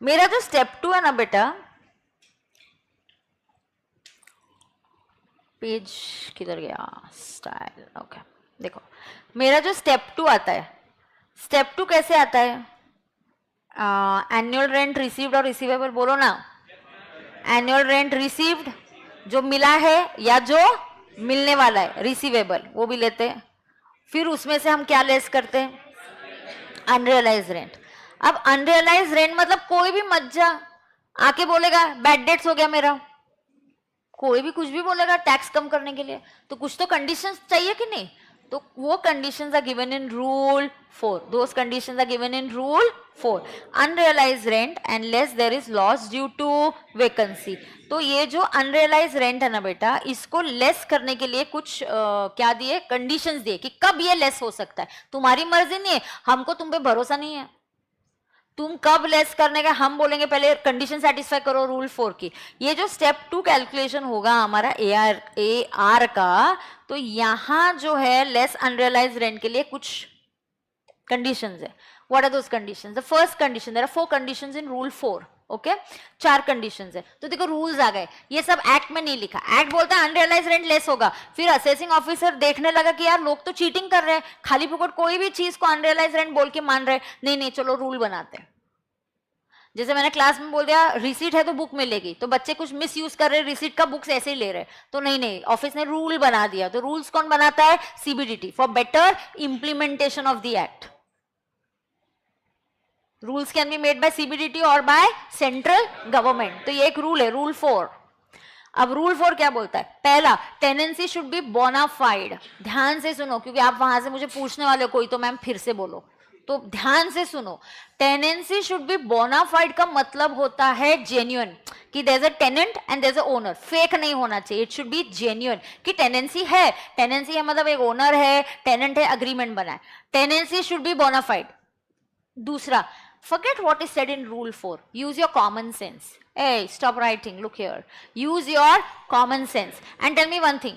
मेरा जो स्टेप 2 है ना बेटा, पेज किधर गया? Style, okay. देखो मेरा जो स्टेप 2 आता है, स्टेप 2 कैसे आता है? एनुअल रेंट रिसीव्ड और रिसीवेबल बोलो ना. एनुअल रेंट रिसीव्ड जो मिला है या जो मिलने वाला है, रिसीवेबल वो भी लेते हैं. फिर उसमें से हम क्या लेस करते हैं? Unrealise rent. अब अनरियलाइज रेंट मतलब कोई भी मज्जा आके बोलेगा बैड डेट्स हो गया मेरा, कोई भी कुछ भी बोलेगा टैक्स कम करने के लिए, तो कुछ तो कंडीशंस चाहिए कि नहीं? तो वो conditions are given in rule 4. Those conditions are given in rule 4. Unrealised rent unless there is loss due to vacancy. तो ये जो अनरियलाइज रेंट है ना बेटा, इसको लेस करने के लिए कुछ क्या दिए? कंडीशंस दिए कि कब ये लेस हो सकता है. तुम्हारी मर्जी नहीं है, हमको तुम पे भरोसा नहीं है, तुम कब लेस करने का हम बोलेंगे, पहले कंडीशन सेटिस्फाई करो रूल 4 की. ये जो स्टेप 2 कैलकुलेशन होगा हमारा AR का, तो यहां जो है लेस अनरियलाइज रेंट के लिए कुछ कंडीशंस है. What are those conditions? The first condition, there are 4 conditions in rule 4. Okay, 4 conditions है. तो देखो रूल्स आ गए, ये सब एक्ट में नहीं लिखा. एक्ट बोलता है अनरियलाइज रेंट लेस होगा. फिर असेसिंग ऑफिसर देखने लगा कि यार लोग तो चीटिंग कर रहे हैं, खाली फुकट कोई भी चीज को अनरियलाइज रेंट बोल के मान रहे हैं. नहीं, चलो रूल बनाते हैं. जैसे मैंने क्लास में बोल दिया रिसीट है तो बुक मिलेगी, तो बच्चे कुछ मिस यूज कर रहे हैं, रिसीट का बुक्स ऐसे ही ले रहे हैं. तो नहीं, ऑफिस ने रूल बना दिया. तो रूल्स कौन बनाता है? CBDT, for better implementation of the act. Rules can be made by CBDT और बाय सेंट्रल गवर्नमेंट. तो ये एक रूल है, रूल 4. अब रूल 4 क्या बोलता है? पहला, टेनेंसी शुड बी बोनाफाइड. ध्यान से सुनो, क्योंकि आप वहां से मुझे पूछने वाले हो कोई, तो मैम फिर से बोलो, तो ध्यान से सुनो. टेनेंसी शुड बी बोनाफाइड का मतलब होता है जेन्युइन, कि there is a tenant and there is a owner. Fake नहीं होना चाहिए, इट शुड बी जेन्युइन कि टेनेंसी है. टेनेंसी है मतलब एक ओनर है, टेनेंट है, अग्रीमेंट बना है. Tenancy should be bona fide. दूसरा, forget what is said in rule 4, use your common sense. Hey, stop writing, look here, use your common sense and tell me one thing.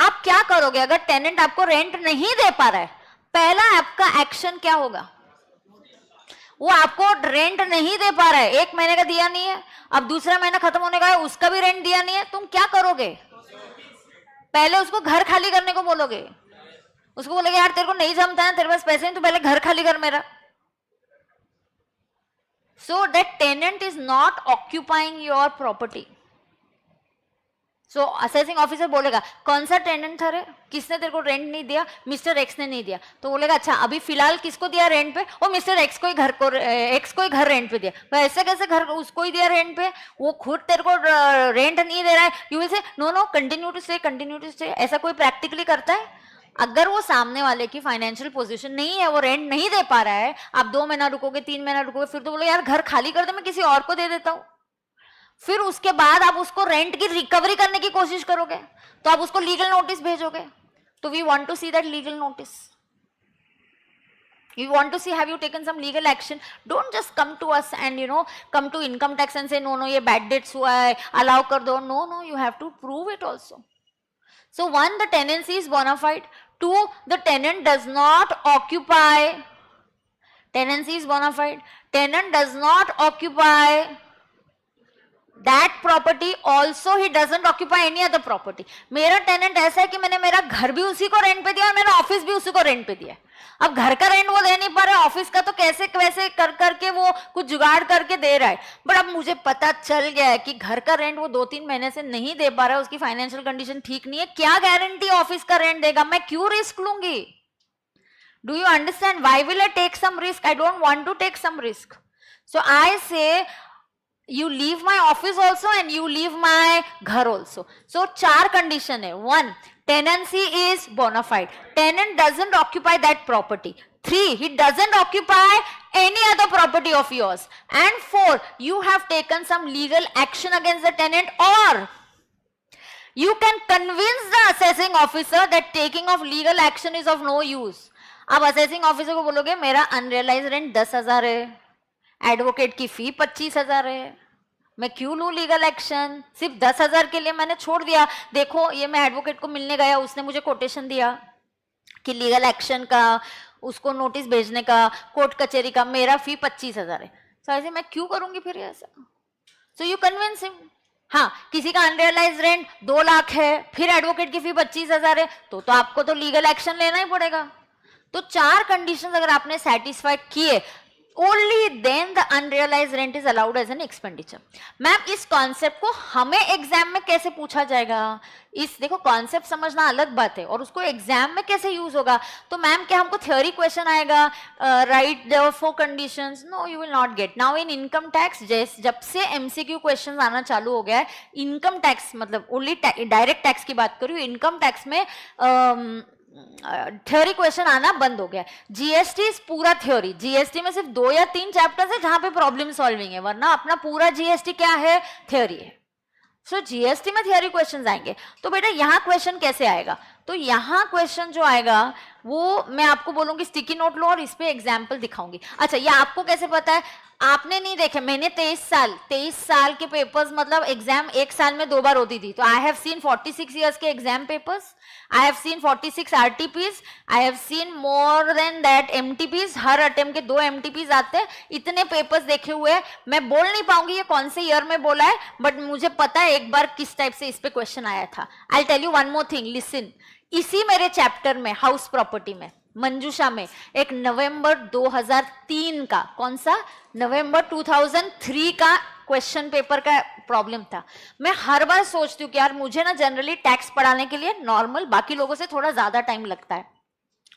आप क्या करोगे अगर tenant आपको rent नहीं दे पा रहा है? पहला आपका एक्शन क्या होगा? वो आपको रेंट नहीं दे पा रहा है, 1 महीने का दिया नहीं है, अब दूसरा महीना खत्म होने का है, उसका भी रेंट दिया नहीं है, तुम क्या करोगे? पहले उसको घर खाली करने को बोलोगे. उसको बोलोगे यार तेरे को नहीं जमता है, तेरे पास पैसे नहीं, तो पहले घर खाली कर मेरा. So that tenant is not occupying your property. So assessing officer बोलेगा कौन सा टेनेंट था रे, किसने तेरे को रेंट नहीं दिया? मिस्टर एक्स ने नहीं दिया. तो बोलेगा अच्छा अभी फिलहाल किसको दिया रेंट पे? वो मिस्टर एक्स को ही एक्स को ही घर रेंट पे दिया. तो ऐसे कैसे घर उसको ही दिया रेंट पे? वो खुद तेरे को रेंट नहीं दे रहा है. You will say no continue to stay. ऐसा कोई प्रैक्टिकली करता है? अगर वो सामने वाले की फाइनेंशियल पोजीशन नहीं है, वो रेंट नहीं दे पा रहा है, आप 2 महीना रुकोगे, 3 महीना रुकोगे, फिर तो बोलो यार घर खाली कर दे, मैं किसी और को दे देता हूं. फिर उसके बाद आप उसको रेंट की रिकवरी करने की कोशिश करोगे, तो आप उसको लीगल नोटिस भेजोगे. तो we want to see that legal notice. You want to see have you taken some legal action. Don't just come to us and come to income tax and say no ये bad debts हुआ है, allow कर दो. No, you have to prove it also. So 1, the tenancy is bona fide. 2, the tenant does not occupy. Tenancy is bona fide. Tenant does not occupy that property. Also he doesn't occupy any other property. मेरा tenant ऐसा है कि मैंने मेरा घर भी उसी को रेंट पे दिया और मेरा ऑफिस भी उसी को रेंट पे दिया. अब घर का रेंट वो दे नहीं पा रहा, ऑफिस का तो कैसे वैसे कर करके वो कुछ जुगाड़ करके दे रहा है. बट अब मुझे पता चल गया है कि घर का रेंट वो 2-3 महीने से नहीं दे पा रहा है, उसकी फाइनेंशियल कंडीशन ठीक नहीं है. क्या गारंटी ऑफिस का रेंट देगा? मैं क्यों रिस्क लूंगी? Do you understand? Why will I take some risk? I don't want to take some risk. So I say you leave my office also and you leave my ghar also. So 4 condition hai. 1, tenancy is bona fide. Tenant doesn't occupy that property. 3, he doesn't occupy any other property of yours. And 4, you have taken some legal action against the tenant, or you can convince the assessing officer that taking of legal action is of no use. अब assessing officer को बोलोगे मेरा unrealized rent 10,000 है, advocate की फी 25,000 है, मैं क्यों लूं लीगल एक्शन? सिर्फ 10,000 के लिए मैंने छोड़ दिया. देखो ये मैं एडवोकेट को मिलने गया, उसने मुझे कोटेशन दिया कि लीगल एक्शन का, उसको नोटिस भेजने का, कोर्ट कचहरी का, मेरा फी 25,000 है. तो ऐसे मैं क्यों करूंगी फिर ऐसा? So you convince him. हाँ, किसी का अनरियलाइज रेंट 2 लाख है, फिर एडवोकेट की फी 25,000 है, तो आपको तो लीगल एक्शन लेना ही पड़ेगा. तो 4 कंडीशन अगर आपने सेटिस्फाई किए, only then the unrealised rent is allowed as an expenditure. Ma'am इस कॉन्सेप्ट को हमें एग्जाम में कैसे पूछा जाएगा? इस देखो कॉन्सेप्ट समझना अलग बात है और उसको एग्जाम में कैसे यूज होगा। तो मैम क्या हमको थ्योरी क्वेश्चन आएगा write the 4 conditions? No, you will not get. Now in income tax जब से एमसीक्यू क्वेश्चन आना चालू हो गया है, इनकम टैक्स मतलब ओनली डायरेक्ट टैक्स की बात करूँ, इनकम टैक्स में थ्योरी क्वेश्चन आना बंद हो गया। जीएसटी पूरा थ्योरी, जीएसटी में सिर्फ 2 या 3 चैप्टर्स है जहां पे प्रॉब्लम सॉल्विंग है, वरना अपना पूरा जीएसटी क्या है? थ्योरी है। सो जीएसटी में थ्योरी क्वेश्चन आएंगे। तो बेटा यहाँ क्वेश्चन कैसे आएगा? तो यहाँ क्वेश्चन जो आएगा वो मैं आपको बोलूंगी स्टिकी नोट लो और इस पे एग्जाम्पल दिखाऊंगी। अच्छा, ये आपको कैसे पता है? आपने नहीं देखे, मैंने 23 साल के पेपर्स, मतलब एग्जाम एक साल में 2 बार होती थी, तो आई हैव सीन 46 इयर्स के exam papers, I have seen 46 RTPs, I have seen more than that MTPs. हर अटेम्प्ट के 2 एमटीपीज आते हैं। इतने पेपर्स देखे हुए हैं, मैं बोल नहीं पाऊंगी ये कौन से ईयर में बोला है, बट मुझे पता है एक बार किस टाइप से इस पे क्वेश्चन आया था। I tell you one more thing, listen. इसी मेरे चैप्टर में हाउस प्रॉपर्टी में मंजूषा में एक नवंबर 2003 का, कौन सा? नवंबर 2003 का क्वेश्चन पेपर का प्रॉब्लम था। मैं हर बार सोचती हूँ कि यार मुझे ना जनरली टैक्स पढ़ाने के लिए नॉर्मल बाकी लोगों से थोड़ा ज्यादा टाइम लगता है,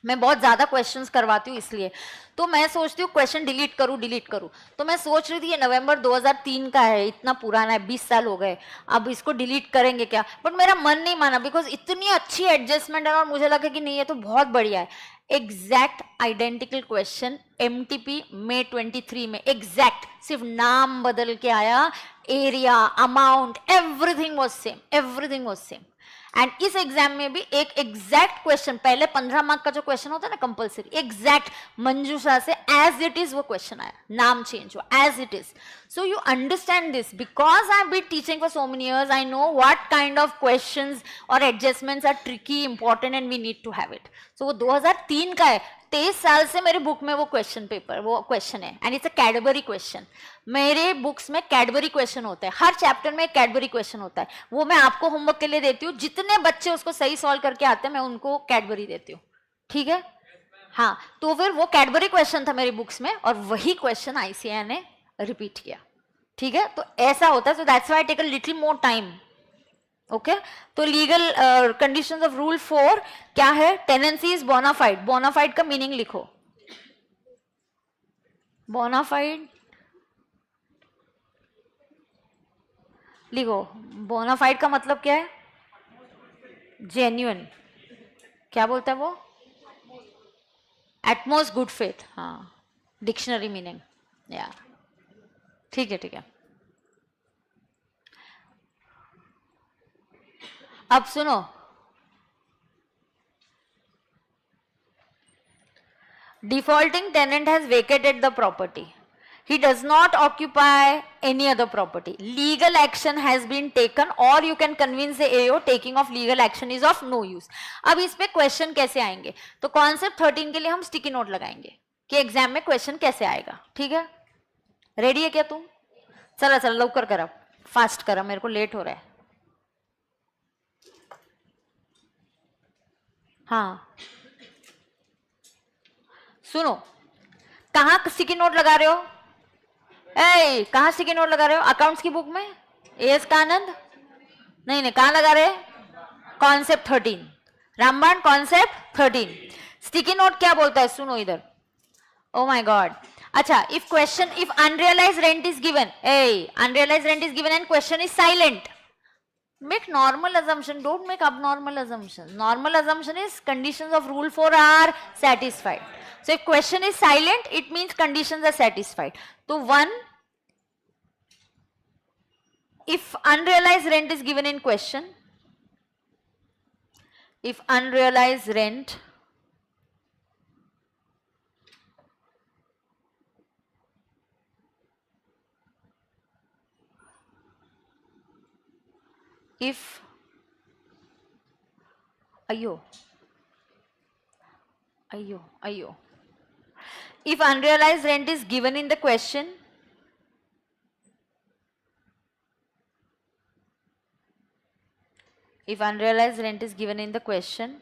मैं बहुत ज्यादा क्वेश्चंस करवाती हूँ, इसलिए तो मैं सोचती हूँ क्वेश्चन डिलीट करूँ। तो मैं सोच रही थी ये नवंबर 2003 का है, इतना पुराना है, 20 साल हो गए, अब इसको डिलीट करेंगे क्या? बट मेरा मन नहीं माना, बिकॉज इतनी अच्छी एडजस्टमेंट है और मुझे लगा कि नहीं ये तो बहुत बढ़िया है। एग्जैक्ट आइडेंटिकल क्वेश्चन एमटीपी में 23 में एग्जैक्ट, सिर्फ नाम बदल के आया, area, amount, everything was same. And इस एग्जाम में भी एक एग्जैक्ट क्वेश्चन, पहले 15 मार्क का जो क्वेश्चन होता है ना कंपलसरी, एग्जैक्ट मंजूषा से एज इट इज वो क्वेश्चन आया, नाम चेंज हुआ, as it is. So you understand this, because I have been teaching for so many years, I know what kind of questions और adjustments are tricky, important and we need to have it. So वो 2003 का है, 23 साल से मेरे book में वो question है and it's a Cadbury question. मेरे बुक्स में कैडबरी क्वेश्चन होता है, हर चैप्टर में एक कैडबरी क्वेश्चन होता है, वो मैं आपको होमवर्क के लिए देती हूँ। जितने बच्चे उसको सही सॉल्व करके आते हैं मैं उनको कैडबरी देती हूँ, ठीक है? हाँ, तो फिर वो कैडबरी क्वेश्चन था मेरी बुक्स में और वही क्वेश्चन आईसीएआई ने रिपीट किया, ठीक है? तो ऐसा होता है, so that's why I take a little more time. Okay, तो लीगल कंडीशंस ऑफ रूल 4 क्या है? Tenancy is bona fide. बोनाफाइड का मीनिंग लिखो, बोनाफाइड लिखो। बोनाफाइड का मतलब क्या है? जेन्युइन। क्या बोलता है वो? Utmost good faith. हाँ, डिक्शनरी मीनिंग, या ठीक है, ठीक है। अब सुनो, defaulting tenant has vacated the property, he does not occupy any other property, legal action has been taken or you can convince the AO taking of legal action is of no use। अब इस पे question कैसे आएंगे? तो concept 13 के लिए हम sticky note लगाएंगे कि एग्जाम में क्वेश्चन कैसे आएगा, ठीक है? रेडी है क्या तुम? चला चला लवकर करा, फास्ट करा, मेरे को लेट हो रहा है। हाँ सुनो, कहाँ स्टिकी नोट लगा रहे हो? कहाँ स्टिकी नोट लगा रहे हो? अकाउंट्स की बुक में एएस का आनंद? नहीं, कहाँ लगा रहे? कॉन्सेप्ट 13, रामबाण कॉन्सेप्ट 13। स्टिकी नोट क्या बोलता है? सुनो इधर, ओ माय गॉड। अच्छा, if unrealised rent is given, unrealised rent is given and question is silent, make normal assumption, don't make abnormal assumptions. Normal assumption is conditions of rule 4 are satisfied. So if question is silent, it means conditions are satisfied. So 1, if unrealized rent is given in question, if unrealized rent if if unrealized rent is given in the question, if unrealized rent is given in the question,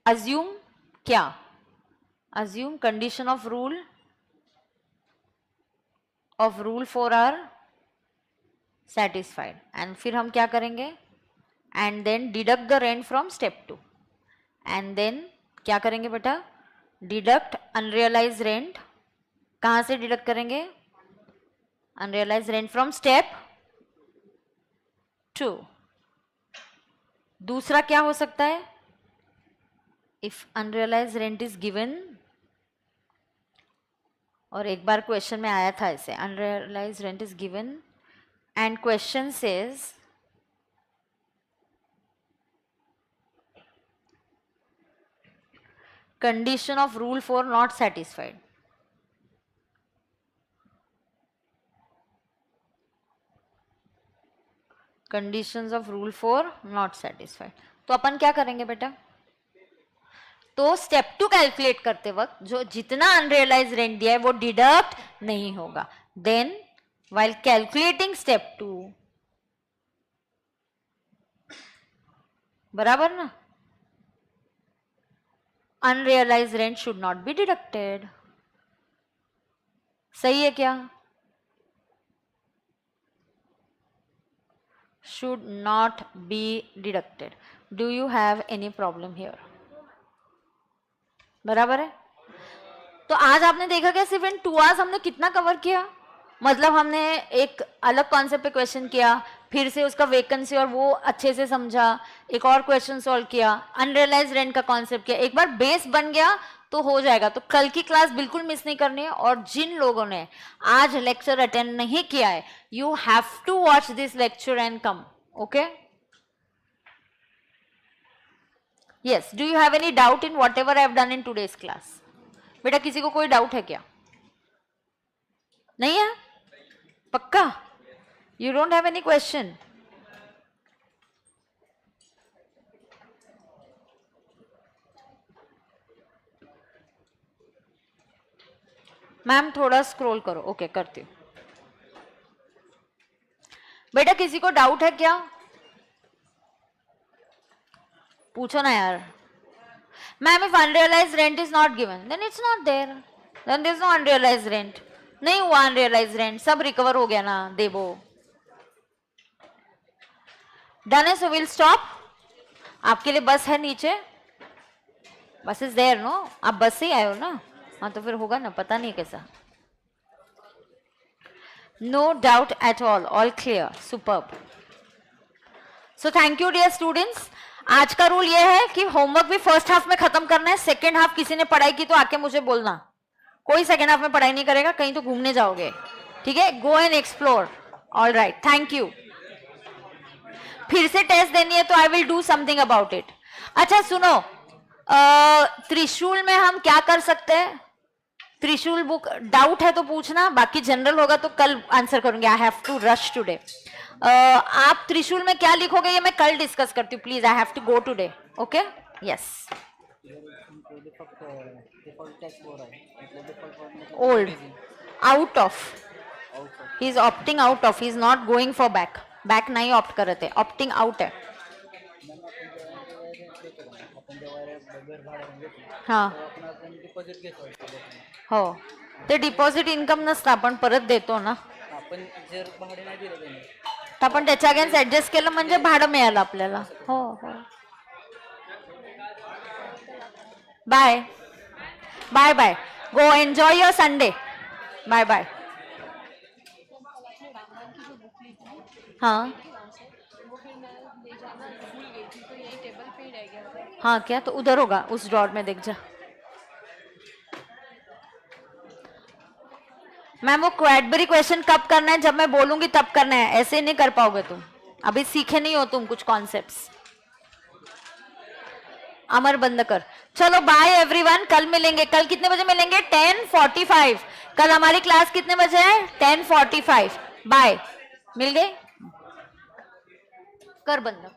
assume क्या? Assume condition of rule of rule 4 are satisfied, and फिर हम क्या करेंगे, and then deduct the rent from step 2, and then क्या करेंगे बेटा, deduct unrealise rent, कहाँ से डिडक्ट करेंगे, अनरियलाइज रेंट फ्रॉम स्टेप 2। दूसरा क्या हो सकता है, if unrealise rent is given, और एक बार क्वेश्चन में आया था ऐसे, unrealise rent is given and question says condition of rule 4 not satisfied. Conditions of rule 4 not satisfied. तो अपन क्या करेंगे बेटा, तो स्टेप 2 कैलकुलेट करते वक्त जो जितना अनरियलाइज रेंट दिया है वो डिडक्ट नहीं होगा. देन while calculating step 2, बराबर ना, unrealise rent should not be deducted. सही है क्या, should not be deducted. Do you have any problem here, बराबर है. तो आज आपने देखा क्या, सिर्फ इन 2 आवर्स हमने कितना कवर किया, मतलब हमने एक अलग कॉन्सेप्ट पे क्वेश्चन किया, फिर से उसका वैकेंसी और वो अच्छे से समझा, एक और क्वेश्चन सॉल्व किया, अनरियलाइज रेंट का कॉन्सेप्ट किया. एक बार बेस बन गया तो हो जाएगा. तो कल की क्लास बिल्कुल मिस नहीं करनी है. और जिन लोगों ने आज लेक्चर अटेंड नहीं किया है, you have to watch this lecture and come. Okay, yes. Do you have any doubt in whatever I have done in today's class? बेटा किसी को कोई डाउट है क्या? नहीं है, पक्का? You don't have any question? Ma'am थोड़ा स्क्रॉल करो. ओके, करती हूँ. बेटा किसी को डाउट है क्या? पूछो ना यार. Ma'am if unrealised rent is not given then it's not there, then there is no unrealised rent. नहीं हुआ अनरियलाइज्ड रेंट, सब रिकवर हो गया ना देवो. डन है, सो विल स्टॉप. आपके लिए बस है नीचे, बस इज देयर नो, आप बस से ही आए हो ना. हाँ तो फिर होगा ना, पता नहीं कैसा. No doubt at all clear, superb. So thank you dear students. आज का रूल ये है कि होमवर्क भी फर्स्ट हाफ में खत्म करना है. सेकेंड हाफ किसी ने पढ़ाई की तो आके मुझे बोलना. कोई सेकेंड हाफ में पढ़ाई नहीं करेगा, कहीं तो घूमने जाओगे. ठीक है, go and explore. All right, thank you. फिर से टेस्ट देनी है तो I will do something about it. अच्छा सुनो, त्रिशूल में हम क्या कर सकते हैं? त्रिशूल बुक डाउट है तो पूछना, बाकी जनरल होगा तो कल आंसर करूंगी. I have to rush today. आप त्रिशूल में क्या लिखोगे ये मैं कल डिस्कस करती हूँ. Please, I have to go today. Okay, yes. Old, out of, he is opting out of, he is not going for back. Back नहीं ऑप्ट करत है, ऑप्टिंग आउट आहे. हां हो, ते डिपॉझिट इन्कम नसतं, आपण परत देतो ना. आपण जर भाडे नाही दिलं त्यांनी तर आपण त्याच्या अगेन्स्ट ऍडजस्ट केलं म्हणजे भाडं मिळालं आपल्याला. हो हो. Bye bye bye. Go enjoy your Sunday. Bye bye. हाँ हाँ, क्या? तो उधर होगा, उस ड्रॉर में देख जा. मैम वो क्वैडबरी क्वेश्चन कब करना है? जब मैं बोलूंगी तब करना है, ऐसे नहीं कर पाओगे तुम. अभी सीखे नहीं हो तुम कुछ कॉन्सेप्ट्स. अमर बंद कर. चलो बाय एवरीवन, कल मिलेंगे. कल कितने बजे मिलेंगे? 10:45. कल हमारी क्लास कितने बजे है? 10:45. बाय. मिल गए? कर बंद.